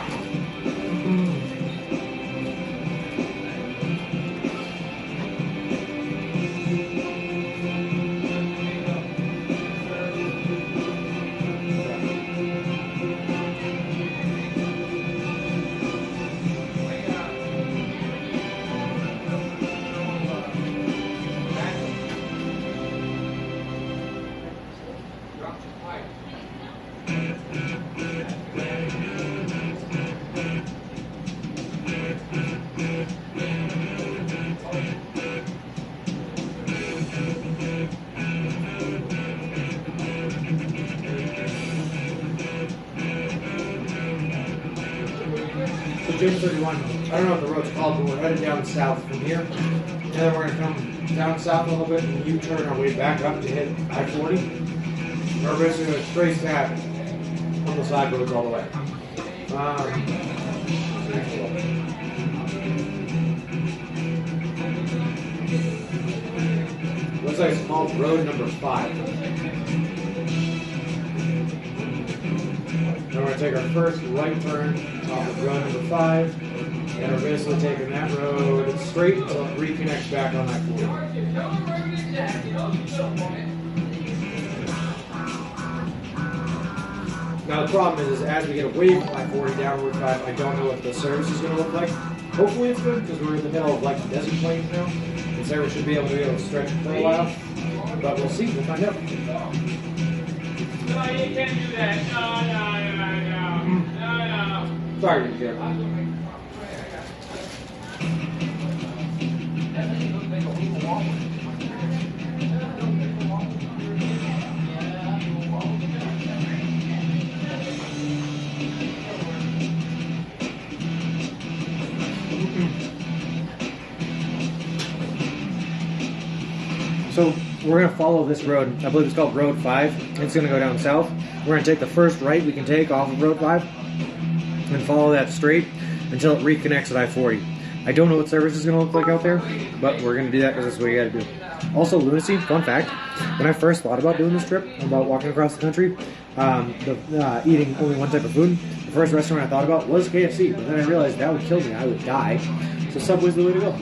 James 31, I don't know what the road's called, but we're headed down south from here. And then we're going to come down south a little bit and U-turn our way back up to hit I-40. We're basically going to trace that on the side roads all the way. called road number 5. Then we're going to take our first right turn off of road number 5, and we're basically taking that road straight until it reconnects back on that corner. Now the problem is as we get away from I-40 down Route 5, I don't know what the service is going to look like. Hopefully it's good, because we're in the middle of like desert plains now. The service should be able to stretch for a while, but we'll see. We'll find out. No, you can't do that. No. Sorry, Jim. So we're going to follow this road. I believe it's called Road 5. It's going to go down south. We're going to take the first right we can take off of Road 5 and follow that straight until it reconnects at I-40. I don't know what service is going to look like out there, but we're going to do that because that's what you got to do. Also, lunacy, fun fact, when I first thought about doing this trip, about walking across the country, eating only one type of food, the first restaurant I thought about was KFC, but then I realized that would kill me. I would die. So Subway's the way to go.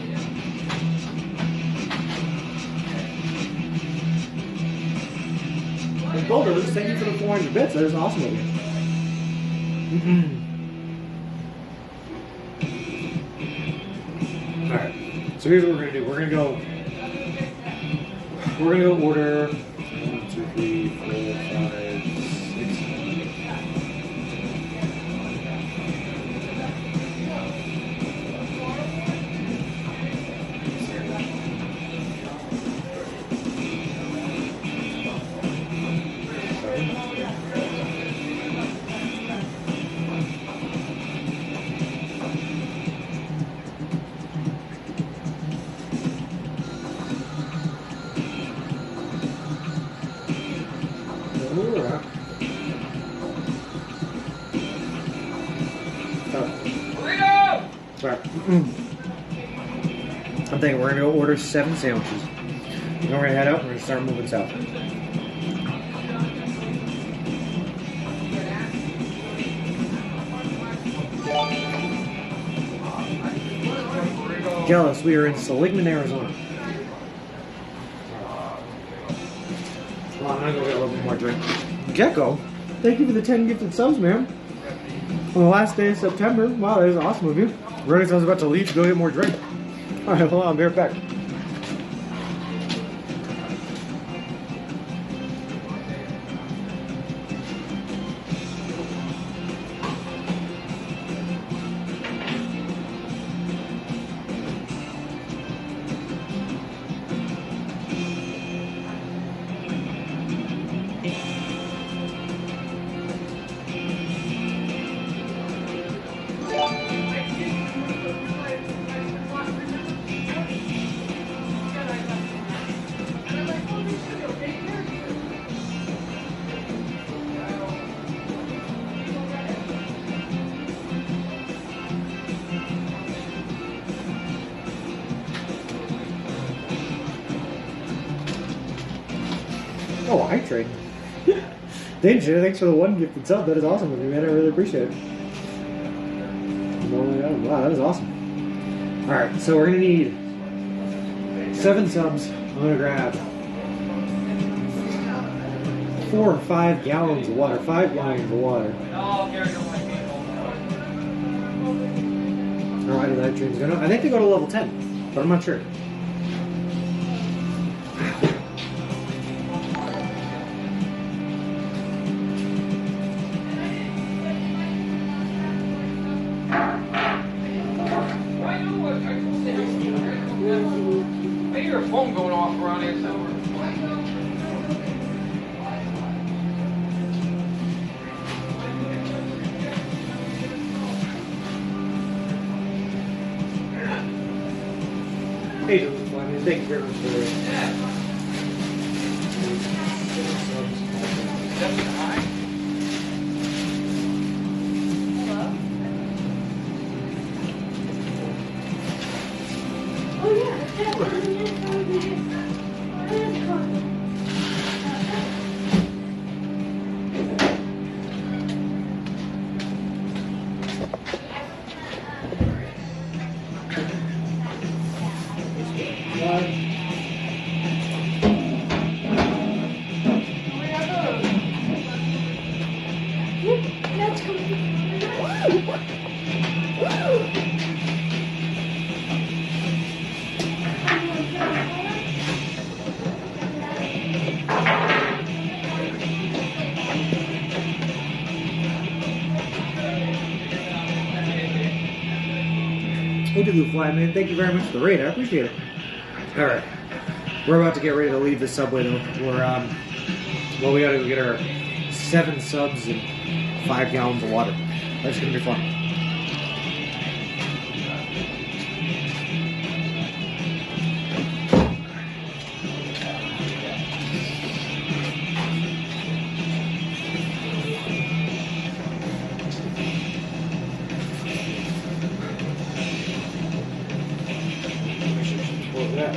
And Bulldogs, thank you for the 400 bits. That is awesome of you. Alright, so here's what we're going to do. We're going to go order 1, 2, 3, 4, 5, I'm thinking we're going to go order 7 sandwiches. Then we're going to head out and we're going to start moving south. Jealous, we are in Seligman, Arizona. Well, I'm going to go get a little bit more drink. Gecko, thank you for the 10 gifted subs, man. On the last day of September. Wow, that is awesome of you. Realized I was about to leave to go get more drink. Alright, hold on, I'll be right back. Oh, I trade. Danger, thanks for the 1 gifted sub. That is awesome of you, man. I really appreciate it. Wow, that is awesome. Alright, so we're going to need 7 subs. I'm going to grab 4 or 5 gallons of water. 5 gallons of water. Alright, that train's going to... I think they go to level 10, but I'm not sure. I hear a phone going off around here somewhere. Hey, thank you very much for that. Hey, Blue Fly, man. Thank you very much for the raid. I appreciate it. All right. We're about to get ready to leave the subway, though. Well, we gotta go get our 7 subs and 5 gallons of water. That's gonna be fun. What was that?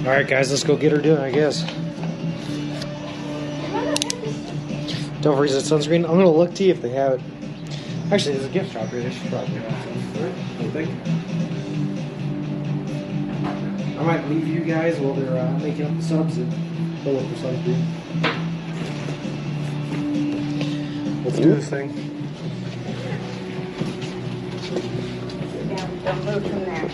Alright guys, let's go get her doing, I guess. Don't freeze that sunscreen. I'm gonna look to see if they have it. Actually, there's a gift shop here. They should probably have some, I think. I might leave you guys while they're making up the subs and go look for sunscreen. Let's do this thing. Yeah, don't move from there.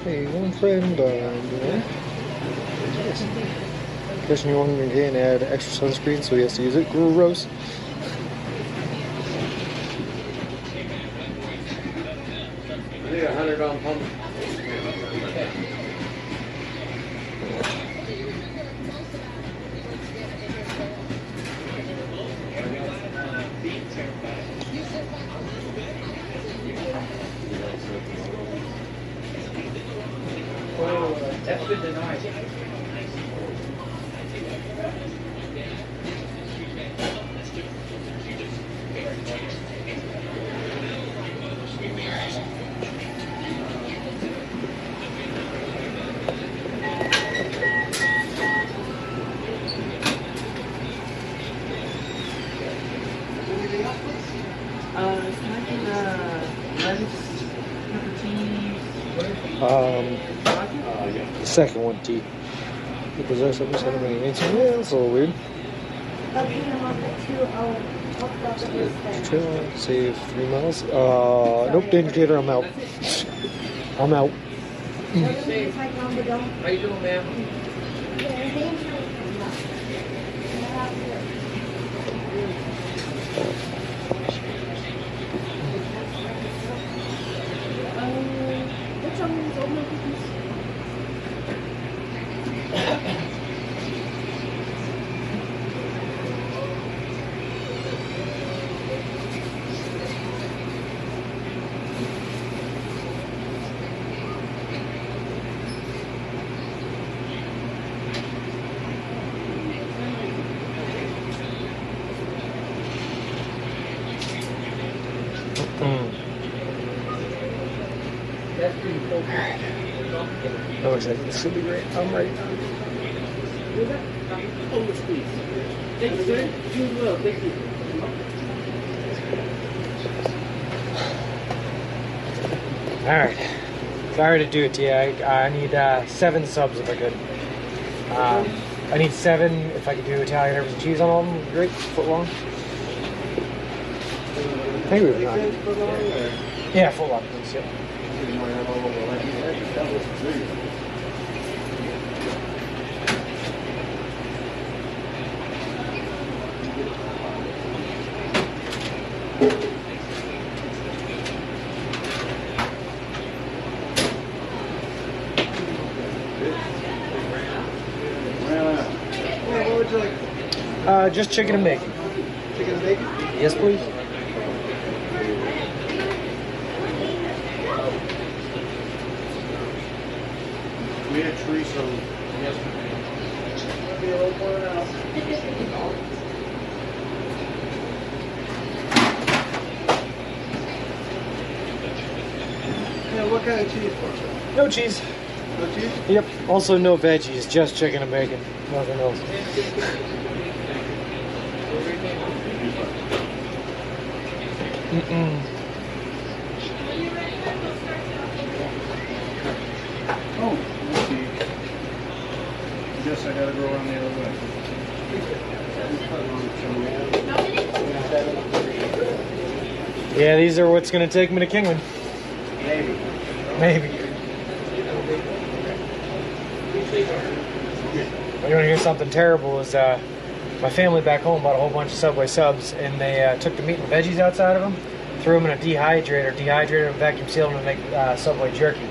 Hey, one friend, Christian, you want him to add extra sunscreen, so he has to use it. Gross. I need 100 on pump. That's good to know. The second one, T. Because there's something sort of making it. Yeah, that's a little weird. Trail, save 3 miles. Nope, danger gator, I'm out. I'm out. How you doing, ma'am? That's pretty cool. I'm excited. This will be great. I'm ready. Alright. Sorry to do it to you. I need 7 subs if I could. I need 7 if I could do Italian herbs and cheese on all of them. Great. Foot long. I think we were fine. Yeah, foot long, please. Yeah. Just chicken and bacon. Chicken and bacon? Yes, please. We had chorizo yesterday. Be a little more out. Yeah, what kind of cheese for? No cheese. No cheese? Yep. Also no veggies, just chicken and bacon. Nothing else. Mm-mm. Oh, let's see. Guess I gotta go around the other way. Yeah, these are what's gonna take me to Kingman. Maybe. Maybe. You wanna hear something terrible is my family back home bought a whole bunch of Subway subs and they took the meat and veggies outside of them, threw them in a dehydrated and vacuum sealed them to make Subway jerky.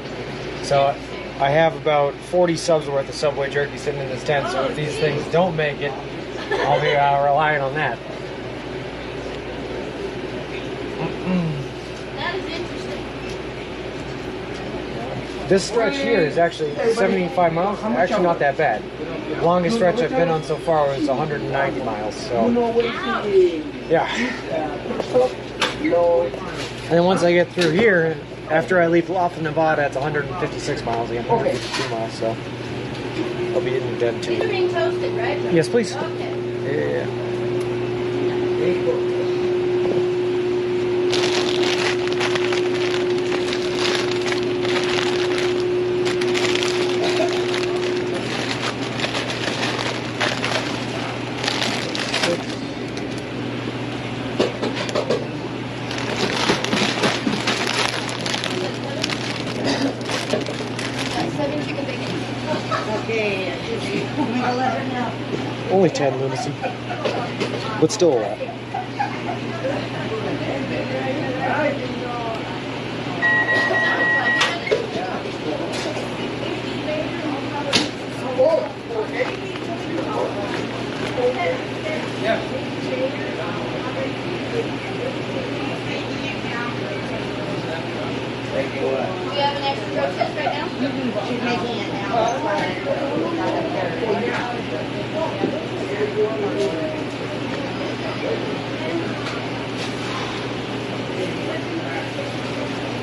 So I have about 40 subs worth of Subway jerky sitting in this tent, so if these things don't make it, I'll be relying on that. That is interesting. This stretch here is actually 75 miles. Actually not that bad. The longest stretch I've been on so far was 190 miles. So yeah. And then once I get through here, after I leave Laughlin, Nevada, it's 156 miles again, 152 miles. So I'll be in the den These are too. being toasted, right? Yes, please. Okay. Yeah. Got 7 chicken bacon. Okay, I'll let her know. Only 10 lunacy, but still a lot. Do you have an extra roast right now? She's making it now.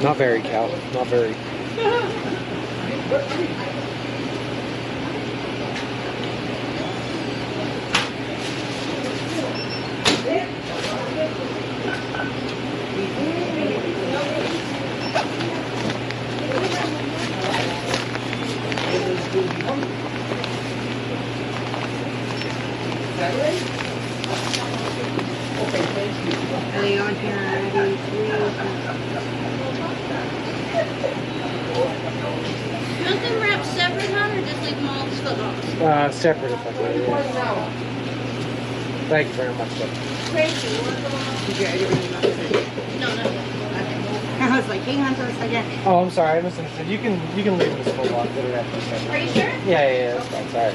Not very, Cal. Not very. Are they on here already? You want them wrapped separate, hon, or just leave them all split off? Separate if I could. Yeah. Thank you very much, though. Did you already bring them up with No, not yet. I was like, hang on for a second. Oh, I'm sorry. I misunderstood. You can leave this full block. Put it after a second. Are you sure? Yeah, that's fine. Sorry.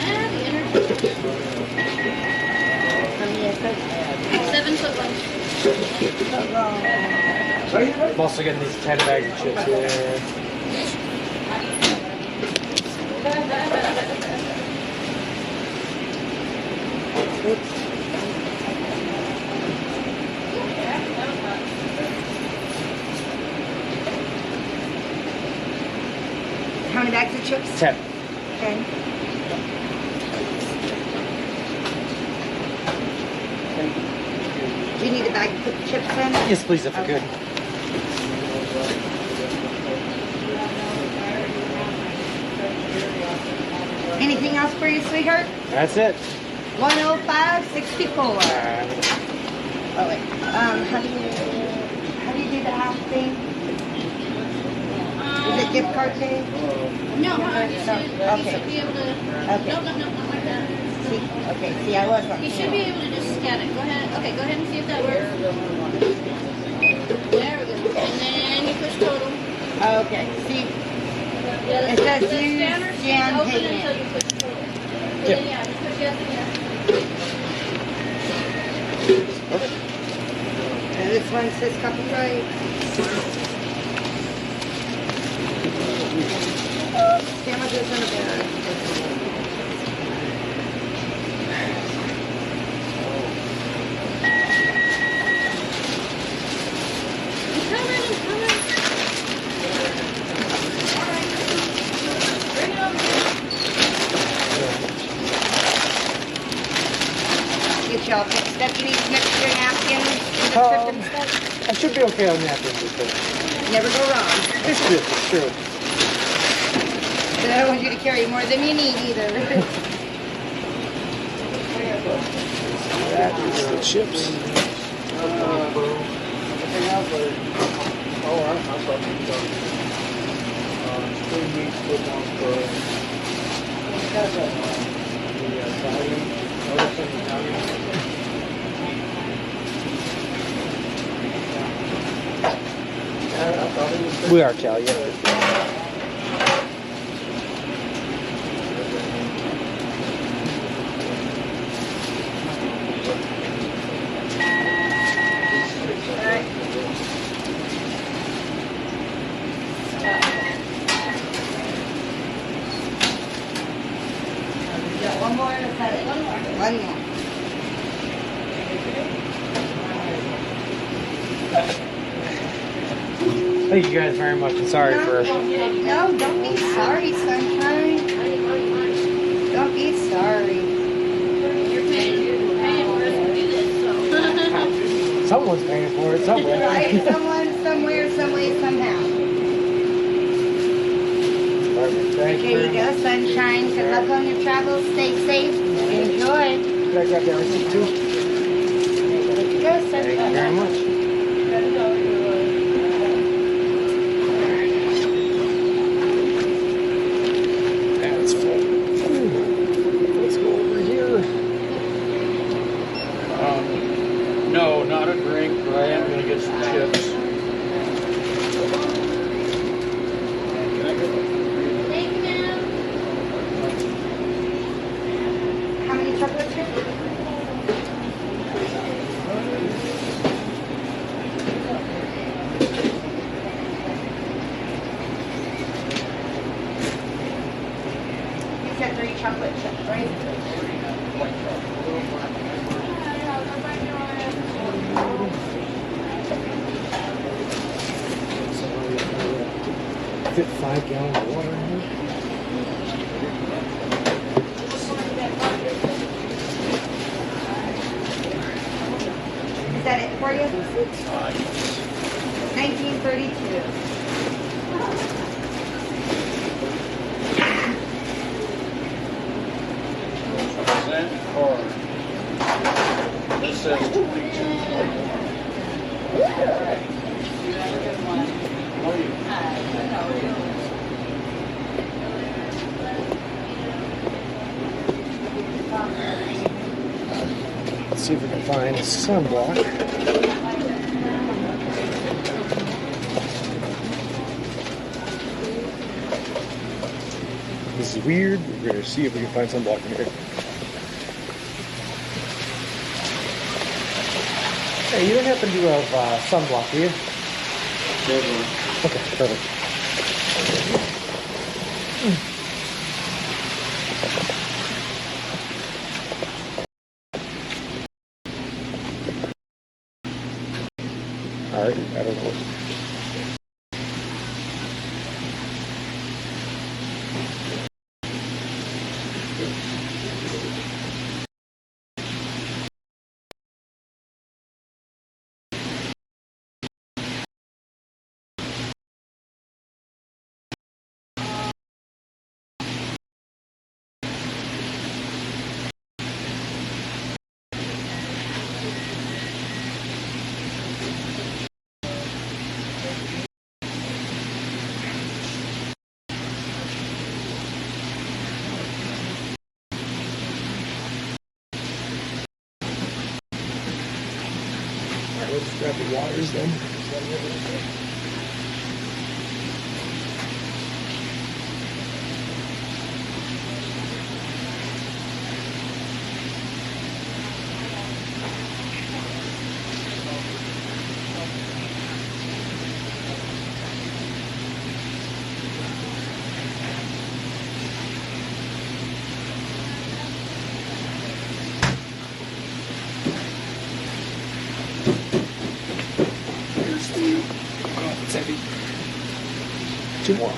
Yeah, the energy. 7 foot long. I'm also getting these 10 bags of chips here. bags of chips? 10. 10. Do you need a bag to put the chips in? Yes, please, if you could. Anything else for you, sweetheart? That's it. 105.64. Oh wait. How do you do the half thing? Is it gift card pay? No, you should be able to. Okay. No, not like that. See, okay. See, I was wrong. You should be able to just scan it. Go ahead. Okay, go ahead and see if that works. There we go. And then you push total. Okay. See, Yeah, it says the use scanner scan open payment. until you push total. So Yep. then, yeah, just push yes again. And this one says copyright. Damages in a bag. Bring it over here. Get y'all fixed up. You need some extra napkins for the trip and stuff. I should be okay on napkins. Never go wrong. It's good, it's true. But I don't want you to carry more than you need either. That is the chips. We are Italian. One more to cut it. One more. Thank you guys very much, and sorry for... No, don't be sorry, sunshine. Don't be sorry. You're paying for us to do this, so. Someone's paying for it somewhere. Right? Someone, somewhere, some way, somehow. Perfect. Thank you There you very go, much. sunshine. Good luck on your travels. Stay safe. Enjoy. Can I grab that receipt too? There you go, Thank you very sunshine. much. That's full. Let's go over here. No, not a drink, but I am gonna get some chips. Thank you, ma'am. How many chocolate chips? You said 3 chocolate chips, right? Fit 5-gallon of water in here. Is that it for you? 1932. Cent or this says 22. Let's see if we can find sunblock. This is weird. We're going to see if we can find sunblock in here. Hey, you don't happen to have sunblock, do you? Okay, perfect. Alright, I don't know. We'll just grab the waters then. Oh, it's heavy. 2 more.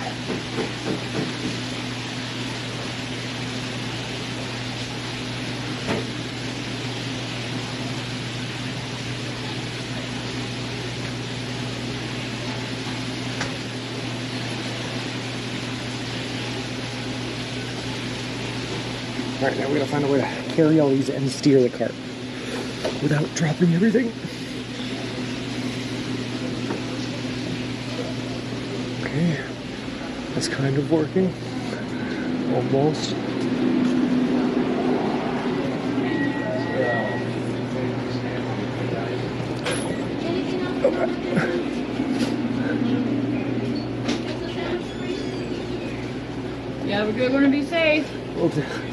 All right, now we gotta find a way to carry all these and steer the cart without dropping everything. Okay, that's kind of working. Almost. You have a good one and be safe.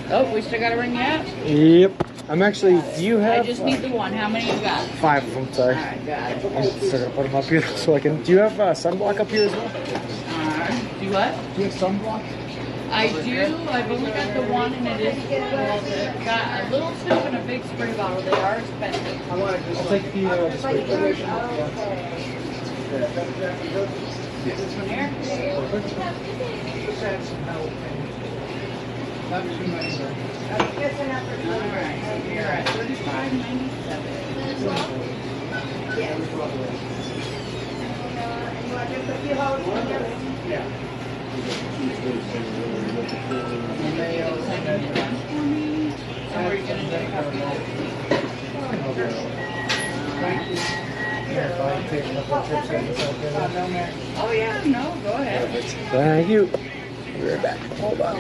Oh, we still gotta ring you out? Yep. I'm actually, do you have? I just need the one. How many you got? 5 of them, sorry. Alright, got it. I'm still gonna put them up here so I can. Do you have sunblock up here as well? Do what? Do you have sunblock? I do. I've only got the one and it is got a little tube and a big spray bottle. They are expensive. I'll take the spray bottle. This one here? Not too nice, sir. Alright, so you're at $35.97. Yes. And you want just a few holes in there? Yeah. So were you gonna do a copy? Oh yeah, no, go ahead. Thank you. We'll be right back. Hold on.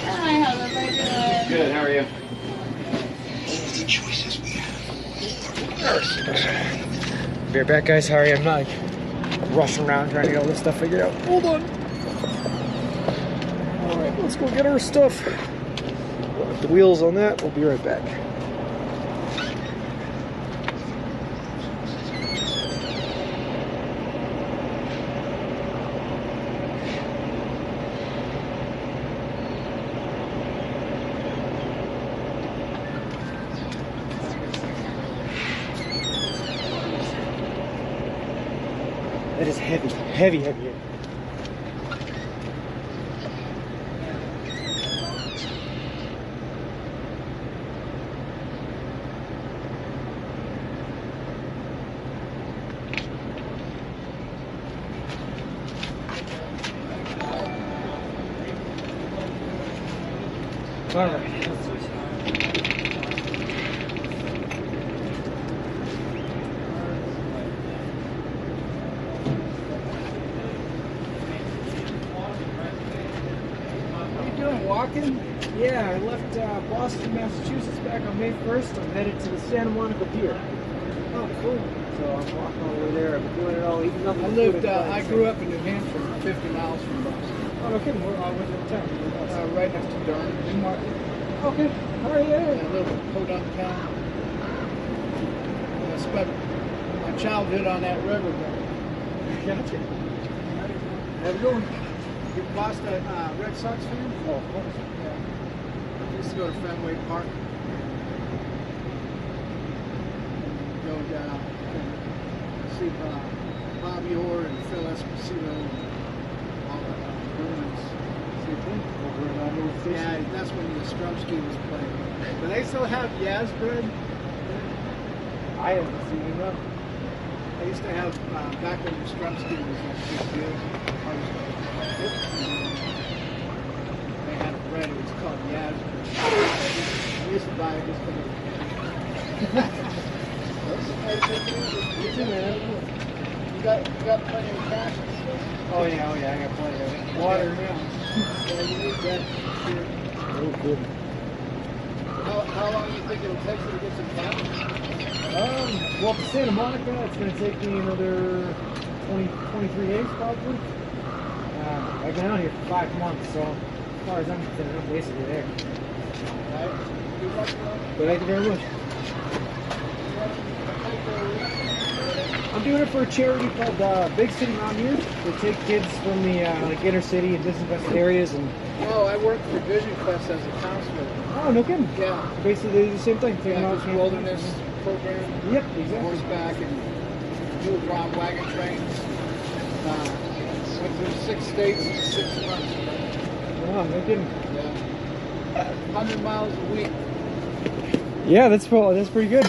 Hi, how's everybody doing? Good, how are you? Be right back, guys. Sorry, I'm not like rushing around trying to get all this stuff figured out. Hold on. All right, let's go get our stuff. Put the wheels on that. We'll be right back. That is heavy, heavy, heavy. All right. Walking? Yeah, I left Boston, Massachusetts back on May 1st. I'm headed to the Santa Monica pier. Oh, cool. So I'm walking all the way there. I've been doing it all, eating nothing. I grew up in New Hampshire, 50 miles from Boston. Oh, no kidding. Where's the town? Right next to Durham, Newmarket. Okay. All right, yeah. A little podunk town. I spent my childhood on that river. Gotcha. How's it going? You Boston Red Sox fan? Oh, of course. Yeah. I used to go to Fenway Park. Go down and see Bobby Orr and Phil Esposito and all the Bruins. Over in North Station. Yeah, that's when Yastrzemski was playing. Do they still have Yaz bread? I haven't seen him up. I used to have, back when Yastrzemski was like big deal, they had a bread, it was called Yaz bread. I used to buy it just for the... You too, man. You got plenty of cash and stuff? Oh yeah, I got plenty of it. Water, yeah. Yeah, you need that. Sure. Oh, good. How long do you think it'll take you to get some cabin? Well, to Santa Monica, it's going to take me another 23 days probably. I've been out here for 5 months, so as far as I'm concerned, I'm basically there. Right? Good luck, bro. But thank you very much. I'm doing it for a charity called Big City Mountaineers. They take kids from the like inner city and disinvested areas and. Oh, I worked for Vision Quest as a counselor. Oh, no kidding. Yeah. Basically, they do the same thing. Take them Yeah, out it was camping. wilderness program. Yep, exactly. Horseback and mule drawn wagon trains. Went through 6 states in 6 months. Oh, no kidding. Yeah. 100 miles a week. Yeah, that's pretty good.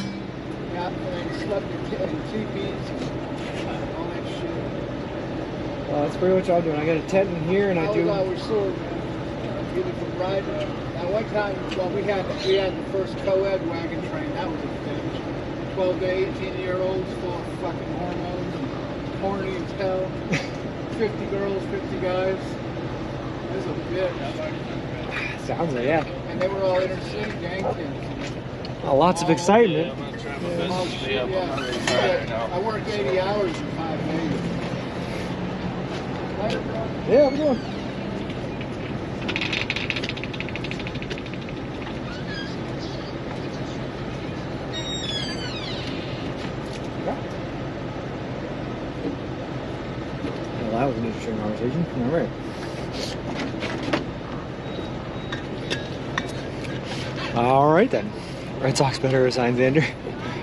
Yeah, and then slept in teepees and all that shit. Well, that's pretty much all I'm doing. I got a tent in here, and I do. was always sore, man. Either from riding. Now, one time, well, we had the first co-ed wagon train. That was a bitch. 12 to 18-year-olds full of fucking hormones and horny as hell. 50 girls, 50 guys. It was a bitch. Sounds like yeah. And they were all inner city gang kids. Oh, lots of excitement. Yeah. I worked 80 hours in 5 days. Later, bro. Yeah, we're going. Well, that was an interesting conversation. All right. All right then. Red Sox better assign Xander.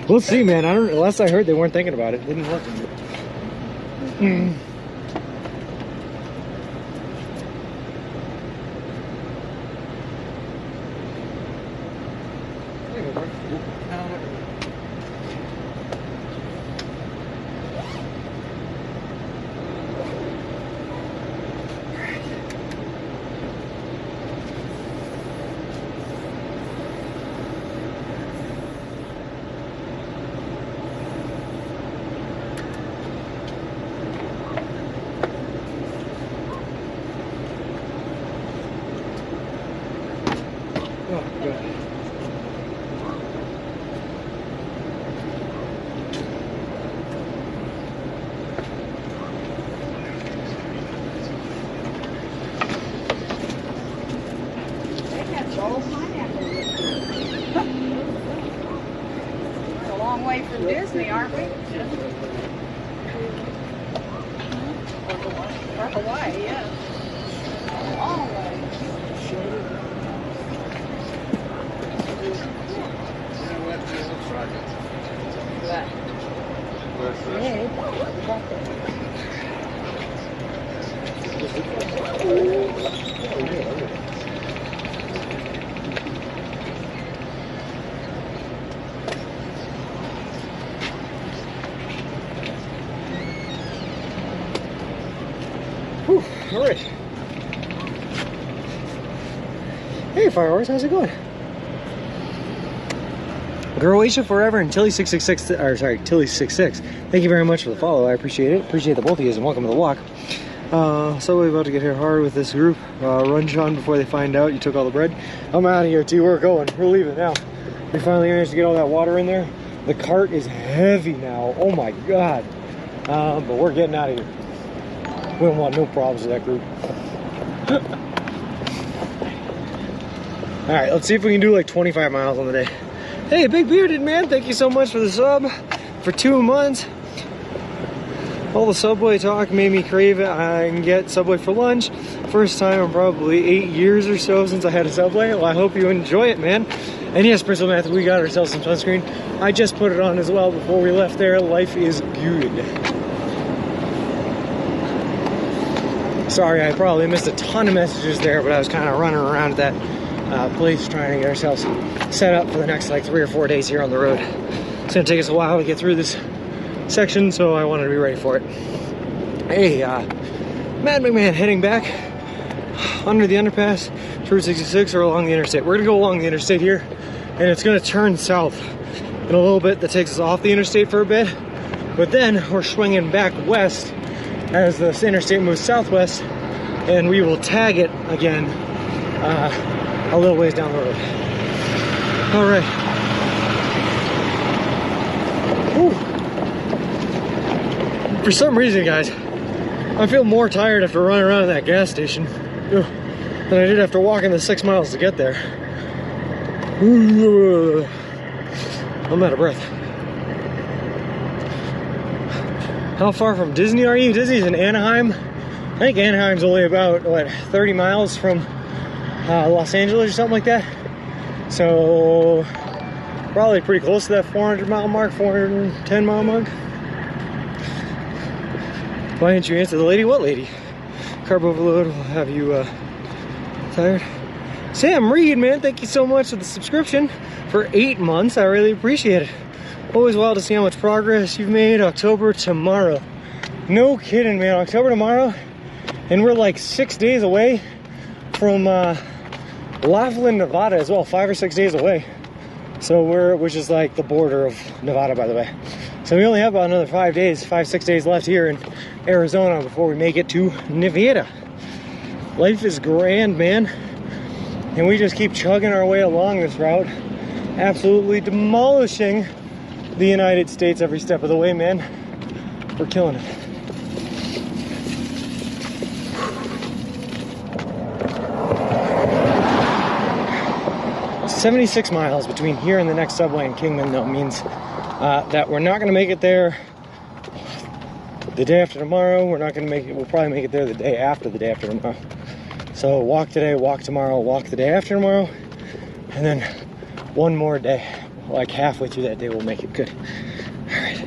We'll see, man. I don't. Last I heard, they weren't thinking about it. They didn't work. Oh, good. They have gold pineapple. We're a long way from Disney, aren't we? Or Hawaii, yeah. A long way. Whew, all right. Hey, Fireworks, how's it going? Croatia forever and Tilly666, or sorry, Tilly66. Thank you very much for the follow. I appreciate it. Appreciate the both of you, and welcome to the walk. So we're about to get hit hard with this group. Run, Sean, before they find out you took all the bread. I'm out of here, too. We're going. We're leaving now. We finally managed to get all that water in there. The cart is heavy now. Oh my God. But we're getting out of here. We don't want no problems with that group. All right, let's see if we can do like 25 miles on the day. Hey, Big Bearded Man, thank you so much for the sub for 2 months. All the Subway talk made me crave it. I can get Subway for lunch. First time in probably 8 years or so since I had a Subway. Well, I hope you enjoy it, man. And yes, Principal Matthew, we got ourselves some sunscreen. I just put it on as well before we left there. Life is good. Sorry, I probably missed a ton of messages there, but I was kind of running around at that place trying to get ourselves set up for the next like 3 or 4 days here on the road. It's gonna take us a while to get through this section, so I wanted to be ready for it. Hey, Mad McMahon heading back under the underpass to Route 66 or along the interstate. We're gonna go along the interstate here, and it's gonna turn south in a little bit. That takes us off the interstate for a bit, but then we're swinging back west as this interstate moves southwest, and we will tag it again a little ways down the road. All right. Whew. For some reason, guys, I feel more tired after running around that gas station than I did after walking the 6 miles to get there. I'm out of breath. How far from Disney are you? Disney's in Anaheim. I think Anaheim's only about, what, 30 miles from Los Angeles or something like that. So, probably pretty close to that 400 mile mark, 410 mile mark. Why didn't you answer the lady? What lady? Carb overload will have you tired. Sam Reed, man, thank you so much for the subscription for 8 months. I really appreciate it. Always wild to see how much progress you've made. October tomorrow. No kidding, man. October tomorrow. And we're like 6 days away from Laughlin, Nevada as well. 5 or 6 days away. So which is like the border of Nevada, by the way. So we only have about another 5 days, 5-6 days left here in Arizona before we make it to Nevada. Life is grand, man. And we just keep chugging our way along this route. Absolutely demolishing the United States every step of the way, man. We're killing it. $76 miles between here and the next subway in Kingman, though, means that we're not going to make it there the day after tomorrow. We're not going to make it. We'll probably make it there the day after tomorrow. So walk today, walk tomorrow, walk the day after tomorrow, and then one more day. Like halfway through that day, we'll make it good. All right.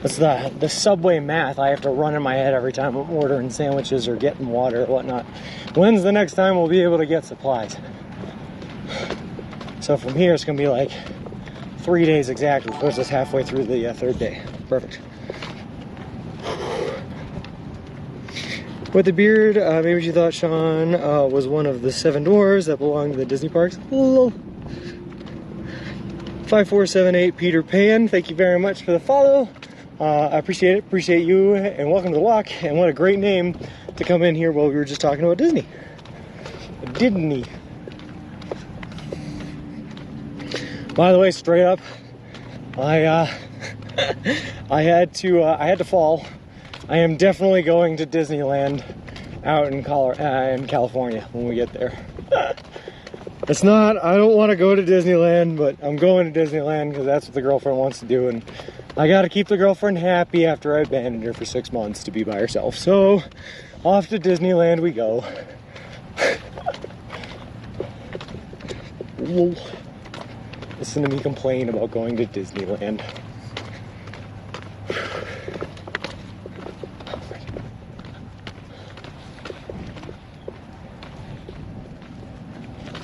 That's the subway math I have to run in my head every time I'm ordering sandwiches or getting water or whatnot. When's the next time we'll be able to get supplies? So from here, it's going to be like 3 days exactly. Puts us halfway through the third day. Perfect. With the beard, maybe you thought Sean was one of the 7 dwarves that belonged to the Disney parks. Lol. 5478 Peter Pan, thank you very much for the follow. I appreciate it, appreciate you, and welcome to the walk. And what a great name to come in here while we were just talking about Disney. Disney. By the way, straight up, I had to fall. I am definitely going to Disneyland out in California when we get there. It's not, I don't want to go to Disneyland, but I'm going to Disneyland because that's what the girlfriend wants to do, and I got to keep the girlfriend happy after I abandoned her for 6 months to be by herself. So, off to Disneyland we go. Listen to me complain about going to Disneyland.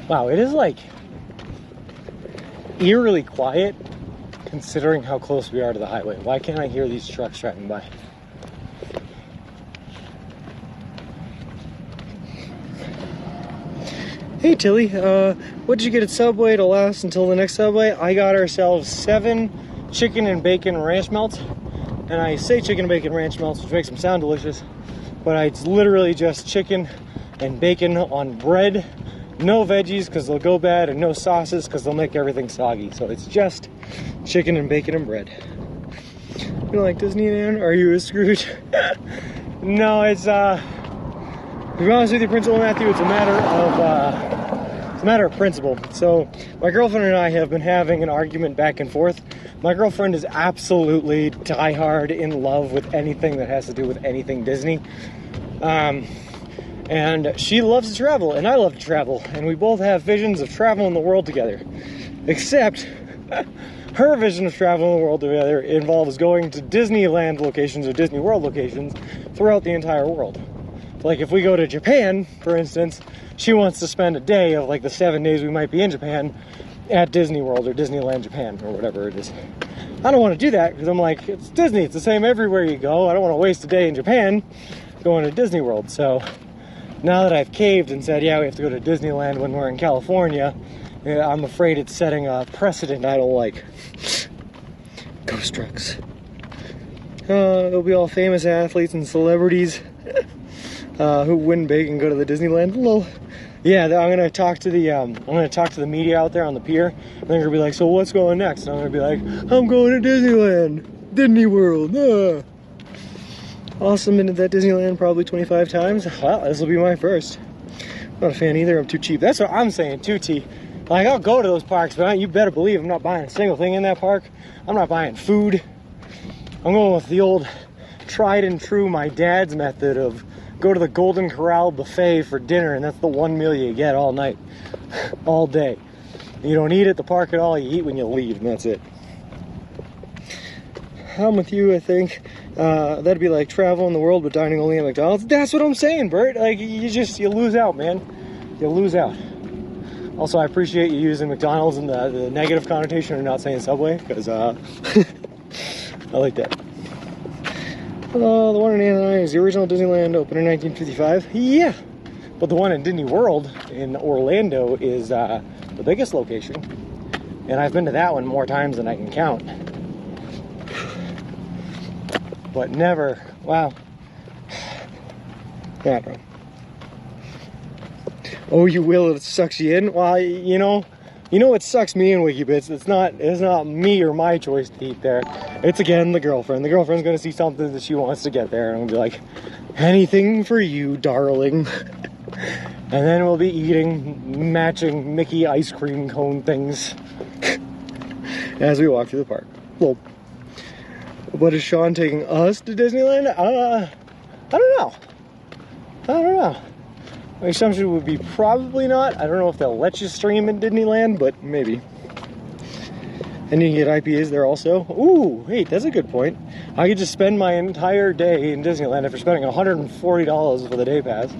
Wow, it is like eerily quiet considering how close we are to the highway. Why can't I hear these trucks driving by? Hey Tilly, what did you get at Subway to last until the next Subway? I got ourselves 7 chicken and bacon ranch melts. And I say chicken and bacon ranch melts, which makes them sound delicious, but it's literally just chicken and bacon on bread. No veggies because they'll go bad, and no sauces because they'll make everything soggy. So it's just chicken and bacon and bread. You don't like Disneyland? Are you a Scrooge? No, it's to be honest with you, Principal Matthew, it's a matter of principle. So my girlfriend and I have been having an argument back and forth. My girlfriend is absolutely diehard in love with anything that has to do with anything Disney. And she loves to travel, and I love to travel, and we both have visions of traveling the world together. Except, her vision of traveling the world together involves going to Disneyland locations or Disney World locations throughout the entire world. Like if we go to Japan, for instance, she wants to spend a day of like the 7 days we might be in Japan at Disney World or Disneyland Japan or whatever it is. I don't want to do that because I'm like, it's Disney, it's the same everywhere you go. I don't want to waste a day in Japan going to Disney World. So now that I've caved and said, yeah, we have to go to Disneyland when we're in California, I'm afraid it's setting a precedent I don't like. Ghost trucks. It'll be all famous athletes and celebrities who win big and go to the Disneyland. Lol. Yeah, I'm gonna talk to the media out there on the pier. And they're gonna be like, "So what's going next?" And I'm gonna be like, "I'm going to Disneyland, Disney World." Ah. Awesome, been to that Disneyland probably 25 times. Well, this will be my first. Not a fan either. I'm too cheap. That's what I'm saying. Too cheap. Like, I'll go to those parks, but you better believe I'm not buying a single thing in that park. I'm not buying food. I'm going with the old tried and true, my dad's method of go to the Golden Corral buffet for dinner, and that's the one meal you get all night, all day. You don't eat at the park at all. You eat when you leave, and that's it. I'm with you, I think. That'd be like traveling the world but dining only at McDonald's. That's what I'm saying, Bert. Like, you lose out, man. You lose out. Also, I appreciate you using McDonald's in the negative connotation and not saying Subway, because I like that. The one in Anaheim is the original Disneyland, opened in 1955. Yeah, but the one in Disney World in Orlando is the biggest location, and I've been to that one more times than I can count. But never, wow. Yeah, I don't know. Oh, you will, it sucks you in? Well, you know what sucks me in, Wikibits? It's not me or my choice to eat there. It's again the girlfriend. The girlfriend's gonna see something that she wants to get there, and I'm gonna be like, anything for you, darling. And then we'll be eating matching Mickey ice cream cone things as we walk through the park. Well, but is Sean taking us to Disneyland? I don't know. My assumption would be probably not. I don't know if they'll let you stream in Disneyland, but maybe. And you can get IPAs there also. Ooh, wait, that's a good point. I could just spend my entire day in Disneyland after spending $140 for the day pass,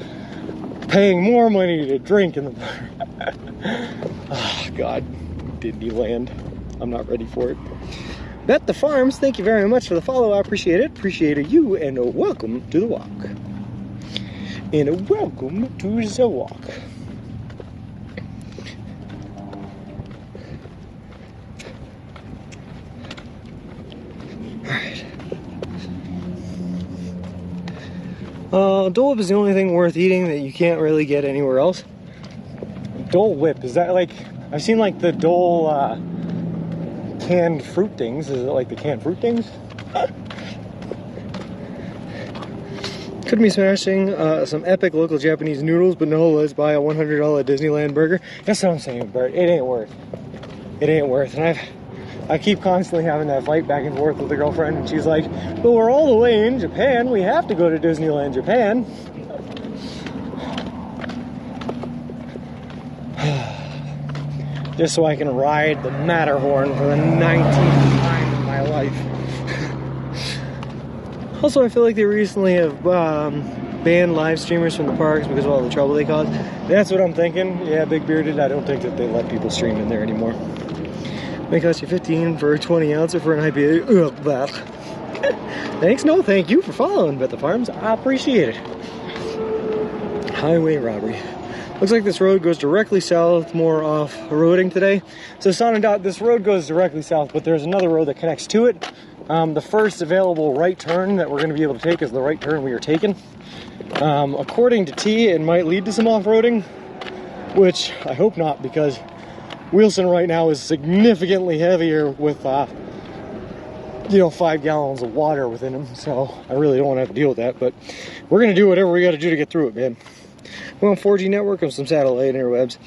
paying more money to drink in the park. Oh, God. Disneyland. I'm not ready for it. Bet the Farms, thank you very much for the follow. I appreciate it. Appreciate you, and welcome to the walk. And welcome to the walk. Alright. Dole Whip is the only thing worth eating that you can't really get anywhere else. Dole Whip, is that like, I've seen like the Dole canned fruit things. Is it like the canned fruit things? Could be smashing some epic local Japanese noodles, but no, let's buy a $100 Disneyland burger. That's what I'm saying, Bert. It ain't worth. It ain't worth. And I keep constantly having that fight back and forth with the girlfriend, and she's like, "But we're all the way in Japan. We have to go to Disneyland, Japan." Just so I can ride the Matterhorn for the 19th time in my life. Also, I feel like they recently have banned live streamers from the parks because of all the trouble they cause. That's what I'm thinking. Yeah, Big Bearded, I don't think that they let people stream in there anymore. May cost you $15 for a 20 ounce or for an IPA. Ugh, thanks, no thank you for following Bet the Farms. I appreciate it. Highway robbery. Looks like this road goes directly south, more off-roading today. So Sonadot, this road goes directly south, but there's another road that connects to it. The first available right turn that we're going to be able to take is the right turn we are taking. According to T, it might lead to some off-roading, which I hope not, because Wilson right now is significantly heavier with, 5 gallons of water within him, so I really don't want to have to deal with that, but we're going to do whatever we got to do to get through it, man. We're on 4G network and some satellite interwebs.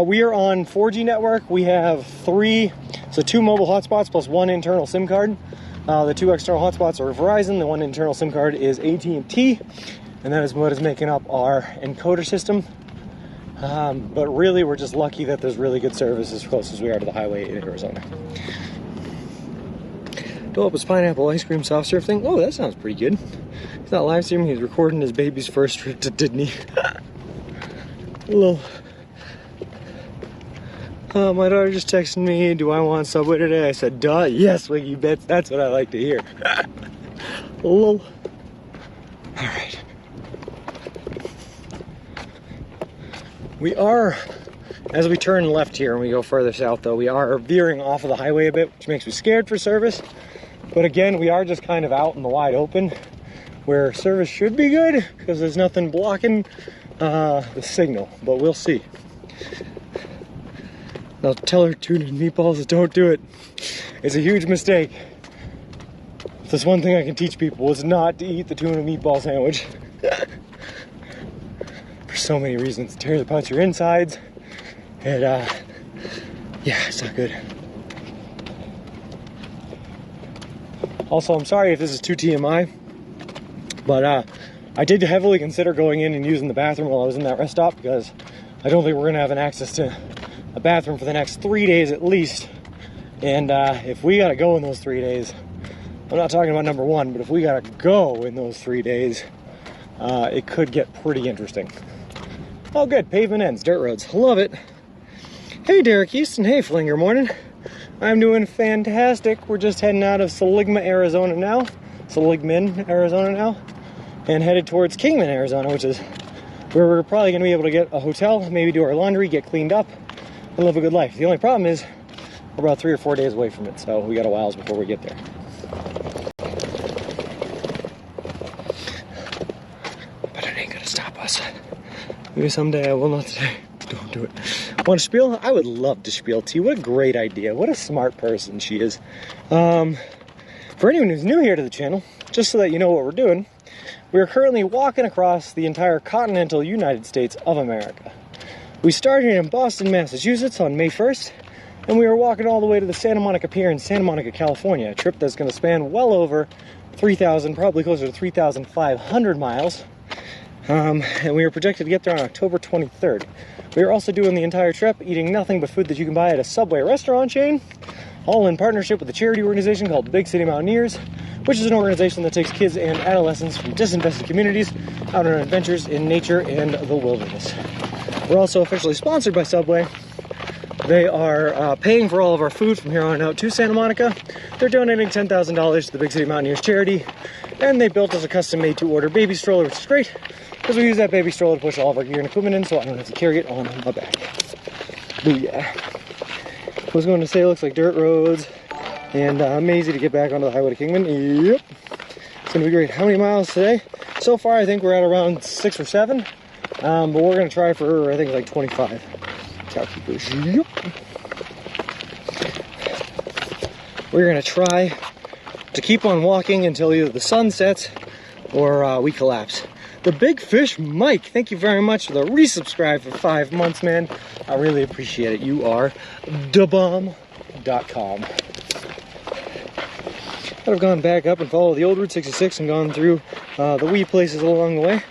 We are on 4G network. We have 2 mobile hotspots plus 1 internal SIM card. The 2 external hotspots are Verizon. The 1 internal SIM card is AT&T, and that is what is making up our encoder system. But really, we're just lucky that there's really good service as close as we are to the highway in Arizona. Dole Whip's pineapple ice cream soft serve thing. Oh, that sounds pretty good. He's not live streaming. He's recording his baby's first trip to Disney. Hello. My daughter just texted me, "Do I want Subway today?" I said, "Duh, yes, Wiggy Bits." That's what I like to hear. Hello. All right. We are, as we turn left here and we go further south, though, we are veering off of the highway a bit, which makes me scared for service. But again, we are just kind of out in the wide open where service should be good because there's nothing blocking the signal, but we'll see. I'll tell her tuna and meatballs, don't do it. It's a huge mistake. If there's one thing I can teach people is not to eat the tuna meatball sandwich. For so many reasons. It tears apart your insides. And yeah, it's not good. Also, I'm sorry if this is too TMI, but I did heavily consider going in and using the bathroom while I was in that rest stop because I don't think we're gonna have an access to a bathroom for the next 3 days at least. And if we gotta go in those 3 days, I'm not talking about number one, but if we gotta go in those 3 days, it could get pretty interesting. Oh good, pavement ends, dirt roads, love it. Hey Derek Houston, hey Flinger Morning. I'm doing fantastic. We're just heading out of Seligman, Arizona now, and headed towards Kingman, Arizona, which is where we're probably gonna be able to get a hotel, maybe do our laundry, get cleaned up, and live a good life. The only problem is we're about 3 or 4 days away from it, so we got a while before we get there. But it ain't gonna stop us. Maybe someday, I will not today. Don't do it. Want to spiel? I would love to spiel to you. What a great idea. What a smart person she is. For anyone who's new here to the channel, just so that you know what we're doing, we're currently walking across the entire continental United States of America. We started in Boston, Massachusetts on May 1st, and we were walking all the way to the Santa Monica Pier in Santa Monica, California, a trip that's going to span well over 3,000, probably closer to 3,500 miles. And we were projected to get there on October 23rd. We are also doing the entire trip eating nothing but food that you can buy at a Subway restaurant chain, all in partnership with a charity organization called Big City Mountaineers, which is an organization that takes kids and adolescents from disinvested communities out on adventures in nature and the wilderness. We're also officially sponsored by Subway. They are paying for all of our food from here on out to Santa Monica. They're donating $10,000 to the Big City Mountaineers charity, and they built us a custom-made to-order baby stroller, which is great, because we use that baby stroller to push all of our gear and equipment in, so I don't have to carry it on my back. Booyah. I was going to say it looks like dirt roads, and amazing to get back onto the highway to Kingman. Yep. It's going to be great. How many miles today? So far, I think we're at around 6 or 7, but we're going to try for, I think, like 25. Cow-keepers. Yep. We're going to try to keep on walking until either the sun sets or we collapse. The Big Fish Mike, thank you very much for the resubscribe for 5 months, man. I really appreciate it. You are dabomb.com. I've gone back up and followed the old Route 66 and gone through the wee places along the way.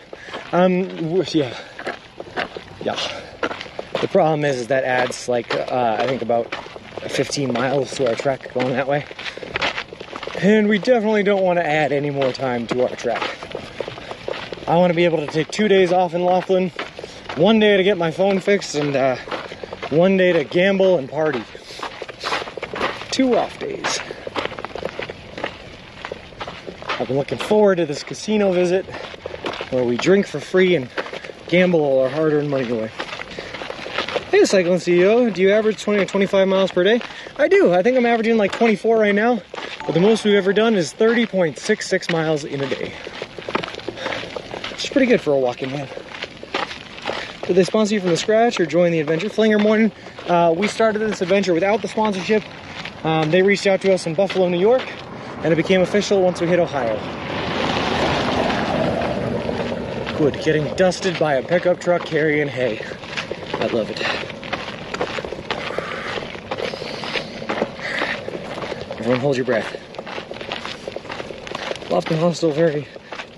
Yeah. The problem is that adds like, I think about 15 miles to our trek going that way. And we definitely don't want to add any more time to our trek. I want to be able to take 2 days off in Laughlin, 1 day to get my phone fixed, and 1 day to gamble and party. 2 off days. I've been looking forward to this casino visit where we drink for free and gamble all our hard-earned money away. Hey, Cycling CEO, do you average 20 or 25 miles per day? I do. I think I'm averaging like 24 right now, but the most we've ever done is 30.66 miles in a day. Which is pretty good for a walking man. Did they sponsor you from the scratch or join the adventure? Flinger Morning, we started this adventure without the sponsorship. They reached out to us in Buffalo, New York, and it became official once we hit Ohio. Good, getting dusted by a pickup truck carrying hay. I love it. Everyone hold your breath. Lofton Hostel, very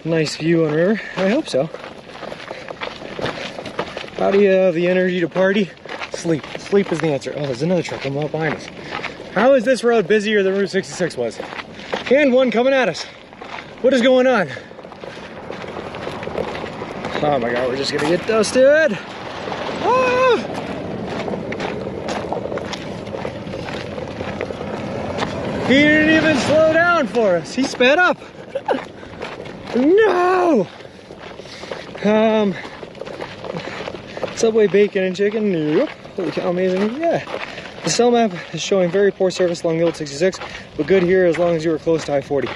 nice view on the river. I hope so. How do you have the energy to party? Sleep. Sleep is the answer. Oh, there's another truck coming up behind us. How is this road busier than Route 66 was? And one coming at us. What is going on? Oh my God, we're just gonna get dusted. Ah! He didn't even slow down for us. He sped up. No! Subway bacon and chicken. Nope. Holy cow, amazing. Yeah. The cell map is showing very poor service along the old 66, but good here as long as you were close to I-40.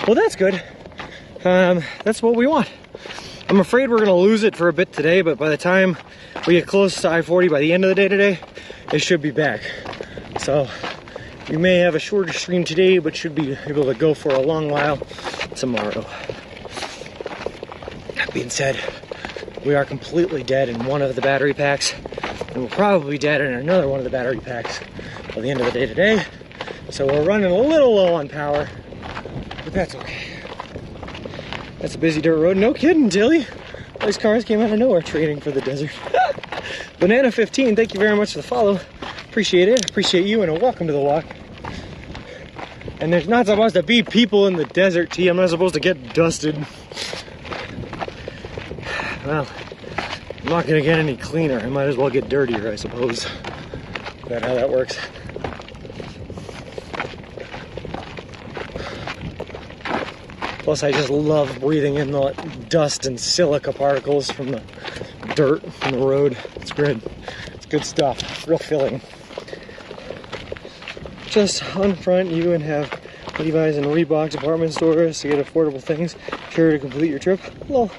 Well, that's good. That's what we want. I'm afraid we're gonna lose it for a bit today, but by the time we get close to I-40 by the end of the day today, it should be back. So we may have a shorter stream today, but should be able to go for a long while tomorrow. That being said, we are completely dead in one of the battery packs, and we'll probably be dead in another one of the battery packs by the end of the day today. So we're running a little low on power, but that's okay. That's a busy dirt road. No kidding, Tilly. All these cars came out of nowhere trading for the desert. Banana 15, thank you very much for the follow. Appreciate it. Appreciate you, and welcome to the walk. And there's not supposed to be people in the desert, T. I'm not supposed to get dusted. Well, I'm not gonna get any cleaner. I might as well get dirtier, I suppose. Is that how that works? Plus, I just love breathing in the dust and silica particles from the dirt from the road. It's good. It's good stuff. Real filling. Just unfront you and have Levi's and Reebok department stores to get affordable things. Sure to complete your trip. Well,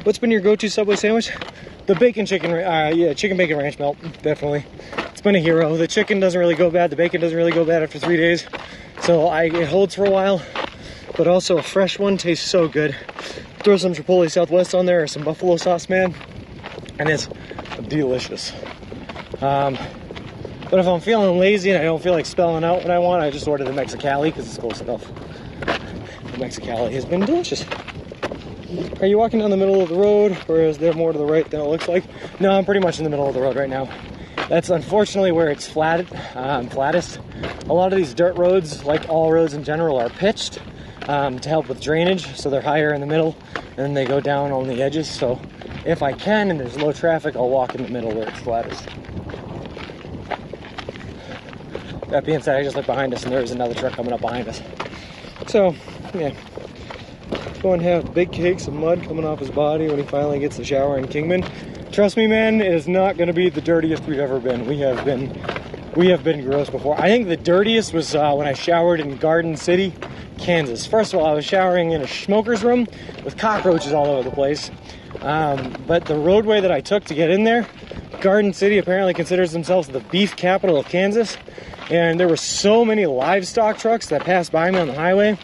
what's been your go-to Subway sandwich? The bacon chicken, yeah, chicken bacon ranch melt, definitely. It's been a hero. The chicken doesn't really go bad. The bacon doesn't really go bad after 3 days. So it holds for a while. But also a fresh one tastes so good. Throw some Chipotle Southwest on there or some buffalo sauce, man, and it's delicious. But if I'm feeling lazy and I don't feel like spelling out what I want, I just order the Mexicali because it's close enough. The Mexicali has been delicious. Are you walking down the middle of the road, or is there more to the right than it looks like? No, I'm pretty much in the middle of the road right now. That's unfortunately where it's flattest. A lot of these dirt roads, like all roads in general, are pitched to help with drainage, so they're higher in the middle and then they go down on the edges. So if I can and there's low traffic, I'll walk in the middle where it's flattest. That being said, I just looked behind us and there's another truck coming up behind us. So yeah, go and have big cakes of mud coming off his body when he finally gets the shower in Kingman. Trust me, man, it is not going to be the dirtiest we've ever been. We have been gross before. I think the dirtiest was when I showered in Garden City, Kansas. First of all, I was showering in a smoker's room with cockroaches all over the place. But the roadway that I took to get in there, Garden City apparently considers themselves the beef capital of Kansas. And there were so many livestock trucks that passed by me on the highway.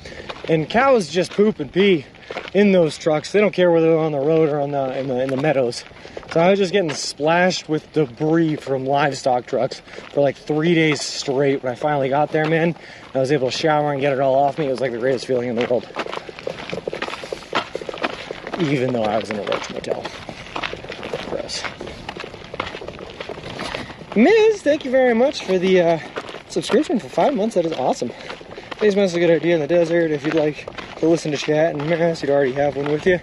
And cows just poop and pee in those trucks. They don't care whether they're on the road or in the meadows. So I was just getting splashed with debris from livestock trucks for like 3 days straight. When I finally got there, man, I was able to shower and get it all off me. It was like the greatest feeling in the world. Even though I was in a roach motel. Gross. Miz, thank you very much for the subscription for 5 months. That is awesome. Face mask is a good idea in the desert. If you'd like to listen to chat and mask, you'd already have one with you.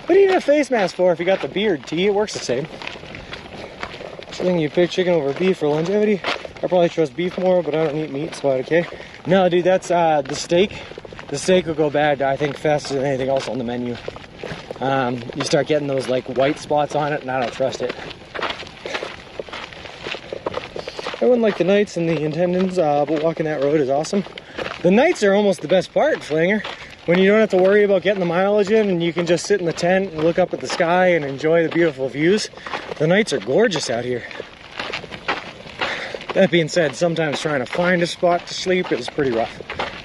What do you need a face mask for if you got the beard, T? It works the same. So then you'd pick chicken over beef for longevity. I probably trust beef more, but I don't eat meat, so okay. No, dude, that's the steak. The steak will go bad, I think, faster than anything else on the menu. You start getting those like white spots on it, and I don't trust it. I wouldn't like the nights and the attendance, but walking that road is awesome. The nights are almost the best part, Flanger. When you don't have to worry about getting the mileage in and you can just sit in the tent and look up at the sky and enjoy the beautiful views. The nights are gorgeous out here. That being said, sometimes trying to find a spot to sleep is pretty rough.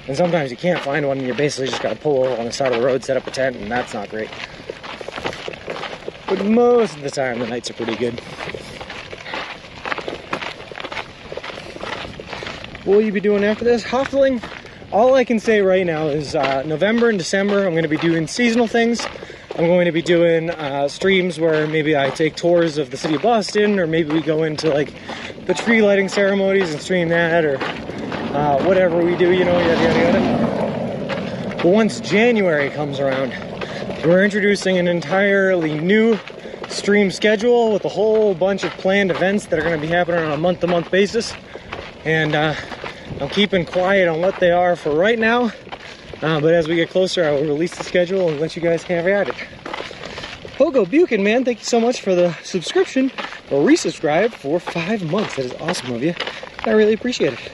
And sometimes you can't find one and you basically just gotta pull over on the side of the road, set up a tent, and that's not great. But most of the time, the nights are pretty good. What will you be doing after this? Huffling. All I can say right now is November and December, I'm going to be doing seasonal things. I'm going to be doing streams where maybe I take tours of the city of Boston, or maybe we go into like the tree lighting ceremonies and stream that, or whatever we do, you know, yada yada yada. But once January comes around, we're introducing an entirely new stream schedule with a whole bunch of planned events that are going to be happening on a month-to-month basis. And I'm keeping quiet on what they are for right now, but as we get closer, I will release the schedule and let you guys have at it. Pogo Buchan, man, thank you so much for the subscription or resubscribe for 5 months. That is awesome of you. I really appreciate it.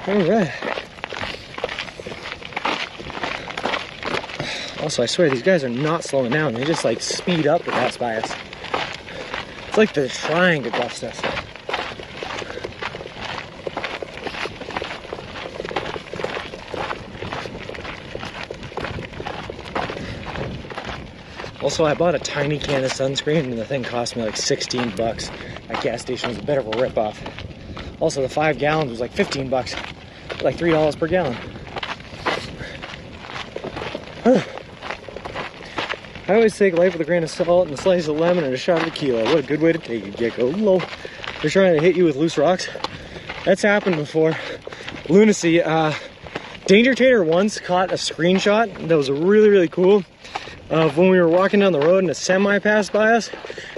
All right. Also, I swear these guys are not slowing down. They just like speed up to pass by us. It's like they're trying to bust us. Also, I bought a tiny can of sunscreen and the thing cost me like 16 bucks. That gas station was a bit of a ripoff. Also, the 5 gallons was like 15 bucks. Like $3 per gallon. I always take life with a grain of salt and a slice of lemon and a shot of tequila. What a good way to take it, Gecko. Low. They're trying to hit you with loose rocks. That's happened before. Lunacy. Danger Tater once caught a screenshot that was really, really cool of when we were walking down the road and a semi passed by us.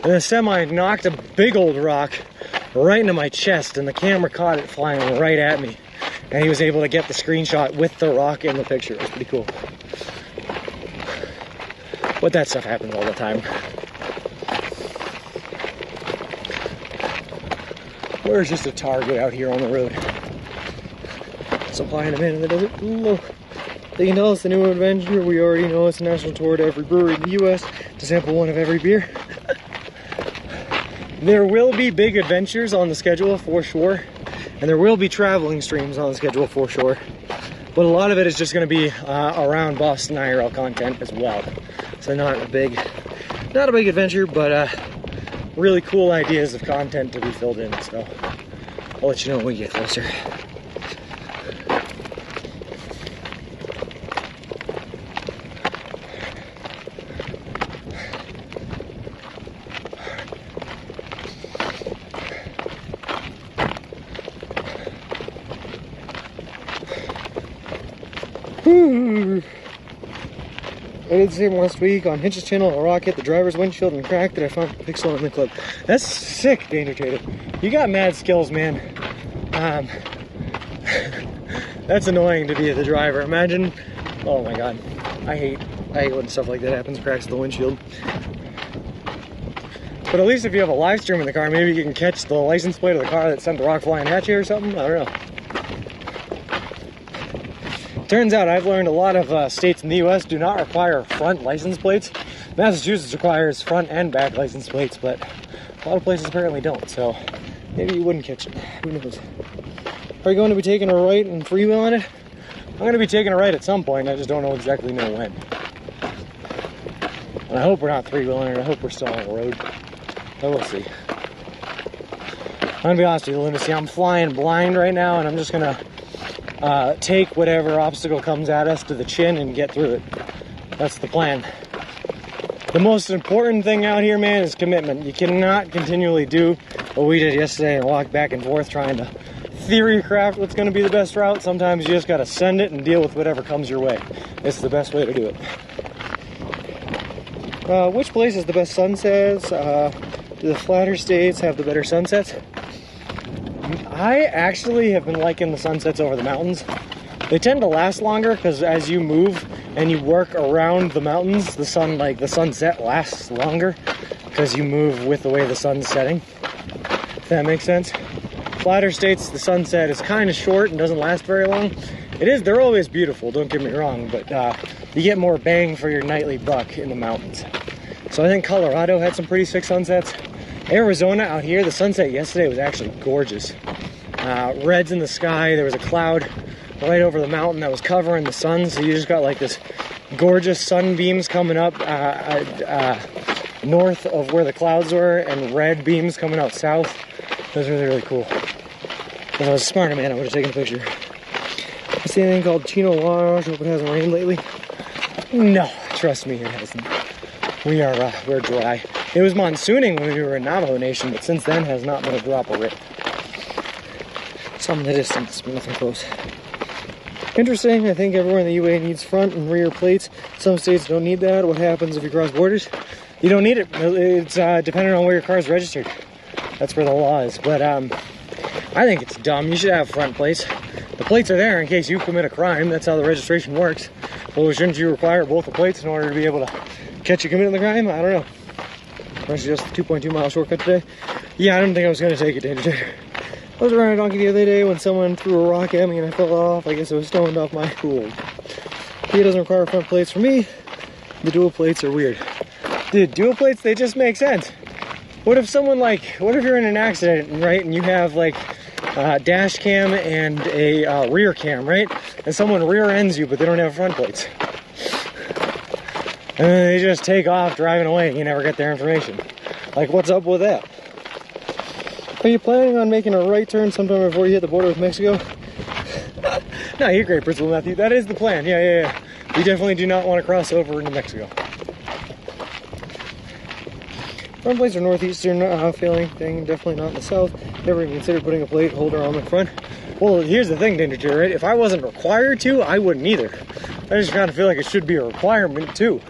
And the semi knocked a big old rock right into my chest and the camera caught it flying right at me. And he was able to get the screenshot with the rock in the picture. It was pretty cool. But that stuff happens all the time. There's just a Target out here on the road. Supplying a man in the desert. Low. They can tell us the new adventure. We already know it's a national tour to every brewery in the US to sample one of every beer. There will be big adventures on the schedule for sure. And there will be traveling streams on the schedule for sure. But a lot of it is just going to be around Boston IRL content as well. So not a big adventure, but really cool ideas of content to be filled in. So I'll let you know when we get closer. I did the same last week on Hinch's channel. A rock hit the driver's windshield and cracked it. I found a pixel in the clip. That's sick, Danger Tater. You got mad skills, man. That's annoying to be the driver. Imagine. Oh my god. I hate when stuff like that happens. Cracks the windshield. But at least if you have a live stream in the car, maybe you can catch the license plate of the car that sent the rock flying at you or something. I don't know. Turns out I've learned a lot of states in the US do not require front license plates. Massachusetts requires front and back license plates, but a lot of places apparently don't, so maybe you wouldn't catch it. Who knows? Are you going to be taking a right and freewheeling it? I'm going to be taking a right at some point, I just don't know exactly when. And I hope we're not three-wheeling it, I hope we're still on the road. But we'll see. I'm going to be honest with you, Lunacy, I'm flying blind right now, and I'm just going to take whatever obstacle comes at us to the chin and get through it. That's the plan. The most important thing out here, man, is commitment. You cannot continually do what we did yesterday and walk back and forth trying to theory craft what's going to be the best route. Sometimes you just got to send it and deal with whatever comes your way. It's the best way to do it. Which place has the best sunsets? Do the flatter states have the better sunsets? I actually have been liking the sunsets over the mountains. They tend to last longer because as you move and you work around the mountains, the sunset lasts longer because you move with the way the sun's setting. If that makes sense. Flatter states, the sunset is kind of short and doesn't last very long. They're always beautiful, don't get me wrong, but you get more bang for your nightly buck in the mountains. So I think Colorado had some pretty sick sunsets. Arizona out here, the sunset yesterday was actually gorgeous. Reds in the sky, there was a cloud right over the mountain that was covering the sun, so you just got like this gorgeous sunbeams coming up north of where the clouds were, and red beams coming out south. It was really, really cool. If I was a smarter man, I would have taken a picture. I see anything called Chino Wash? Hope it hasn't rained lately. No, trust me, it hasn't. We're dry. It was monsooning when we were in Navajo Nation, but since then has not been a drop of rain. Some in the distance, but nothing close. Interesting, I think everywhere in the UA needs front and rear plates. Some states don't need that. What happens if you cross borders? You don't need it. It's dependent on where your car is registered. That's where the law is. But I think it's dumb. You should have front plates. The plates are there in case you commit a crime. That's how the registration works. Well, shouldn't you require both the plates in order to be able to Catch you committing the crime? I don't know. Or is it just a 2.2 mile shortcut today? Yeah, I don't think I was gonna take it, Danger. I was riding a donkey the other day when someone threw a rock at me and I fell off. I guess it was stoned off my pool. It doesn't require front plates for me. The dual plates are weird. Dude, dual plates, they just make sense. What if someone what if you're in an accident, right, and you have like a dash cam and a rear cam, right? And someone rear ends you, but they don't have front plates. And then they just take off driving away and you never get their information. Like, what's up with that? Are you planning on making a right turn sometime before you hit the border with Mexico? No, you're great, Principal Matthew. That is the plan. Yeah. We definitely do not want to cross over into Mexico. Front plates are northeastern feeling thing, definitely not in the south. Never even considered putting a plate holder on the front. Well, here's the thing, Danger Joe, right? If I wasn't required to, I wouldn't either. I just kind of feel like it should be a requirement too.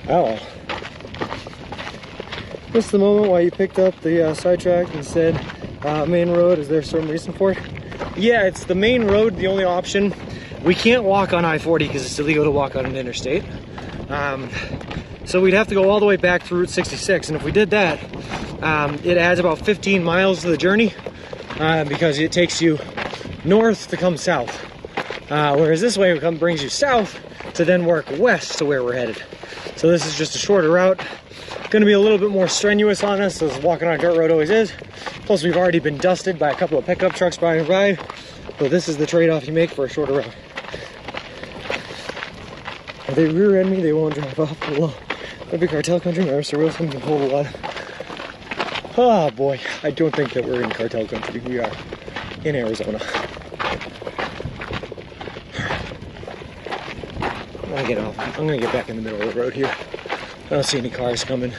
Oh. This is the moment why you picked up the sidetrack and said main road. Is there some reason for it? Yeah, it's the main road, the only option. We can't walk on I-40 because it's illegal to walk on an interstate. So we'd have to go all the way back through Route 66, and if we did that, it adds about 15 miles to the journey because it takes you north to come south. Whereas this way brings you south to then work west to where we're headed. So this is just a shorter route. Going to be a little bit more strenuous on us, as walking on a dirt road always is. Plus, we've already been dusted by a couple of pickup trucks by. But this is the trade-off you make for a shorter route. If they rear end me, they won't drive off. Well, that'd be cartel country. Mr. Wilson can hold a lot. Oh boy, I don't think that we're in cartel country. We are in Arizona. I'm gonna get off. I'm gonna get back in the middle of the road here. I don't see any cars coming,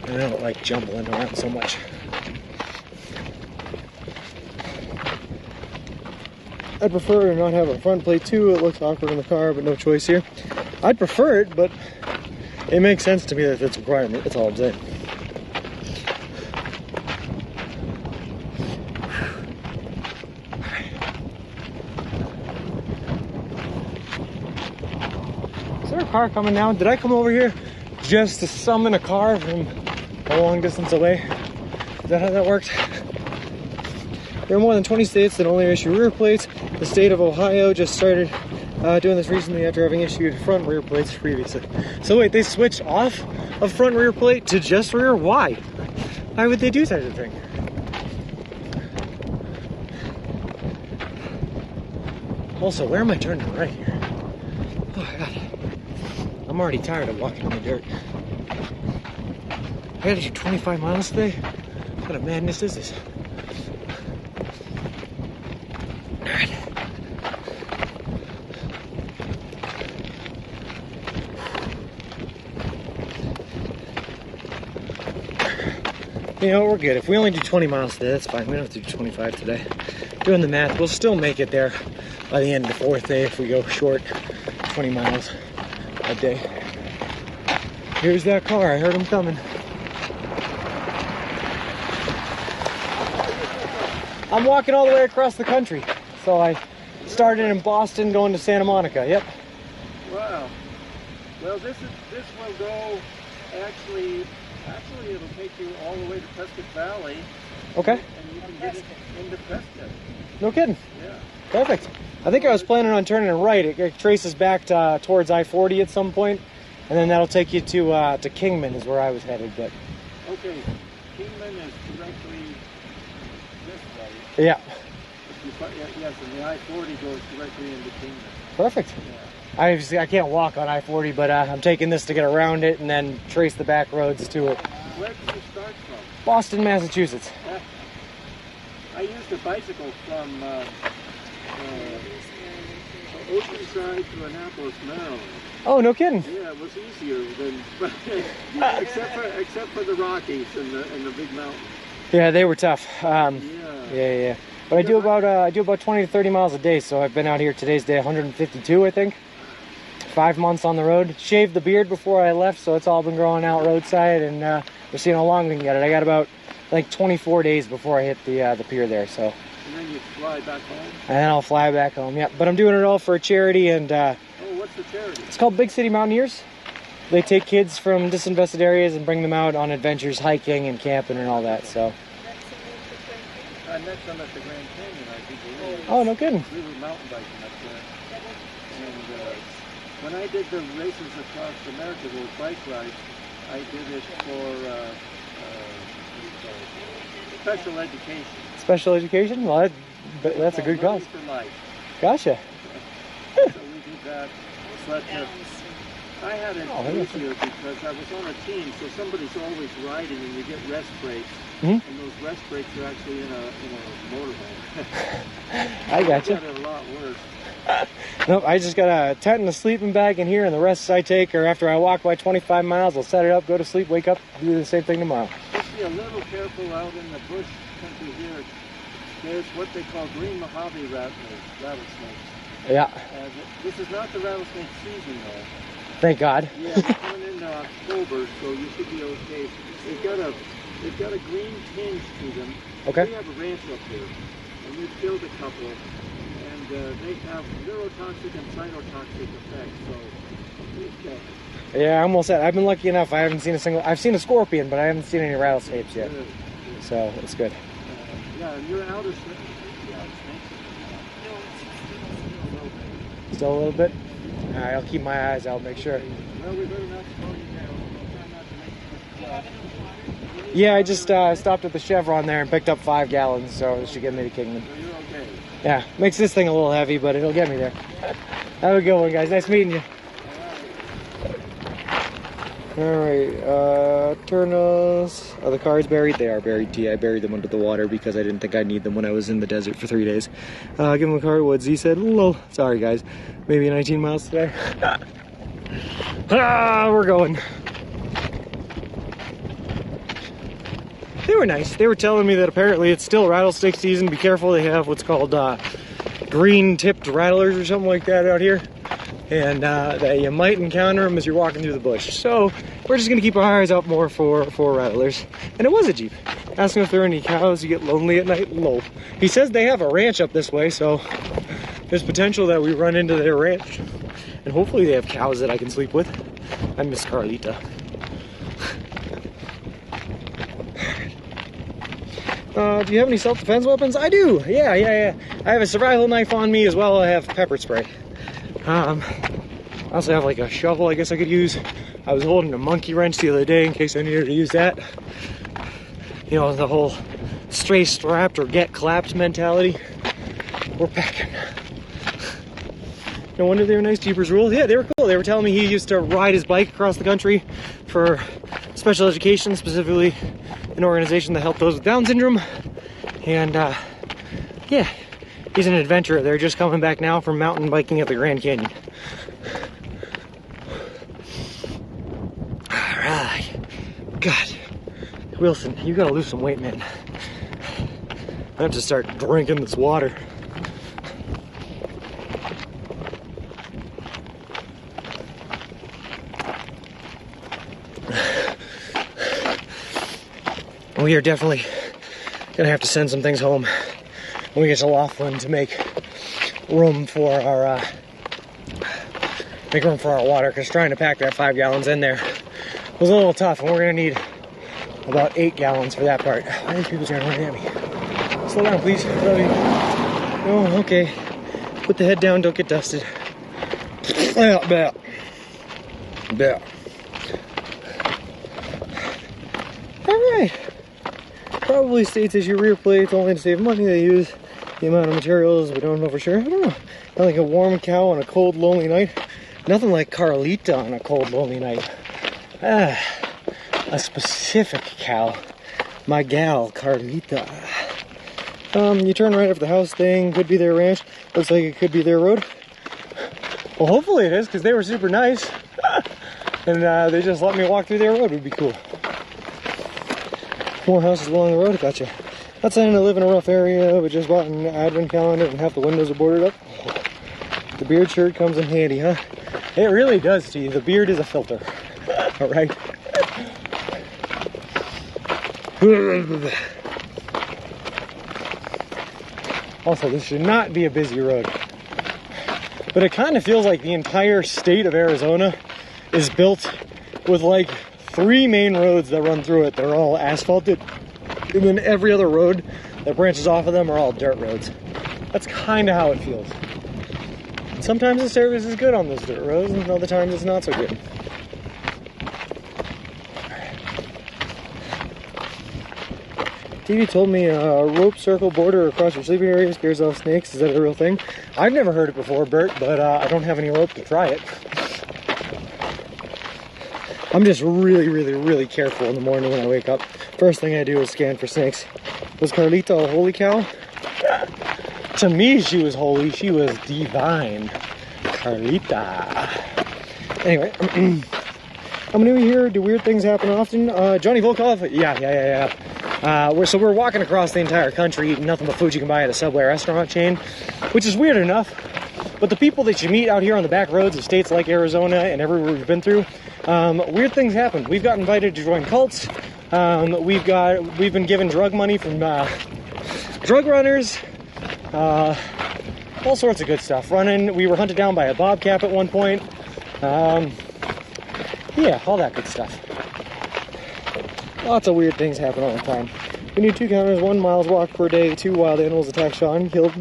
and I don't like jumbling around so much. I'd prefer to not have a front plate too. It looks awkward in the car, but no choice here. I'd prefer it, but it makes sense to me that it's a requirement. That's all I'm saying. Is there a car coming now? Did I come over here just to summon a car from a long distance away? Is that how that worked? There are more than 20 states that only issue rear plates. The state of Ohio just started doing this recently after having issued front rear plates previously. So wait, they switched off of front rear plate to just rear? Why? Why would they do such a thing? Also, where am I turning right here? Oh my god. I'm already tired of walking in the dirt. I gotta do 25 miles today? What kind of madness is this? Alright. You know, we're good. If we only do 20 miles today, that's fine. We don't have to do 25 today. Doing the math, we'll still make it there by the end of the fourth day if we go short 20 miles a day. Here's that car. I heard him coming. I'm walking all the way across the country. So I started in Boston going to Santa Monica. Yep. Wow. Well, this will go, actually it'll take you all the way to Prescott Valley. Okay. And you can get it into Prescott. No kidding. Yeah. Perfect. I think I was planning on turning it right. It traces back towards I-40 at some point, and then that'll take you to Kingman is where I was headed. But okay, Kingman is directly this way. yeah. Yes, and the I-40 goes directly into Kingman. Perfect. Yeah. I can't walk on I-40, but I'm taking this to get around it and then trace the back roads to it. Where did you start from? Boston, Massachusetts. I used a bicycle from Oceanside to Annapolis, Maryland. Oh, no kidding. Yeah, it was easier than except for the Rockies and the big mountains. Yeah, they were tough. Yeah. Yeah. But I do about 20 to 30 miles a day, so I've been out here today's day 152, I think. 5 months on the road. Shaved the beard before I left, so it's all been growing out roadside, and we're seeing how long we can get it. I got about like 24 days before I hit the pier there, so. And then you fly back home? And then I'll fly back home, yeah. But I'm doing it all for a charity, and oh, what's the charity? it's called Big City Mountaineers. they take kids from disinvested areas and bring them out on adventures, hiking and camping and all that. So. I met some at the Grand Canyon, I do believe. Oh, no kidding. We were mountain biking up there. And when I did the races across America, those bike rides, I did it for special education. Special education? Well, that's a good cause. For life. Gotcha. So we did that. But I had it easier because I was on a team, so somebody's always riding and you get rest breaks. And those rest breaks are actually in a motorhome. I gotcha. I got it a lot worse. Nope, I just got a tent and a sleeping bag in here, and the rest I take, or after I walk by 25 miles, I'll set it up, go to sleep, wake up, do the same thing tomorrow. Just be a little careful out in the bush country here. There's what they call green Mojave rattlesnakes. Yeah. This is not the rattlesnake season, though. Thank God. Yeah, we're coming into October, so you should be okay. They've got a green tinge to them. Okay. We have a ranch up here, and we've killed a couple, and they have neurotoxic and cytotoxic effects. So, okay. Yeah, I'm almost at. I've been lucky enough. I haven't seen a single. I've seen a scorpion, but I haven't seen any rattlesnakes yet. Good. So it's good. Yeah, and you're out of snakes. Still a little bit. All right, I'll keep my eyes out. Make sure. Well, we better not slow you down. Try not to make too much. Yeah, I just stopped at the Chevron there and picked up 5 gallons, so it should get me to Kingman. So you're okay. Yeah, makes this thing a little heavy, but it'll get me there. Have a good one, guys. Nice meeting you. Alright, turtles. Are the cards buried? They are buried, T. I buried them under the water because I didn't think I'd need them when I was in the desert for 3 days. Give him a card. What Z said? Lol. Sorry, guys. Maybe 19 miles today. We're going. They were nice. They were telling me that apparently it's still rattlesnake season. Be careful. They have what's called green-tipped rattlers or something like that out here. And that you might encounter them as you're walking through the bush. So we're just gonna keep our eyes out more for rattlers. And it was a Jeep. Asking if there are any cows. You get lonely at night. Lol. He says they have a ranch up this way, so there's potential that we run into their ranch. And hopefully they have cows that I can sleep with. I miss Carlita. Do you have any self-defense weapons? I do. Yeah. I have a survival knife on me as well. I have pepper spray. I also have like a shovel I guess I could use. I was holding a monkey wrench the other day in case I needed to use that. You know, the whole stay strapped or get clapped mentality. We're packing. No wonder they were nice. Jeepers rules. Yeah, they were cool. They were telling me he used to ride his bike across the country for special education, specifically an organization that helped those with Down syndrome. And yeah. He's an adventurer. They're just coming back now from mountain biking at the Grand Canyon. All right. God. Wilson, you gotta lose some weight, man. I have to start drinking this water. We are definitely gonna have to send some things home when we get to Laughlin to make room for our water, because trying to pack that 5 gallons in there was a little tough, and we're gonna need about 8 gallons for that part. Why are these people trying to run at me? Slow down, please. Oh, okay. Put the head down, don't get dusted. Yeah. Alright. Probably states as your rear plates only to save money. They use the amount of materials, we don't know for sure. I don't know. Not like a warm cow on a cold, lonely night. Nothing like Carlita on a cold, lonely night. A specific cow. My gal, Carlita. You turn right up the house thing. Could be their ranch. Looks like it could be their road. Well, hopefully it is, because they were super nice. And they just let me walk through their road. Would be cool. More houses along the road. Gotcha. Not saying I live in a rough area, but just bought an advent calendar and half the windows are boarded up. The beard shirt comes in handy, huh? It really does, Steve. The beard is a filter. All right. Also, this should not be a busy road. But it kind of feels like the entire state of Arizona is built with like 3 main roads that run through it. They're all asphalted, and then every other road that branches off of them are all dirt roads. That's kind of how it feels. And sometimes the service is good on those dirt roads, and other times it's not so good. TV told me a rope circle border across your sleeping area scares off snakes. Is that a real thing? I've never heard it before, Bert, but I don't have any rope to try it. I'm just really, really, really careful in the morning when I wake up. First thing I do is scan for snakes. Was Carlita a holy cow? To me, she was holy. She was divine. Carlita. Anyway, I'm new here. Do weird things happen often? Johnny Volkov? Yeah. So we're walking across the entire country eating nothing but food you can buy at a Subway restaurant chain, which is weird enough. But the people that you meet out here on the back roads of states like Arizona and everywhere we've been through, weird things happen. We've got invited to join cults. We've been given drug money from drug runners. All sorts of good stuff. We were hunted down by a bobcat at one point. Yeah, all that good stuff. Lots of weird things happen all the time. We need 2 counters, 1 miles walk per day, 2 wild animals attack Sean, killed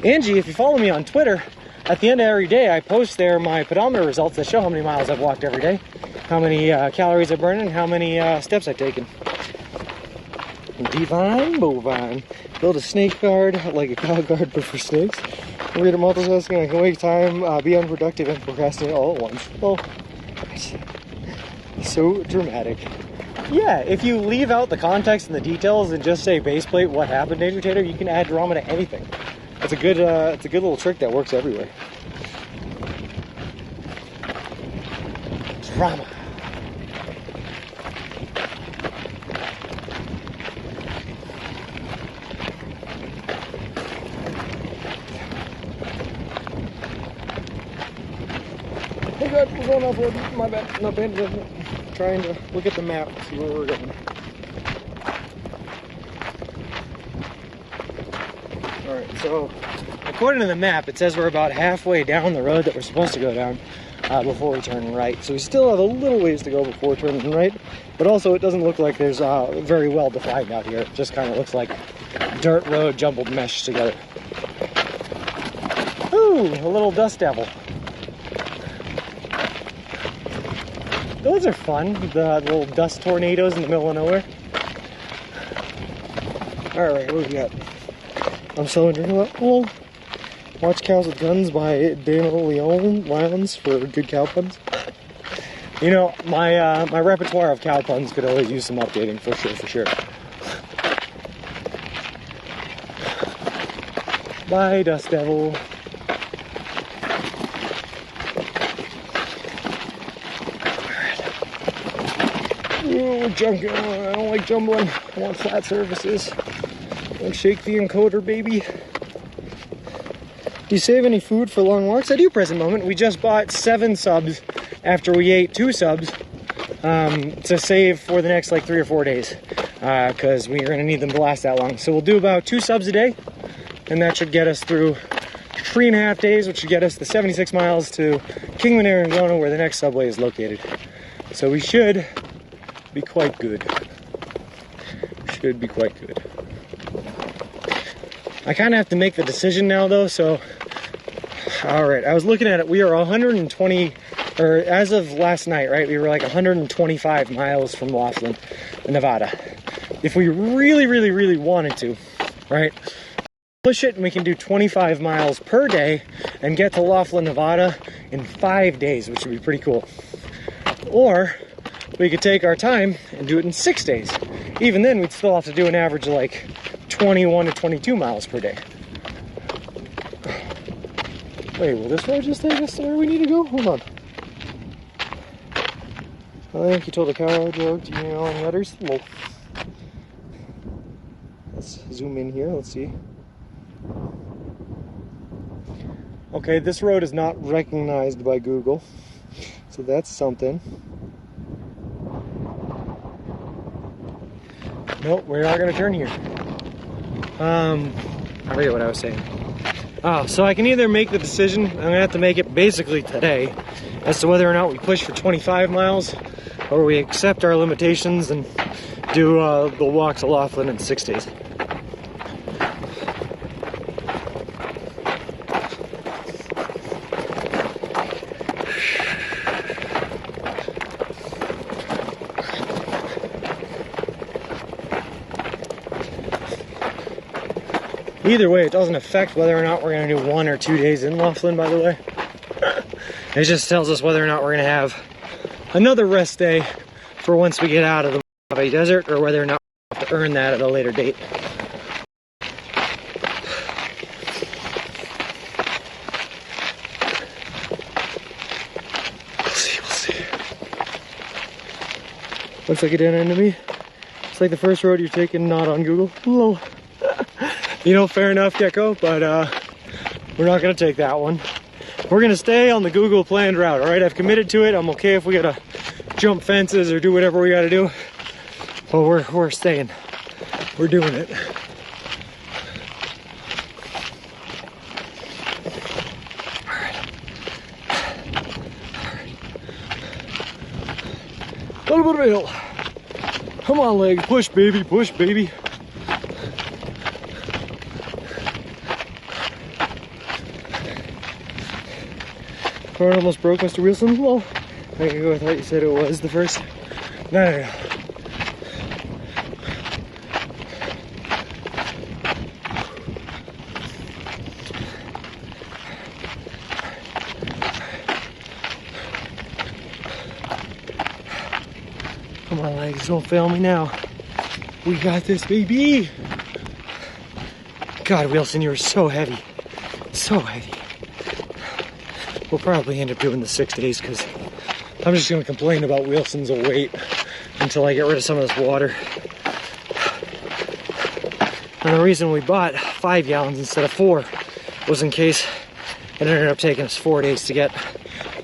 Angie, if you follow me on Twitter, at the end of every day I post there my pedometer results that show how many miles I've walked every day, how many calories I burn, and how many steps I've taken. Divine bovine. Build a snake guard, like a cow guard, but for snakes. Read a multitasking, I can waste time, be unproductive, and procrastinate all at once. Well, so dramatic. Yeah, if you leave out the context and the details and just say baseplate what happened, Danger Tater, you can add drama to anything. It's a good little trick that works everywhere. Drama. Oh god, we're going off road. My bad. Not bad. Trying to look at the map, see where we're going. Alright, so according to the map, it says we're about halfway down the road that we're supposed to go down before we turn right. So we still have a little ways to go before turning right, but also it doesn't look like there's very well defined out here. It just kind of looks like dirt road jumbled mesh together. Ooh, a little dust devil. Those are fun, the little dust tornadoes in the middle of nowhere. Alright, what do we got? I'm selling drinking alcohol. Watch Cows with Guns by Dana Lyons for good cow puns. You know, my repertoire of cow puns could always use some updating, for sure. Bye, Dust Devil. Ooh, junking. I don't like jumbling. I want flat surfaces. Don't shake the encoder, baby. Do you save any food for long walks? I do, present moment. We just bought 7 subs after we ate 2 subs to save for the next like 3 or 4 days because we're going to need them to last that long. So we'll do about 2 subs a day, and that should get us through 3.5 days, which should get us the 76 miles to Kingman, Arizona, where the next subway is located. So we should be quite good. Should be quite good. I kind of have to make the decision now, though, so... Alright, I was looking at it. We are 120... Or, as of last night, right, we were like 125 miles from Laughlin, Nevada. If we really, really, really wanted to, right, push it and we can do 25 miles per day and get to Laughlin, Nevada in 5 days, which would be pretty cool. Or... we could take our time and do it in 6 days. Even then, we'd still have to do an average of like 21 to 22 miles per day. Wait, will this road just take us to where we need to go? Hold on. I think you told a cow joke to email and letters. Whoa. Let's zoom in here. Let's see. Okay, this road is not recognized by Google, so that's something. Nope, we're not gonna turn here. I forget what I was saying. Oh, so I can either make the decision, I'm gonna have to make it basically today, as to whether or not we push for 25 miles or we accept our limitations and do the walk to Laughlin in 6 days. Either way, it doesn't affect whether or not we're going to do 1 or 2 days in Laughlin, by the way. It just tells us whether or not we're going to have another rest day for once we get out of the Mojave Desert, or whether or not we have to earn that at a later date. We'll see. Looks like a dead end to me. It's like the first road you're taking not on Google. Whoa. You know, fair enough, Gecko, but we're not going to take that one. We're going to stay on the Google planned route, all right? I've committed to it. I'm okay if we got to jump fences or do whatever we got to do. But we're staying. We're doing it. All right. A little bit of a hill. Come on, legs. Push, baby. Push, baby. Car almost broke, Mr. Wilson. Well, I thought you said it was the first. No. Come on, legs, don't fail me now. We got this, baby. God, Wilson, you're so heavy. So heavy. We'll probably end up doing the 6 days because I'm just going to complain about Wilson's weight until I get rid of some of this water. And the reason we bought 5 gallons instead of 4 was in case it ended up taking us 4 days to get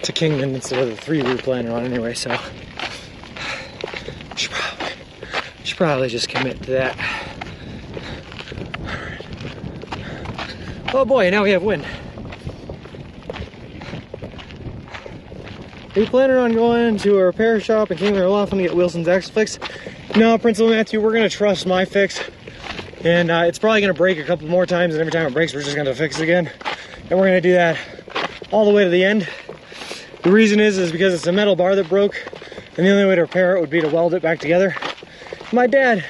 to Kingman instead of the 3 we were planning on anyway, so should probably just commit to that. Oh boy, now we have wind. Are you planning on going to a repair shop in Kingman or Laughlin to get Wilson's axle fixed? No, Principal Matthew, we're going to trust my fix. And it's probably going to break a couple more times, and every time it breaks, we're just going to fix it again. And we're going to do that all the way to the end. The reason is because it's a metal bar that broke, and the only way to repair it would be to weld it back together. My dad,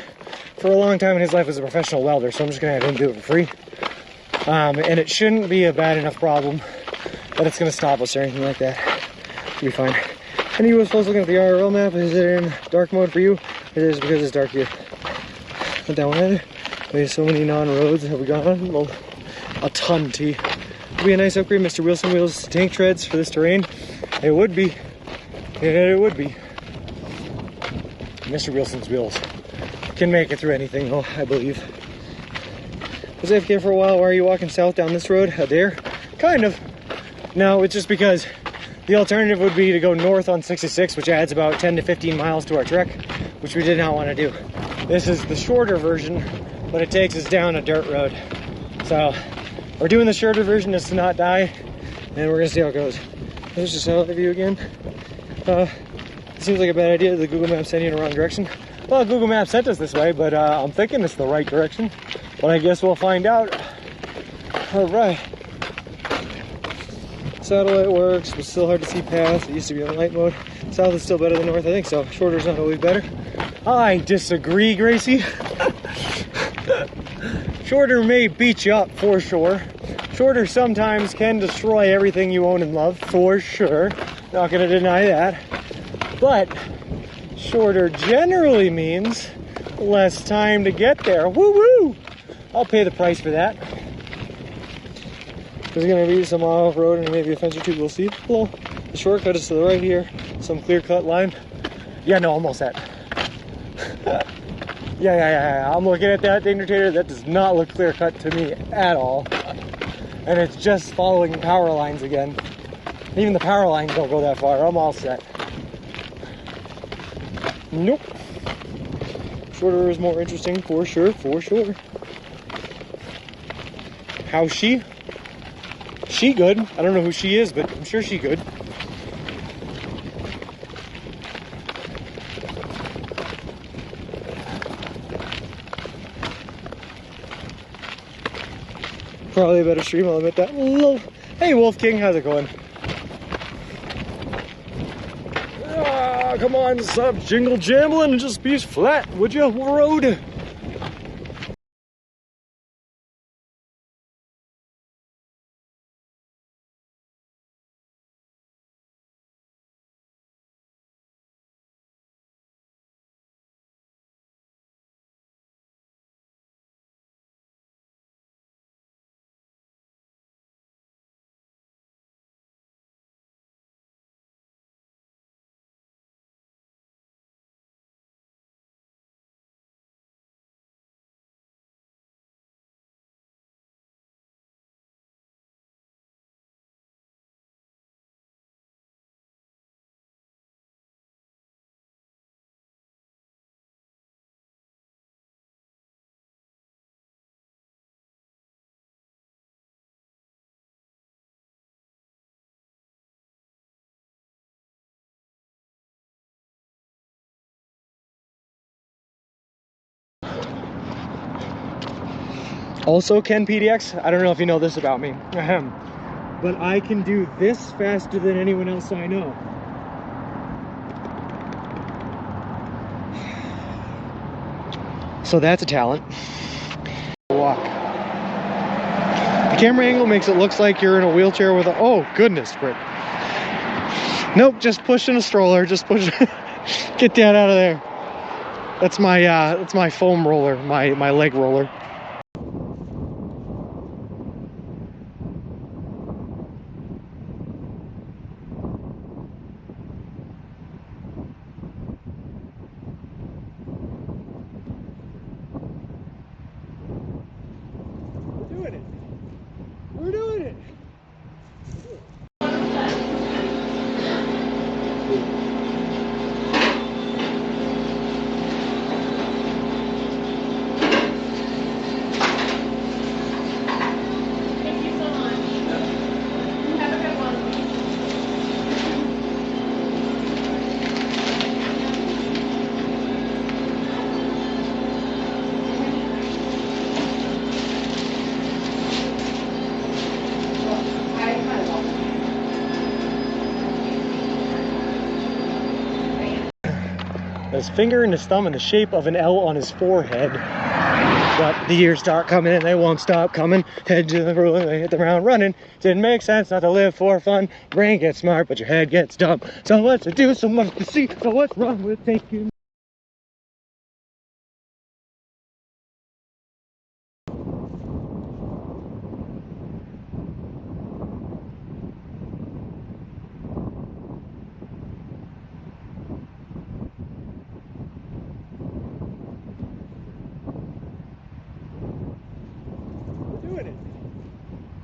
for a long time in his life, was a professional welder, so I'm just going to have him do it for free. And it shouldn't be a bad enough problem that it's going to stop us or anything like that. Be fine. And you was supposed looking at the IRL map. Is it in dark mode for you? It is because it's dark here. Not that one either. We have so many non-roads. Have we gone on? Well, a ton, T. Would be a nice upgrade, Mr. Wilson wheels tank treads for this terrain. It would be. It would be. Mr. Wilson's wheels can make it through anything, though, I believe. Was AFK for a while? Why are you walking south down this road? A dare? Kind of. No, it's just because the alternative would be to go north on 66, which adds about 10 to 15 miles to our trek, which we did not want to do. This is the shorter version, but it takes us down a dirt road. So we're doing the shorter version just to not die, and we're gonna see how it goes. There's just another view again. It seems like a bad idea. The Google Maps sent you in the wrong direction. Well, Google Maps sent us this way, but I'm thinking it's the right direction. But I guess we'll find out. All right. Satellite works, but still hard to see past. It used to be on light mode. South is still better than north, I think so. Shorter's not always better. I disagree, Gracie. Shorter may beat you up, for sure. Shorter sometimes can destroy everything you own and love, for sure. Not gonna deny that. But shorter generally means less time to get there. Woo-woo! I'll pay the price for that. There's going to be some off-road and maybe a fence or two, we'll see. Well, the shortcut is to the right here. Some clear-cut line. Yeah, no, almost that. Yeah. I'm looking at that indicator. That does not look clear-cut to me at all. And it's just following power lines again. Even the power lines don't go that far. I'm all set. Nope. Shorter is more interesting, for sure, for sure. How's she? She good. I don't know who she is, but I'm sure she good. Probably a better stream, I'll admit that. Hey, Wolf King, how's it going? Ah, come on, stop jingle jambling and just be flat, would you, road? Also, Ken PDX, I don't know if you know this about me, but I can do this faster than anyone else I know. So that's a talent. Walk. The camera angle makes it look like you're in a wheelchair with a, oh goodness, Britt. Nope, just pushing a stroller, just push. Get that out of there. That's my foam roller, my leg roller. We're doing it. Thank you so much. Have a good one. His finger and his thumb in the shape of an L on his forehead. But the years start coming and they won't stop coming. Head to the ruler, they hit the ground running. Didn't make sense not to live for fun. Brain gets smart, but your head gets dumb. So what's to do, so much to see. So what's wrong with taking?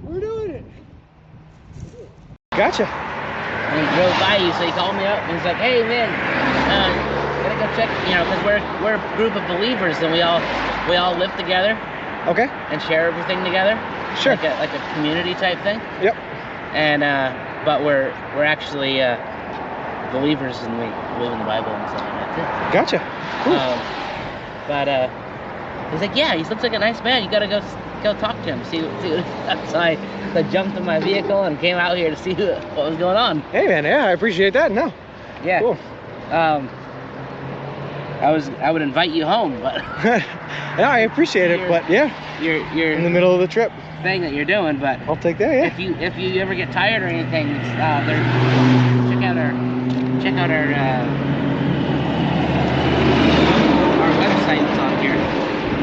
We're doing it. Gotcha. And he drove by you, so he called me up and he's like, "Hey man, gotta go check, you know, because we're a group of believers and we all live together." Okay. And share everything together. Sure. Like a community type thing. Yep. And but we're actually believers and we believe in the Bible and stuff like that too. Gotcha. Cool. But he's like, "Yeah, he looks like a nice man. You gotta go talk to him, see what he's got." So I jumped in my vehicle and came out here to see what was going on. Hey man, yeah, I appreciate that. No. Yeah. Cool. I would invite you home, but yeah, I appreciate it, but yeah, you're in the middle of the trip. Thing that you're doing, but I'll take that. Yeah. If you ever get tired or anything, check out our website that's on here.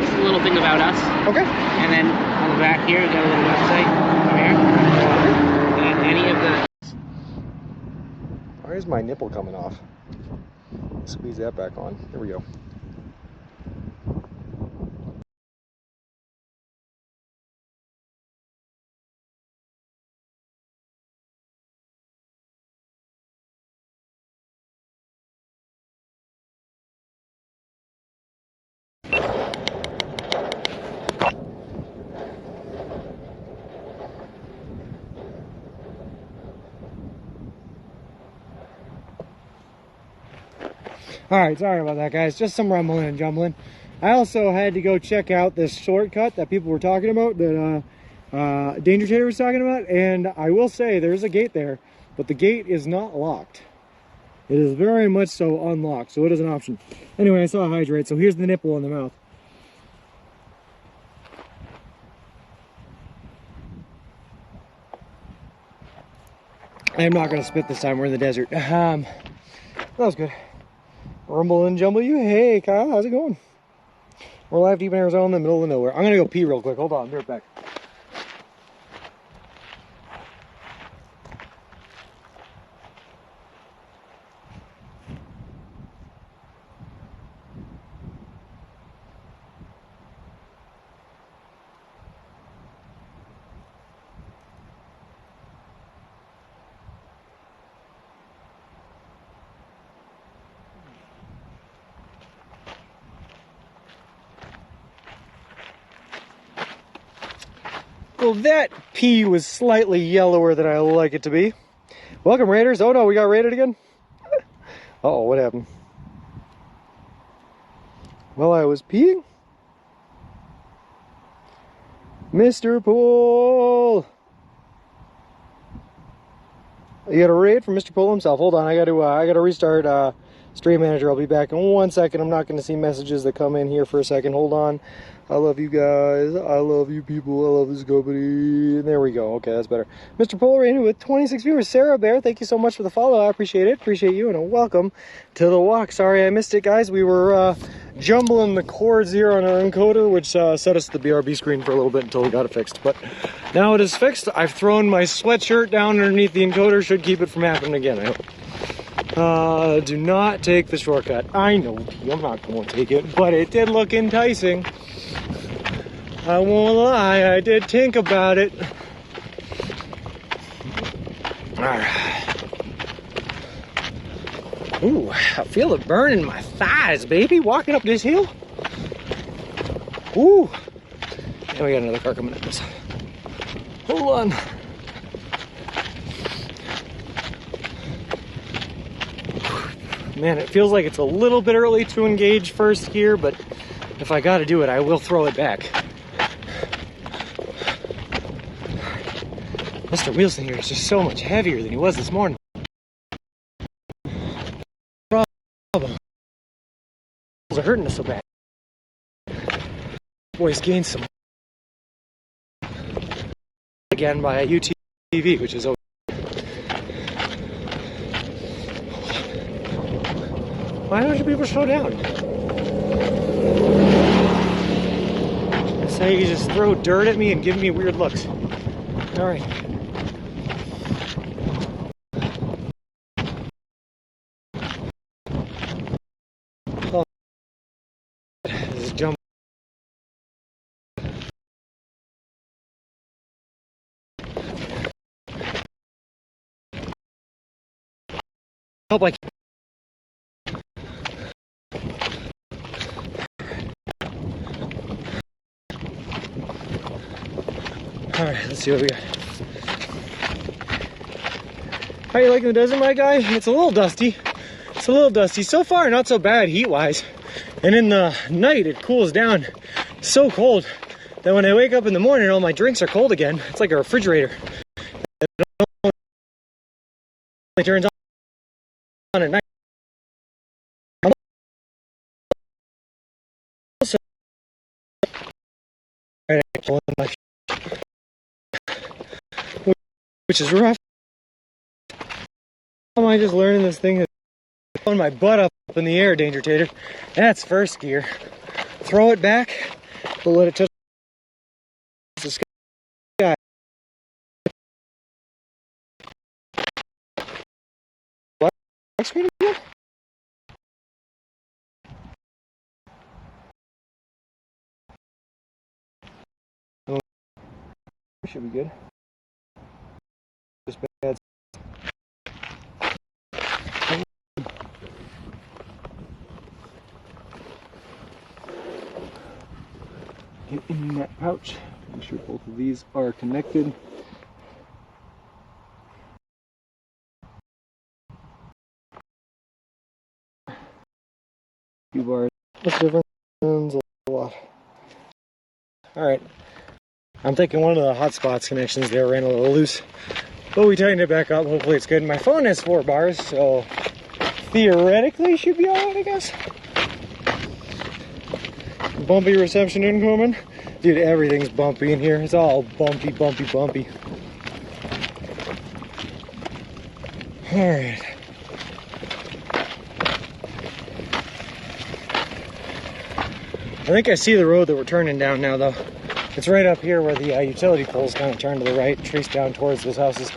Just a little thing about us. Okay. And then on the back here, we got a little website over here. And any of the. Why is my nipple coming off? Squeeze that back on. Here we go. Alright, sorry about that, guys. Just some rumbling and jumbling. I also had to go check out this shortcut that people were talking about that Danger Tater was talking about, and I will say there's a gate there, but the gate is not locked. It is very much so unlocked, so it is an option. Anyway, I saw a hydrate, so here's the nipple in the mouth. I am not going to spit this time. We're in the desert. That was good. Rumble and Jumble you. Hey, Kyle. How's it going? We're live deep in Arizona in the middle of nowhere. I'm going to go pee real quick. Hold on. I'll be right back. Well, that pee was slightly yellower than I like it to be. Welcome, Raiders. Oh, no, we got raided again? Uh-oh, what happened? Well, I was peeing. Mr. Pool! You got a raid from Mr. Pool himself. Hold on, I gotta restart Stream Manager. I'll be back in 1 second. I'm not gonna see messages that come in here for a second. Hold on. I love you guys. I love you people. I love this company. There we go. Okay, that's better. Mr. Pool rated with 26 viewers. Sarah Bear, thank you so much for the follow. I appreciate it. Appreciate you, and a welcome to the walk. Sorry I missed it, guys. We were jumbling the cords here on our encoder, which set us to the BRB screen for a little bit until we got it fixed. But now it is fixed. I've thrown my sweatshirt down underneath the encoder. Should keep it from happening again, I hope. Do not take the shortcut. I know, I'm not going to take it, but it did look enticing. I won't lie, I did think about it. Alright. Ooh, I feel it burning my thighs, baby, walking up this hill. Ooh. Now we got another car coming at us. Hold on. Man, it feels like it's a little bit early to engage first gear, but if I gotta do it, I will throw it back. Mr. Wilson here is just so much heavier than he was this morning. Problem. Are hurting us so bad. Boys gained some again by a UTV, which is okay. Why don't you people slow down? So you just throw dirt at me and give me weird looks. All right. Oh. This is jump. Hope I can. All right, let's see what we got. How you liking the desert, my guy? It's a little dusty. It's a little dusty. So far, not so bad heat-wise. And in the night, it cools down so cold that when I wake up in the morning, all my drinks are cold again. It's like a refrigerator. It only turns on at night. Which is rough. How am I just learning this thing? Throwing my butt up in the air, Danger Tater. That's first gear. Throw it back, but let it touch the sky. Black screen again? Oh, should be good. Just bad. Get in that pouch. Make sure both of these are connected. Few bars. What's the difference? A lot. All right. I'm thinking one of the hotspots connections there ran a little loose. But we tightened it back up. Hopefully it's good. My phone has 4 bars, so theoretically should be alright, I guess. Bumpy reception incoming. Dude, everything's bumpy in here. It's all bumpy, bumpy, bumpy. Alright. I think I see the road that we're turning down now, though. It's right up here where the utility poles kind of turn to the right, trace down towards those houses.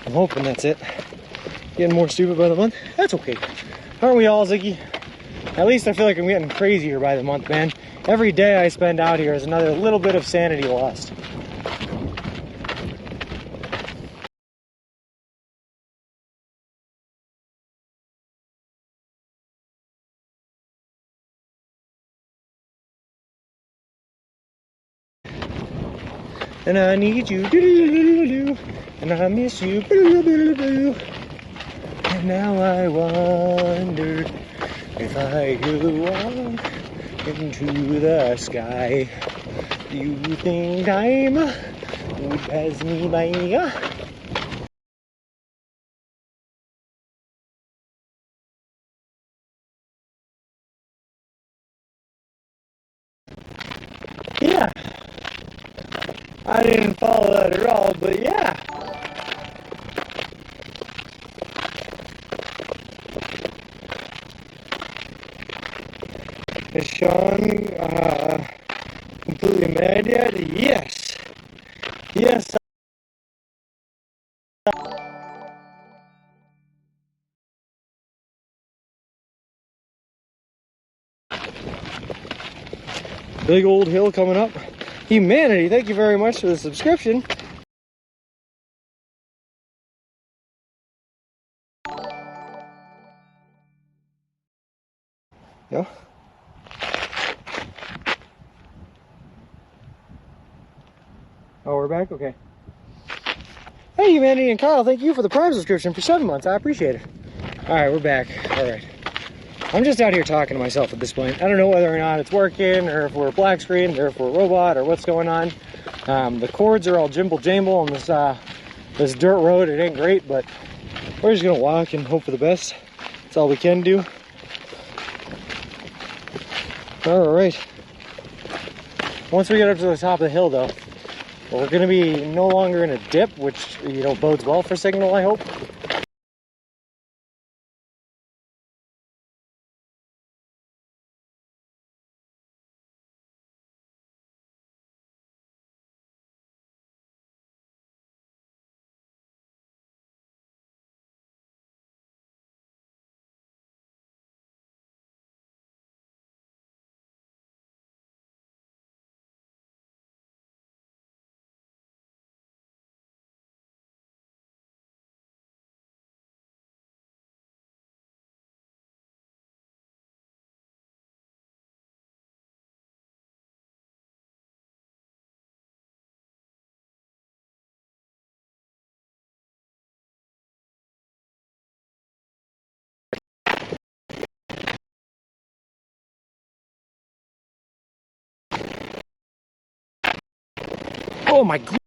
I'm hoping that's it. Getting more stupid by the month. That's okay. Aren't we all, Ziggy? At least I feel like I'm getting crazier by the month, man. Every day I spend out here is another little bit of sanity lost. And I need you, doo-doo-doo-doo-doo, and I miss you, doo-doo-doo-doo-doo. And now I wonder if I could walk into the sky. Do you think time would pass me by? Yeah, I didn't follow that at all, but yeah. Is Sean completely mad yet? Yes. Yes. Big old hill coming up. Humanity, thank you very much for the subscription. Yeah. Oh, we're back? Okay. Hey, Humanity and Kyle, thank you for the Prime subscription for 7 months. I appreciate it. Alright, we're back. Alright. I'm just out here talking to myself at this point. I don't know whether or not it's working, or if we're black screen, or if we're a robot, or what's going on. The cords are all jimble-jamble on this dirt road. It ain't great, but we're just gonna walk and hope for the best. That's all we can do. Alright. Once we get up to the top of the hill, though, we're going to be no longer in a dip, which, you know, bodes well for Signal, I hope. Oh my god.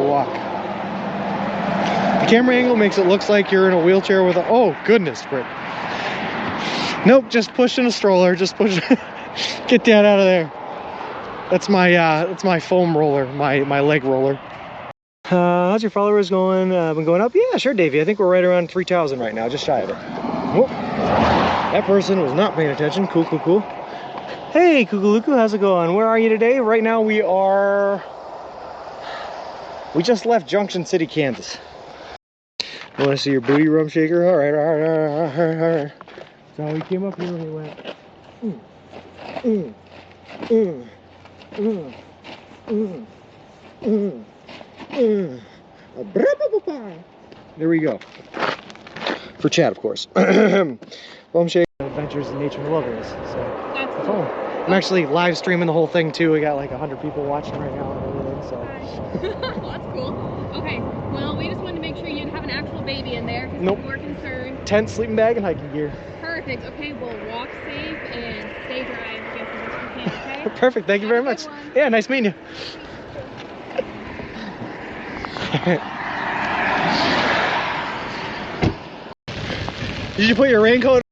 walk. The camera angle makes it look like you're in a wheelchair with a, oh goodness, Britt. Nope, just pushing a stroller, just push. Get that out of there. That's my foam roller, my leg roller. How's your followers going? Been going up? Yeah, sure, Davey. I think we're right around 3,000 right now, just shy of it. Whoop. That person was not paying attention. Cool, cool, cool. Hey, Kukuluku, how's it going? Where are you today? Right now we just left Junction City, Kansas. I want to see your booty rum shaker? All right, all right, all right, all right, all right. So he came up here and he went, There we go. For Chad, of course. Bum shake adventures in nature and wilderness. So That's have cool. fun. I'm actually live streaming the whole thing too. We got like 100 people watching right now and everything. So That's cool. Okay, well, we just wanted to make sure you didn't have an actual baby in there because Nope. we're concerned. tent, sleeping bag, and hiking gear. Perfect. Okay, we'll walk safe and stay dry as best as we can, okay? Perfect. Thank you very Have a much. good one. Yeah, nice meeting you. Did you put your raincoat?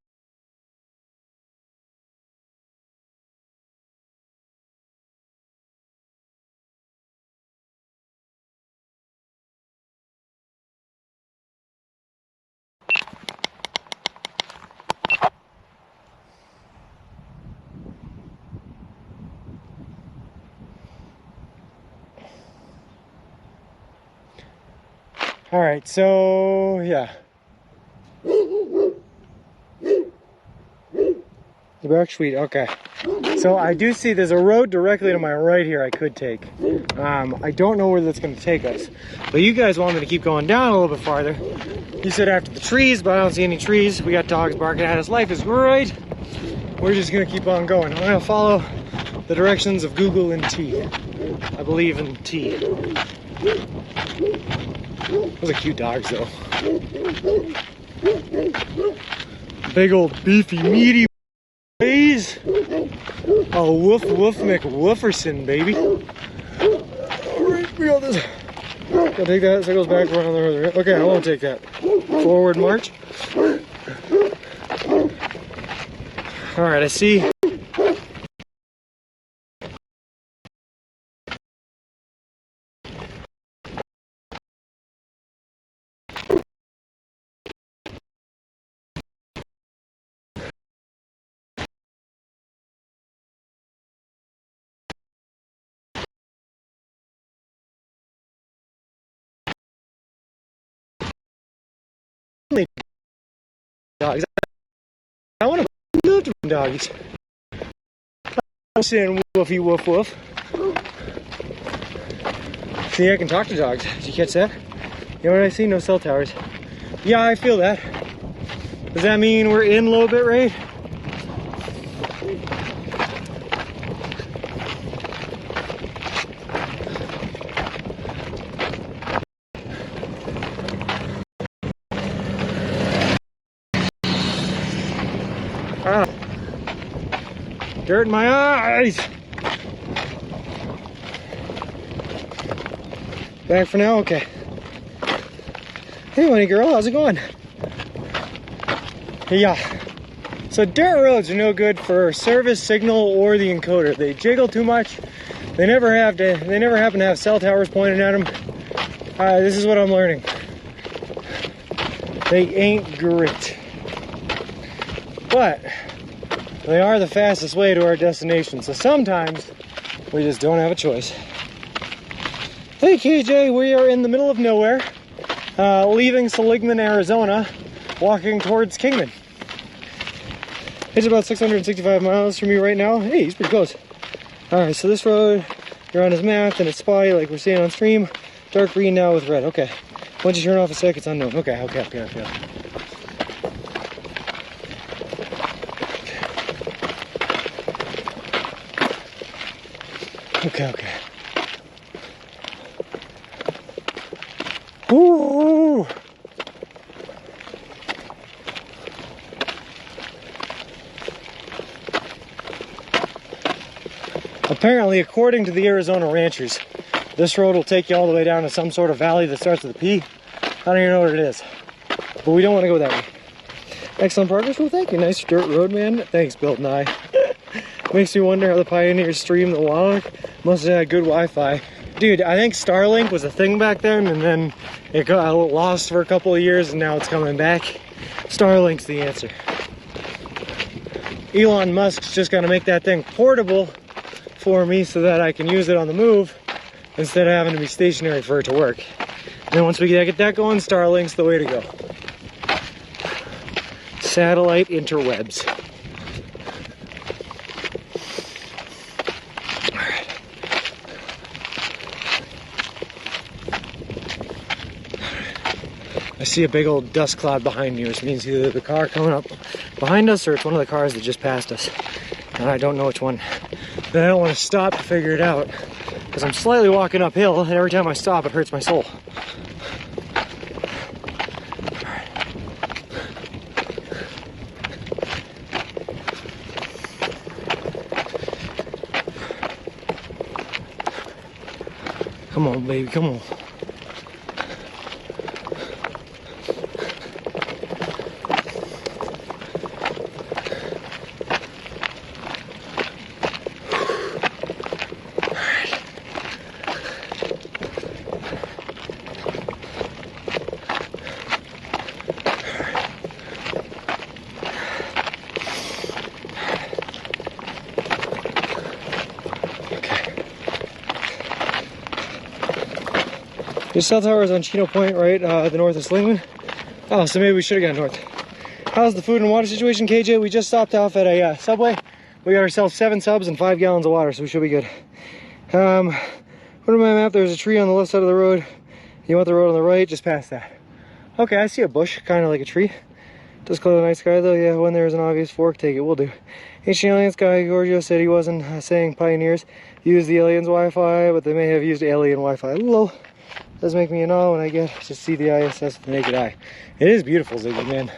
All right, so yeah. The back sweet, okay. So I do see there's a road directly to my right here I could take. I don't know where that's going to take us. But you guys want me to keep going down a little bit farther. You said after the trees, but I don't see any trees. We got dogs barking at us. Life is great. We're just going to keep on going. I'm going to follow the directions of Google and T. I believe in T. Those are cute dogs, though. Big old beefy, meaty ways. Oh, woof, woof, McWooferson, baby. Alright, we got this. I'll take that, so it goes back around the other. Okay, I won't take that. Forward march. Alright, I see. Dogs. I want to love to doggies. I'm saying woofy woof woof. See, I can talk to dogs. Did you catch that? You know what I see? No cell towers. Yeah, I feel that. Does that mean we're in low bit rate? Ah, dirt in my eyes. Back for now? Okay. Hey, Winnie girl, how's it going? Yeah. So dirt roads are no good for service, signal, or the encoder. They jiggle too much. They never happen to have cell towers pointed at them. This is what I'm learning. They ain't great. But they are the fastest way to our destination. So sometimes we just don't have a choice. Hey KJ, we are in the middle of nowhere, leaving Seligman, Arizona, walking towards Kingman. It's about 665 miles from me right now. Hey, he's pretty close. Alright, so this road, you're on his map, and it's spotty like we're seeing on stream. Dark green now with red. Okay. Once you turn off a sec, it's unknown. Okay. Okay. Ooh. Apparently, according to the Arizona ranchers, This road will take you all the way down to some sort of valley that starts with a P. I don't even know what it is. But we don't want to go that way. Excellent progress. Well, thank you. Nice dirt road, man. Thanks, Bill Nye. Makes me wonder how the pioneers streamed the log. Must have had good Wi-Fi. Dude, I think Starlink was a thing back then, and then it got lost for a couple of years, and now it's coming back. Starlink's the answer. Elon Musk's just gonna make that thing portable for me so that I can use it on the move instead of having to be stationary for it to work. And then once we get that going, Starlink's the way to go. Satellite interwebs. I see a big old dust cloud behind me, which means either the car coming up behind us or it's one of the cars that just passed us. And I don't know which one. But I don't want to stop to figure it out because I'm slightly walking uphill, and every time I stop it hurts my soul. Come on, baby, come on. The cell tower is on Chino Point, right? The north of Slingman. Oh, so maybe we should have gone north. How's the food and water situation, KJ? We just stopped off at a Subway. We got ourselves 7 subs and 5 gallons of water, so we should be good. According to my map, there's a tree on the left side of the road. You want the road on the right, just past that. Okay, I see a bush, kind of like a tree. Does close the night sky though? Yeah, when there's an obvious fork, take it, we'll do. Ancient Aliens guy, Giorgio said he wasn't saying pioneers used the aliens Wi-Fi, but they may have used alien Wi-Fi. Lol. Does make me an awe when I get to see the ISS with the naked eye. It is beautiful, Ziggy, man.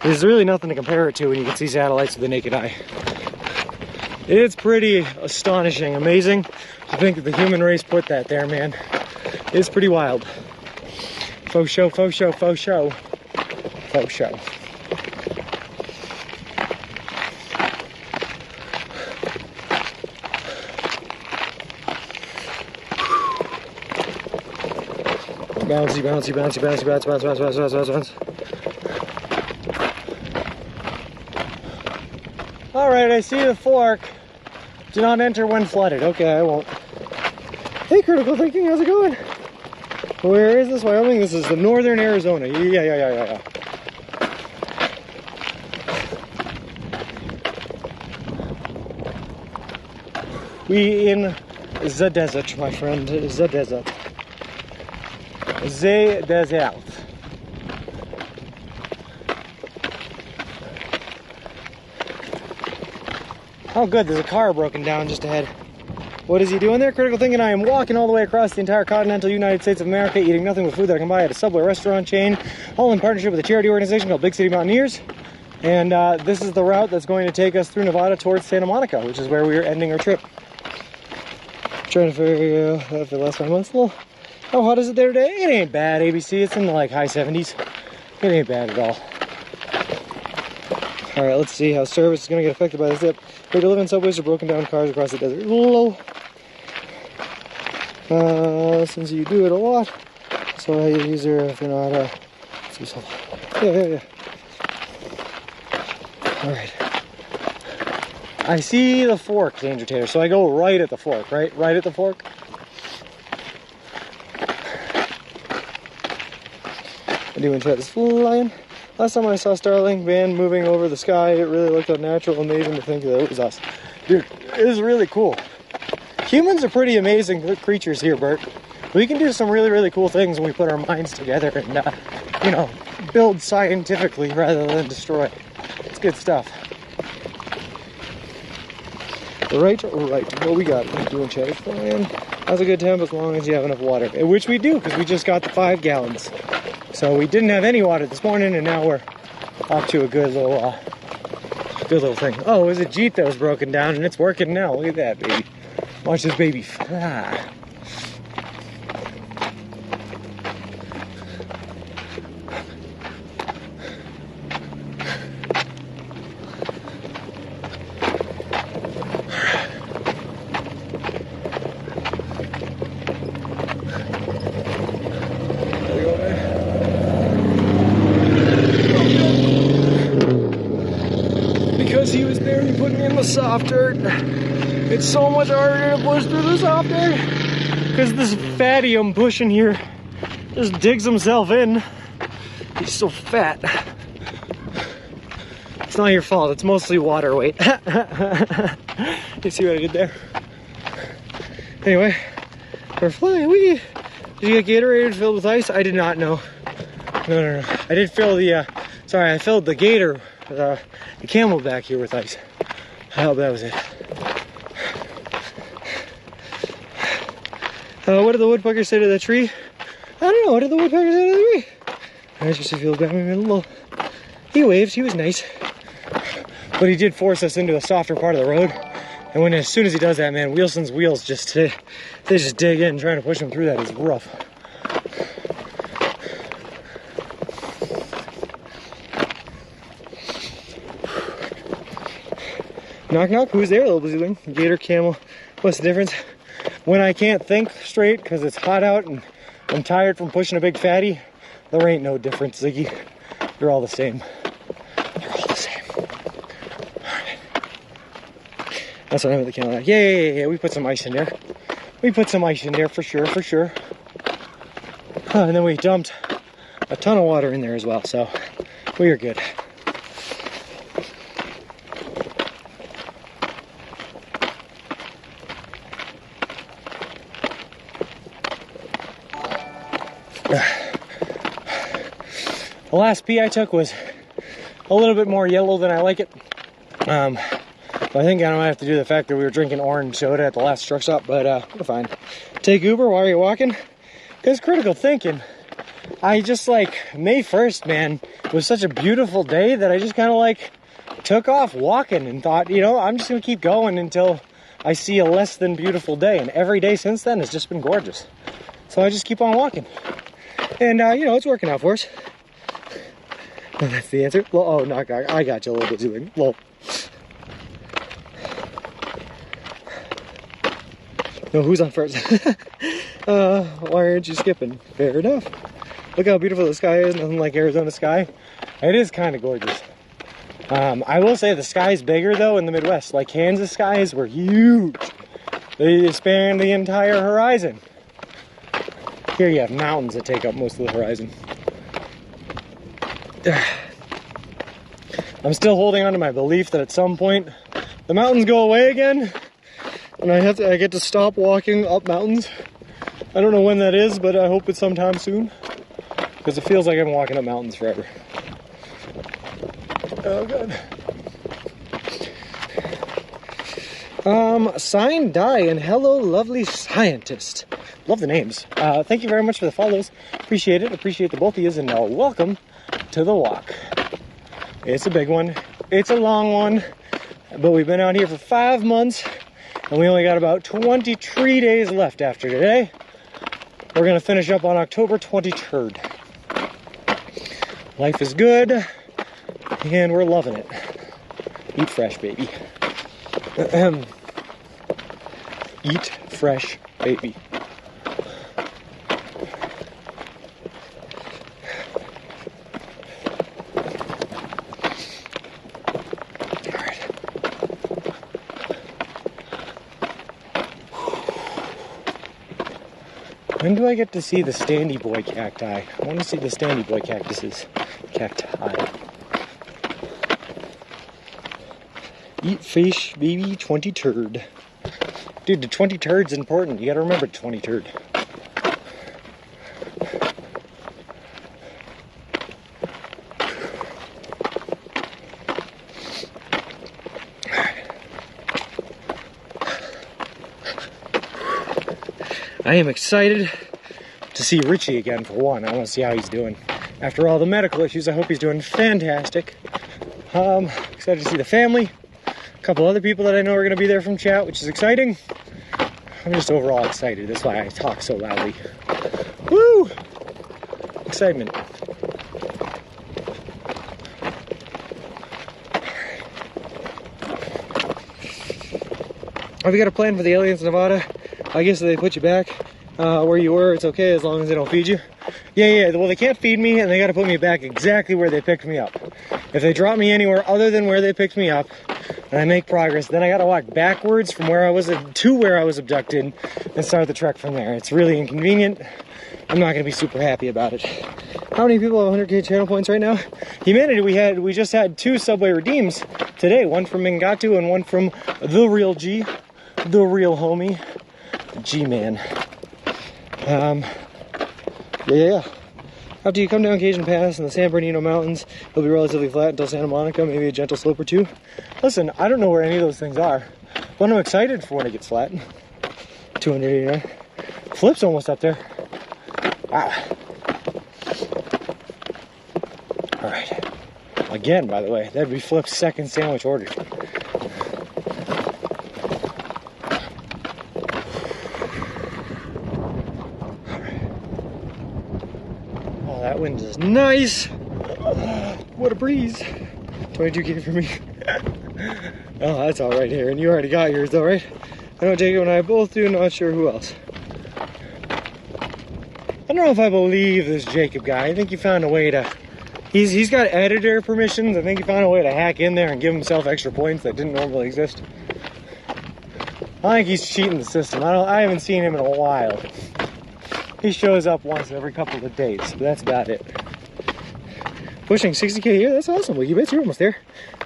There's really nothing to compare it to when you can see satellites with the naked eye. It's pretty astonishing, amazing to think that the human race put that there, man. It's pretty wild. Faux show, faux show, faux show. Faux show. Bouncy, bouncy, bouncy, bouncy, bounce, bounce, bounce, bounce, bounce, bounce, bounce. Alright, I see the fork. Do not enter when flooded. Okay, I won't. Hey, Critical Thinking, how's it going? Where is this? Wyoming? This is the northern Arizona. Yeah. We in the desert, my friend. The desert. The desert. Oh good, there's a car broken down just ahead. What is he doing there? Critical Thinking. I am walking all the way across the entire continental United States of America, eating nothing but food that I can buy at a Subway restaurant chain, all in partnership with a charity organization called Big City Mountaineers. And this is the route that's going to take us through Nevada towards Santa Monica, which is where we are ending our trip. Trying to figure out if it lasts 5 months. Well, how hot is it there today? It ain't bad, ABC. It's in the like high 70s. It ain't bad at all. All right, let's see how service is going to get affected by this dip. We live in subways or broken down cars across the desert. Low. Since you do it a lot, so how you use her if you're not. Yeah. All right. I see the fork, Danger Tater. So I go right at the fork, right? Right at the fork. I do enjoy this flying. Last time I saw Starlink band moving over the sky, it really looked unnatural, amazing to think that it was us. Dude, it is really cool. Humans are pretty amazing creatures here, Bert. We can do some really, really cool things when we put our minds together and, you know, build scientifically rather than destroy. It's good stuff. Right. What we got? We're doing cheddar flying. That's a good temp as long as you have enough water, which we do because we just got the 5 gallons. So we didn't have any water this morning, and now we're off to a good little thing. Oh, it was a Jeep that was broken down, and it's working now. Look at that, baby. Watch this baby fly. soft dirt. It's so much harder to push through the soft dirt because this fatty I'm pushing here just digs himself in. He's so fat. It's not your fault, it's mostly water weight. You see what I did there? Anyway, we're flying. Did you get Gatorade filled with ice? I did not know. No. I did fill the, I filled the Gator, the Camelback here with ice. I hope that was it. What did the woodpecker say to the tree? I don't know, what did the woodpecker say to the tree? I just feel bad in the middle. He waved, he was nice. But he did force us into a softer part of the road. And as soon as he does that, man, Wilson's wheels they just dig in. Trying to push him through that is rough. Knock knock, who's there, little busy thing? Gator, camel, what's the difference? When I can't think straight because it's hot out and I'm tired from pushing a big fatty, there ain't no difference, Ziggy. You're all the same. You're all the same. Alright. That's what I meant with the camel. Yeah, we put some ice in there. We put some ice in there for sure. And then we dumped a ton of water in there as well, so we are good. The last pee I took was a little bit more yellow than I like it. I think I might have to do the fact that we were drinking orange soda at the last truck stop, but we're fine. Take Uber while you're walking? Because critical thinking. I just May 1st, man, was such a beautiful day that I just kind of took off walking and thought, I'm just going to keep going until I see a less than beautiful day. And every day since then has just been gorgeous. So I just keep on walking. And, it's working out for us. That's the answer. Well, oh, no, I got you a little bit too. Well, no, who's on first? Why aren't you skipping? Fair enough. Look how beautiful the sky is. Nothing like Arizona sky. It is kind of gorgeous. I will say the sky's bigger though in the Midwest. Like Kansas skies were huge. They span the entire horizon. Here you have mountains that take up most of the horizon. I'm still holding on to my belief that at some point the mountains go away again and I get to stop walking up mountains. I don't know when that is, but I hope it's sometime soon because it feels like I'm walking up mountains forever. Oh god. Signed Die and Hello Lovely Scientist. Love the names. Thank you very much for the follows. Appreciate it. Appreciate the both of yous, and welcome to the walk. It's a big one. It's a long one, but we've been out here for 5 months, and we only got about 23 days left after today. We're gonna finish up on October 23rd. Life is good, and we're loving it. Eat fresh, baby. Eat fresh, baby. When do I get to see the Standy Boy cacti? I want to see the Standy Boy cactuses. Cacti. Eat fish, baby, 20 turd. Dude, the 20 turd's important. You gotta remember 20 turd. I am excited to see Richie again for one. I want to see how he's doing. After all the medical issues, I hope he's doing fantastic. Excited to see the family. A couple other people that I know are going to be there from chat, which is exciting. I'm just overall excited. That's why I talk so loudly. Woo! Excitement. Have you got a plan for the aliens in Nevada? I guess they put you back. where you were, it's okay as long as they don't feed you. Yeah, well, they can't feed me, and they gotta put me back exactly where they picked me up. If they drop me anywhere other than where they picked me up, and I make progress, then I gotta walk backwards from where I was to where I was abducted and start the trek from there. It's really inconvenient. I'm not gonna be super happy about it. How many people have 100K channel points right now? Humanity, we just had 2 Subway redeems today, one from Mingatu and one from the real G, the real homie, G-Man. Yeah. After you come down Cajun Pass in the San Bernardino Mountains, it'll be relatively flat until Santa Monica, maybe a gentle slope or 2. Listen, I don't know where any of those things are, but I'm excited for when it gets flat. 289. Flip's almost up there. Ah. All right. Again, by the way, that'd be Flip's second sandwich order. That wind is nice. What a breeze. 22K for me. Oh, that's all right here. And you already got yours though, right? I know Jacob and I both do, not sure who else. I don't know if I believe this Jacob guy. I think he found a way to, he's got editor permissions. I think he found a way to hack in there and give himself extra points that didn't normally exist. I think he's cheating the system. I haven't seen him in a while. He shows up once every couple of days, but that's about it. Pushing 60K here, that's awesome. Well, you bet you're almost there.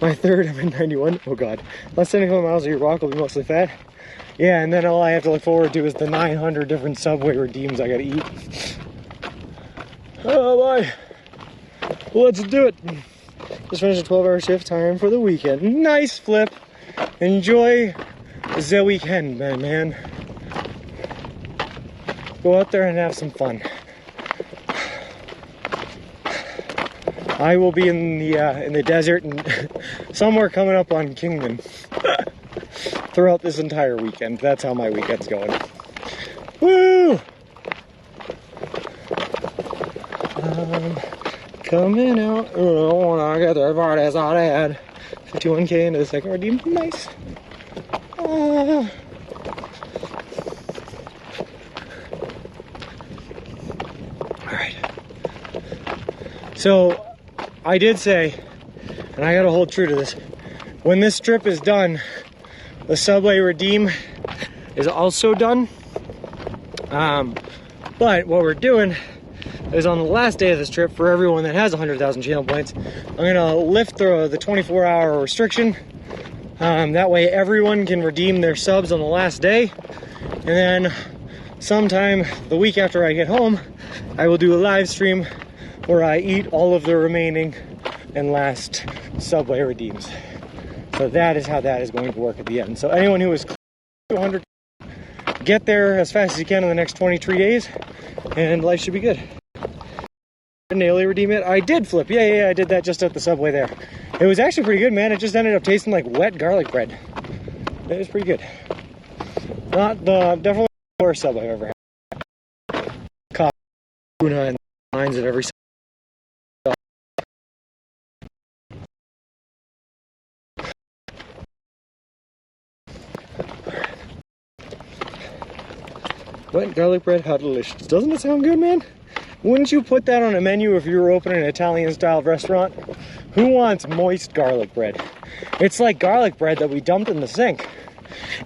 My third, I'm in 91. Oh God. Last 75 miles of your rock will be mostly fat. Yeah, and then all I have to look forward to is the 900 different Subway redeems I gotta eat. Oh boy. Let's do it. Just finished a 12-hour shift, time for the weekend. Nice Flip. Enjoy the weekend, man. Go out there and have some fun. I will be in the desert and somewhere coming up on Kingman throughout this entire weekend. That's how my weekend's going. Woo! Coming out. Oh, when I get there, that's all I had. 51K into the second redeem. Nice. So, I did say, and I gotta hold true to this, when this trip is done, the Subway Redeem is also done. But what we're doing is on the last day of this trip, for everyone that has 100,000 channel points, I'm gonna lift the 24-hour restriction. That way everyone can redeem their subs on the last day. And then sometime the week after I get home, I will do a live stream where I eat all of the remaining and last Subway redeems. So that is how that is going to work at the end. So anyone who is close to 100, get there as fast as you can in the next 23 days, and life should be good. Nearly redeem it. I did Flip. Yeah, I did that just at the Subway there. It was actually pretty good, man. It just ended up tasting like wet garlic bread. It was pretty good. Not the definitely the worst Subway I've ever had. Coffee, tuna, and lines at every. Wet garlic bread, how delicious. Doesn't it sound good, man? Wouldn't you put that on a menu if you were opening an Italian-style restaurant? Who wants moist garlic bread? It's like garlic bread that we dumped in the sink.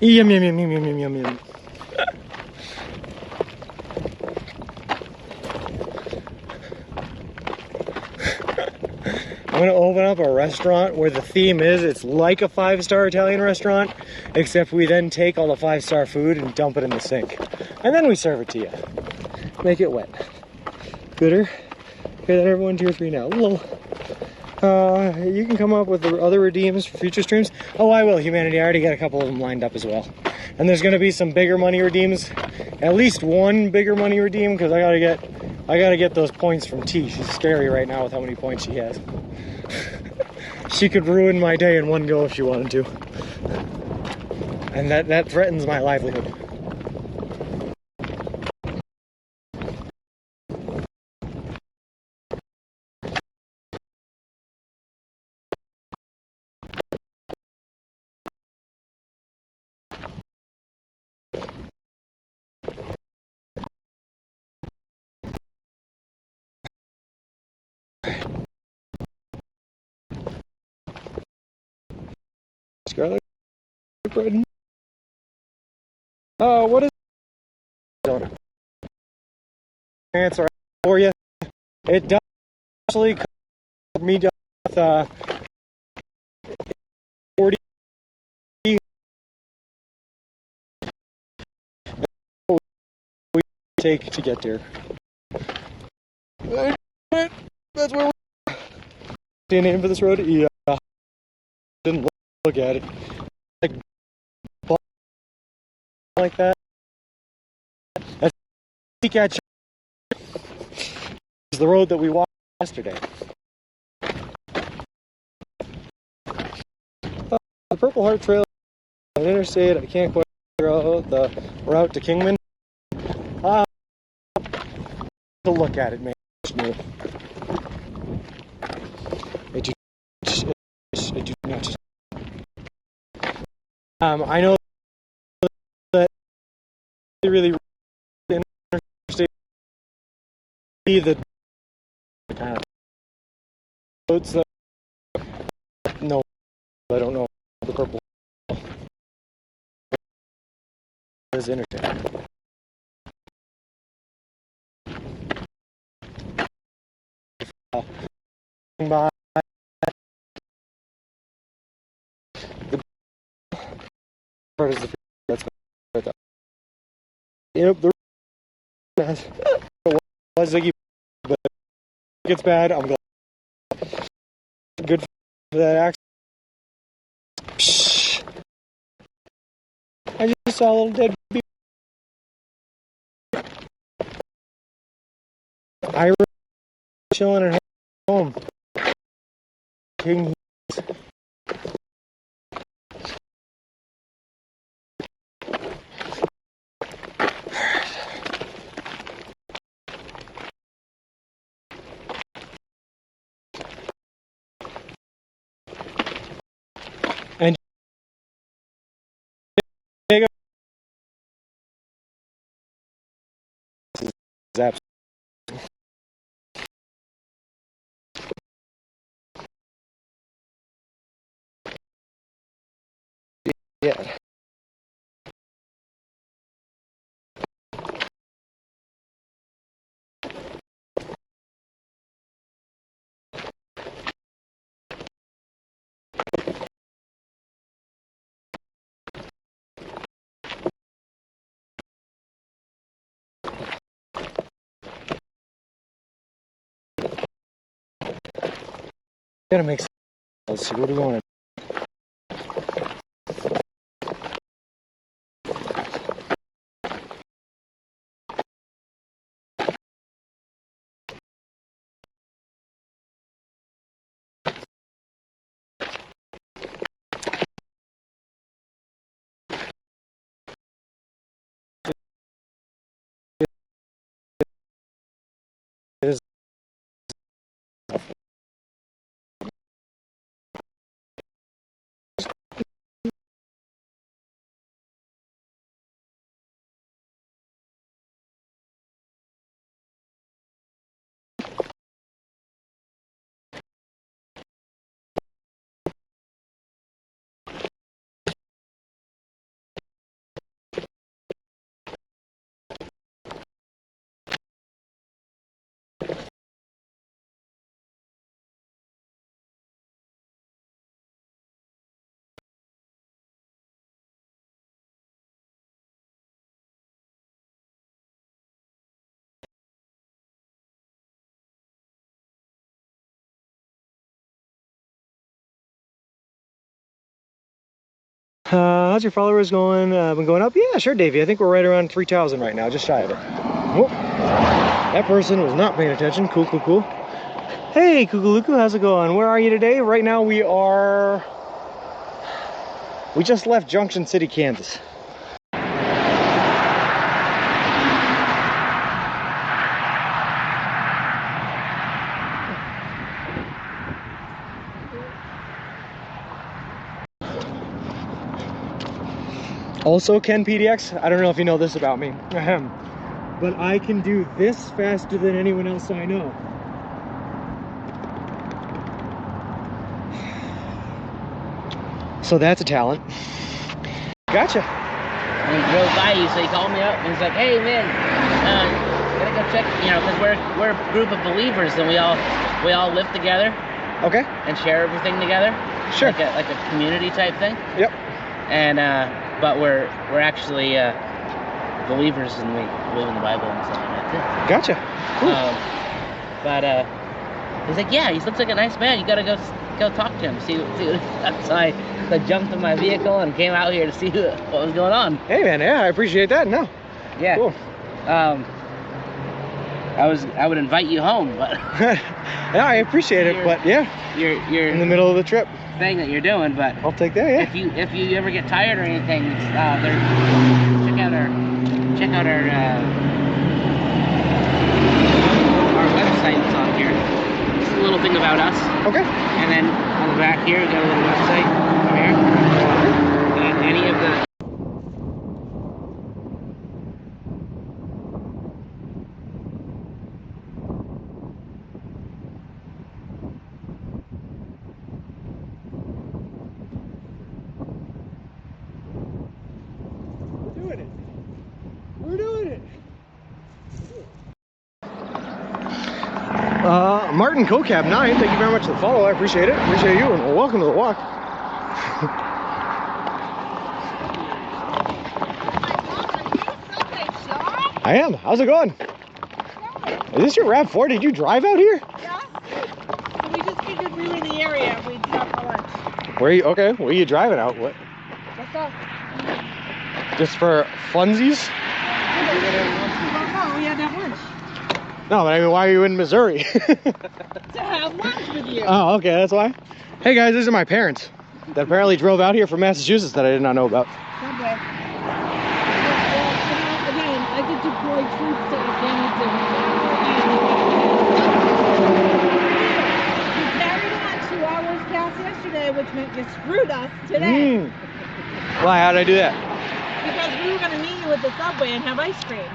Yum, yum, yum, yum, yum, yum, yum. I'm gonna open up a restaurant where the theme is it's like a 5-star Italian restaurant, except we then take all the 5-star food and dump it in the sink. And then we serve it to you. Make it wet. Gooder. Okay, that everyone tier 3 now. Lol. You can come up with the other redeems for future streams. Oh, I will, Humanity. I already got a couple of them lined up as well. And there's gonna be some bigger money redeems. At least one bigger money redeem, because I gotta get those points from T. She's scary right now with how many points she has. She could ruin my day in one go if she wanted to. And that threatens my livelihood. Scarlet bread. Oh, what is donut? Answer for you. It does actually cover me down with 40 we take to get there. That's where we're the name for this road. Yeah, didn't look at it like that. That's catch is the road that we walked yesterday. The Purple Heart Trail, an interstate. I can't quite figure out the route to Kingman. To look at it, man. I do not. I know that really interstate the kind of roads that no, I don't know the purple is interstate. By the part is the that's right there. Yep, the was Ziggy, but it gets bad. I'm glad. Good for that accident. I just saw a little dead baby. I chilling at home. King. And zaps. Yeah. Gotta make sense. Let's see, what do we want to is how's your followers going? Been going up? Yeah, sure, Davey. I think we're right around 3,000 right now, just shy of it. Whoop. That person was not paying attention. Cool, cool, cool. Hey, Kukuluku, how's it going? Where are you today? Right now we just left Junction City, Kansas. Also, Ken PDX, I don't know if you know this about me, but I can do this faster than anyone else I know. So that's a talent. Gotcha. And he drove by you, so he called me up and he's like, "Hey man, gotta go check, you know, because we're a group of believers and we all live together Okay. and share everything together. Sure. Like a community type thing. Yep. And but we're actually believers and we believe in the Bible and stuff like that too. Gotcha. Cool. But he's like, "Yeah, he looks like a nice man. You gotta go talk to him, see what he's outside." So I jumped in my vehicle and came out here to see what was going on. Hey man, yeah, I appreciate that. No. Yeah. Cool. I would invite you home, but yeah, I appreciate it, but yeah, you're in the middle of the trip. thing that you're doing. But I'll take that. Yeah. if you ever get tired or anything, check out our website that's on here. Just a little thing about us. Okay. And then on the back here, we got a little website over here. And any of the We're doing it. Martin CoCab 9, thank you very much for the follow. I appreciate it. Appreciate you, and welcome to the walk. I am. How's it going? Is this your RAV4? Did you drive out here? Yeah. So we just figured we were in the area. We'd stop for lunch. Where are you? Okay. Where are you driving out? What? What's up? Just for funsies? No, we had to have lunch. No, but I mean, why are you in Missouri? To have lunch with you. Oh, okay. That's why. Hey guys, these are my parents that apparently drove out here from Massachusetts that I did not know about. Subway. Again, I get deploy troops to Afghanistan. We carried on 2 hours past yesterday, which meant you screwed us today. Why? How did I do that? Because we were going to meet you at the Subway and have ice cream.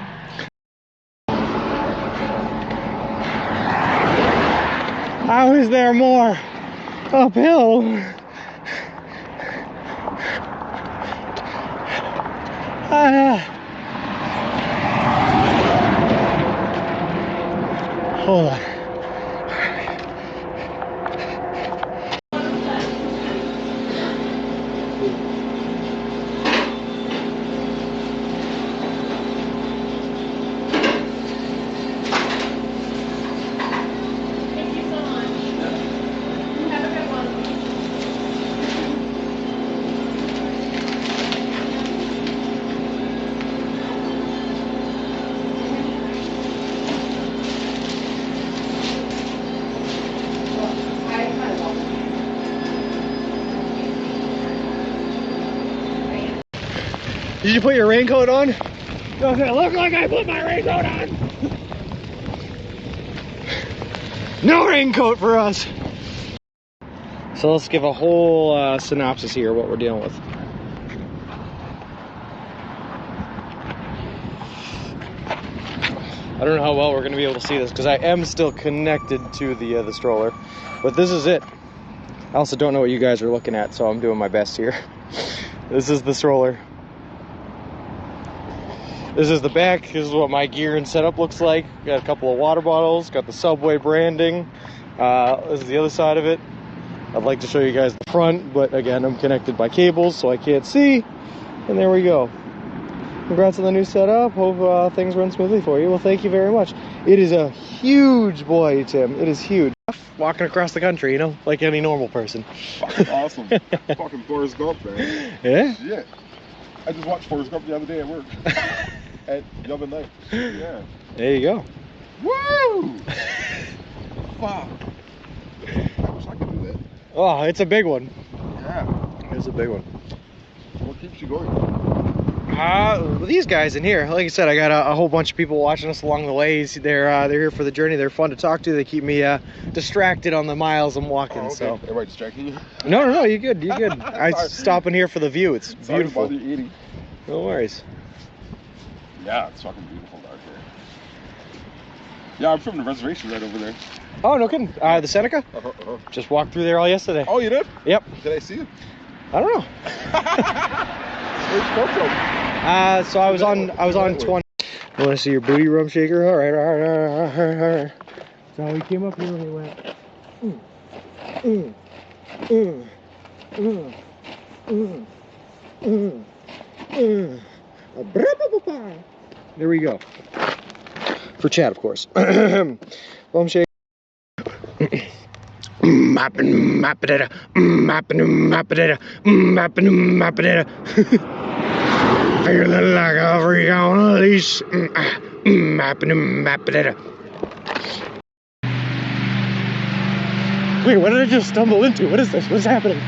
How is there more uphill? Hold on. Did you put your raincoat on? Does it look like I put my raincoat on? No raincoat for us! So let's give a whole synopsis here of what we're dealing with. I don't know how well we're going to be able to see this because I am still connected to the stroller, but this is it. I also don't know what you guys are looking at, so I'm doing my best here. This is the stroller. This is the back. This is what my gear and setup looks like. Got a couple of water bottles, got the Subway branding. This is the other side of it. I'd like to show you guys the front, but again, I'm connected by cables, so I can't see. And there we go. Congrats on the new setup. Hope things run smoothly for you. Well, thank you very much. It is a huge boy, Tim. It is huge. Walking across the country, you know, like any normal person. Fucking awesome. Fucking Forrest Gump, man. Yeah? Shit. I just watched Forrest Gump the other day at work. At Yellow Night. Yeah. There you go. Woo! Fuck. I wish I could do that. Oh, it's a big one. Yeah. It's a big one. What keeps you going? These guys in here, like I said, I got a whole bunch of people watching us along the way. They're here for the journey. They're fun to talk to. They keep me distracted on the miles I'm walking. Oh, okay. So. Everybody distracting you? No, you're good. You're good. I stop in here for the view. It's beautiful. Sorry to bother you eating. No worries. Yeah, it's fucking beautiful out here. Yeah, I'm from the reservation right over there. Oh, no kidding. The Seneca? Just walked through there all yesterday. Oh, you did? Yep. Did I see it? I don't know. Where's Coco? So I was on 20. You want to see your booty rum shaker? All right. So he came up here and he went. There we go. For Chad, of course. Rum shaker. You look like a freak on a leash. Wait, what did I just stumble into? What is this? What's happening?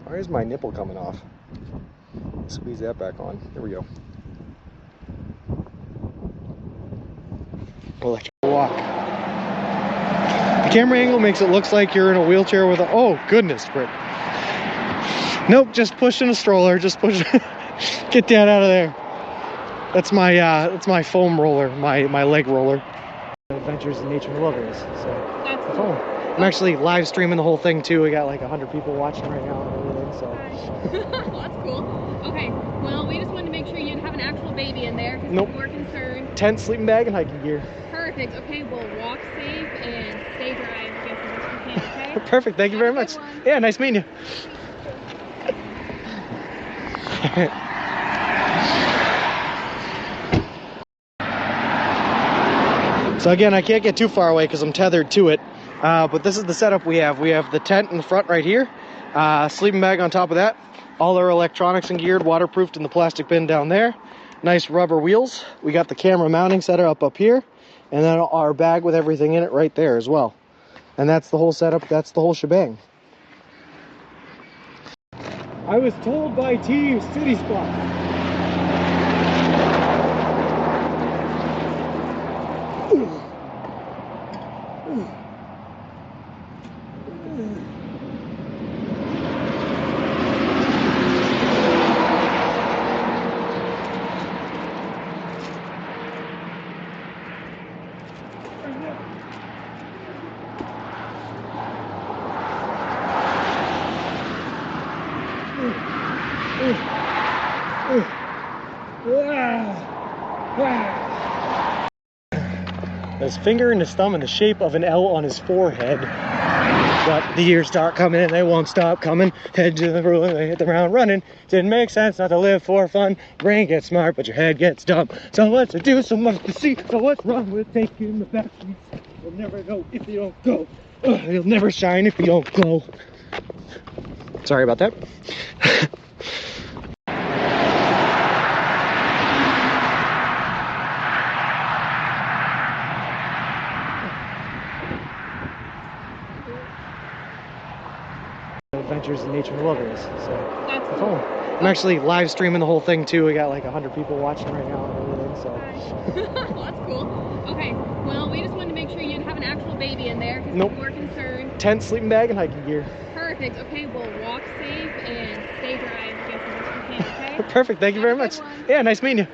Why is my nipple coming off? Squeeze that back on. There we go. Electric walk. The camera angle makes it look like you're in a wheelchair with a... Oh, goodness, Britt. Nope, just pushing a stroller. Just push. Get that out of there. That's my foam roller, my leg roller. Adventures in Nature and the Wilderness. So That's the cool. phone. I'm actually live streaming the whole thing too. We got like 100 people watching right now and everything. So That's cool. Okay, well, we just wanted to make sure you didn't have an actual baby in there because Nope. we're concerned. tent, sleeping bag, and hiking gear. Perfect. Okay, well, walk safe and stay dry as much as you can, okay? Perfect. Thank you very Have a much. good one. Yeah, nice meeting you. So again, I can't get too far away because I'm tethered to it. But this is the setup we have. We have the tent in the front right here, sleeping bag on top of that, all our electronics and geared, waterproofed in the plastic bin down there, nice rubber wheels. We got the camera mounting setup up here, and then our bag with everything in it right there as well. And that's the whole setup, that's the whole shebang. I was told by Team City Spot. His finger and his thumb in the shape of an L on his forehead. But the years start coming and they won't stop coming. Head to the rule, they hit the ground running. Didn't make sense not to live for fun. Brain gets smart, but your head gets dumb. So much to do, so much to see. So what's wrong with taking the back seats? You'll never know if you don't go. You'll never shine if you don't glow. Sorry about that. Adventures in Nature and the Wilderness. So That's the cool. phone. I'm actually live streaming the whole thing too. We got like 100 people watching right now and everything. So That's cool. Okay, well, we just wanted to make sure you didn't have an actual baby in there because Nope. we're concerned. tent, sleeping bag, and hiking gear. Perfect. Okay, well, walk safe and stay dry as much as you can, okay? Perfect. Thank you very Have a much. good one. Yeah, nice meeting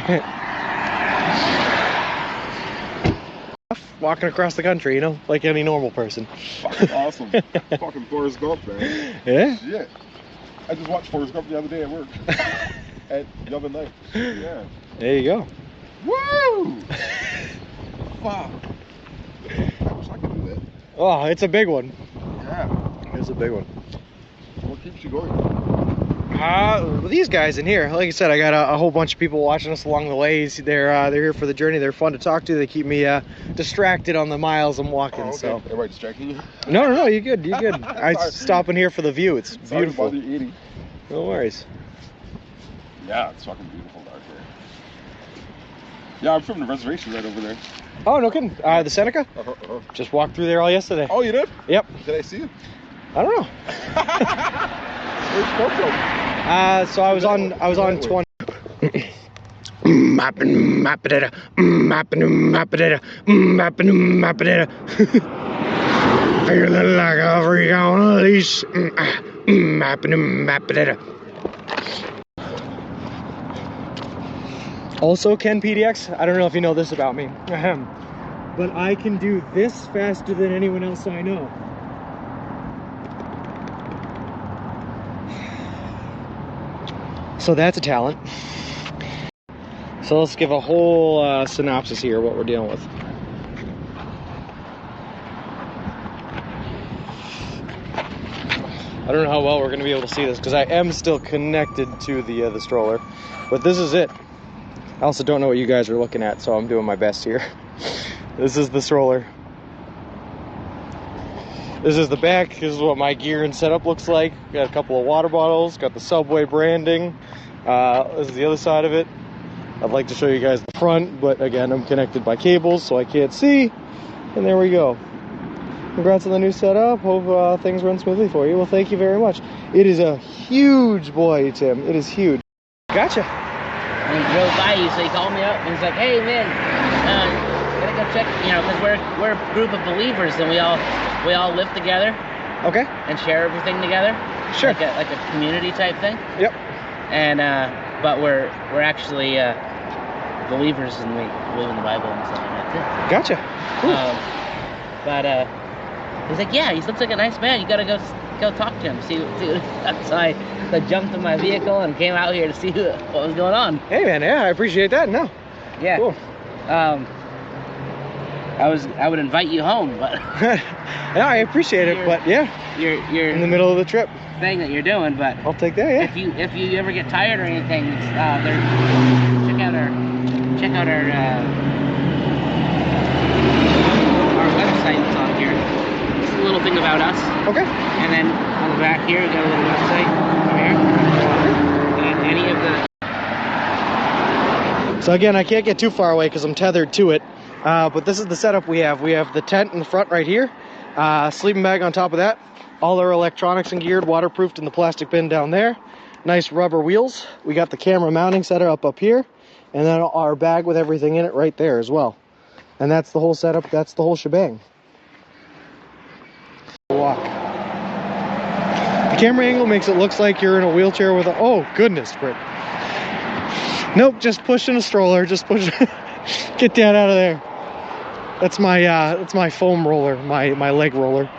you. Walking across the country, you know, like any normal person. Fucking awesome. Fucking Forrest Gump, man. Yeah? Shit. I just watched Forrest Gump the other day at work. At the other night. Yeah. There you go. Woo! Fuck. I wish I could do that. Oh, it's a big one. Yeah. It's a big one. What keeps you going? These guys in here, like I said, I got a whole bunch of people watching us along the ways. They're here for the journey. They're fun to talk to. They keep me distracted on the miles I'm walking. Oh, okay. So Everybody distracting you? no, you're good. You're good. I Sorry. stop in here for the view. It's Sorry to beautiful. bother you eating. No worries. Yeah, it's fucking beautiful out here. Yeah, I'm from the reservation right over there. Oh, no kidding. The Seneca? Just walked through there all yesterday. Oh, you did? Yep. Did I see you? I don't know. Where's Coco? So I was on 20. Feeling like a freak on a leash. Also, Ken PDX, I don't know if you know this about me, but I can do this faster than anyone else I know. So that's a talent. So let's give a whole synopsis here of what we're dealing with. I don't know how well we're going to be able to see this because I am still connected to the stroller, but this is it. I also don't know what you guys are looking at, so I'm doing my best here. This is the stroller. This is the back. This is what my gear and setup looks like. Got a couple of water bottles, got the Subway branding. This is the other side of it. I'd like to show you guys the front, but again, I'm connected by cables, so I can't see. And there we go. Congrats on the new setup. Hope things run smoothly for you. Well, thank you very much. It is a huge boy, Tim. It is huge. Gotcha. And he drove by you, so he called me up and he's like, "Hey, man, gotta go check, you know, because we're a group of believers and we all live together. Okay. And share everything together. Sure. Like a community type thing. Yep. And but we're actually believers and we believe in the Bible and stuff like that too. Gotcha. Cool. But he's like, "Yeah, he looks like a nice man. You gotta go talk to him, see what outside." So I jumped in my vehicle and came out here to see what was going on. Hey man, yeah, I appreciate that. No. Yeah. Cool. I would invite you home, but yeah, I appreciate it, but yeah, you're in the middle of the trip. Thing that you're doing, but I'll take that. Yeah. If you ever get tired or anything, check out our website that's on here. Just a little thing about us. Okay. And then on the back here, we got a little website over here. Any of the. So again, I can't get too far away because I'm tethered to it. But this is the setup we have. We have the tent in the front right here, sleeping bag on top of that, all our electronics and geared, waterproofed in the plastic bin down there, nice rubber wheels. We got the camera mounting setup up here, and then our bag with everything in it right there as well. And that's the whole setup, that's the whole shebang. Walk. The camera angle makes it look like you're in a wheelchair with a, oh goodness, Britt. Nope, just pushing a stroller, just push. Get that out of there. That's my foam roller, my leg roller.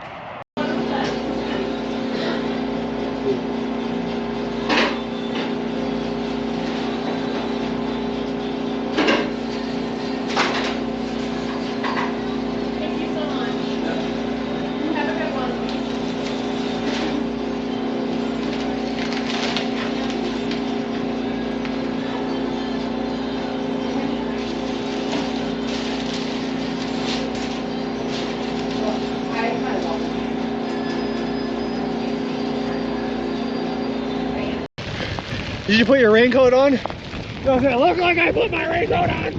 Thank you so much. Have a good one. Did you put your raincoat on? Does it look like I put my raincoat on?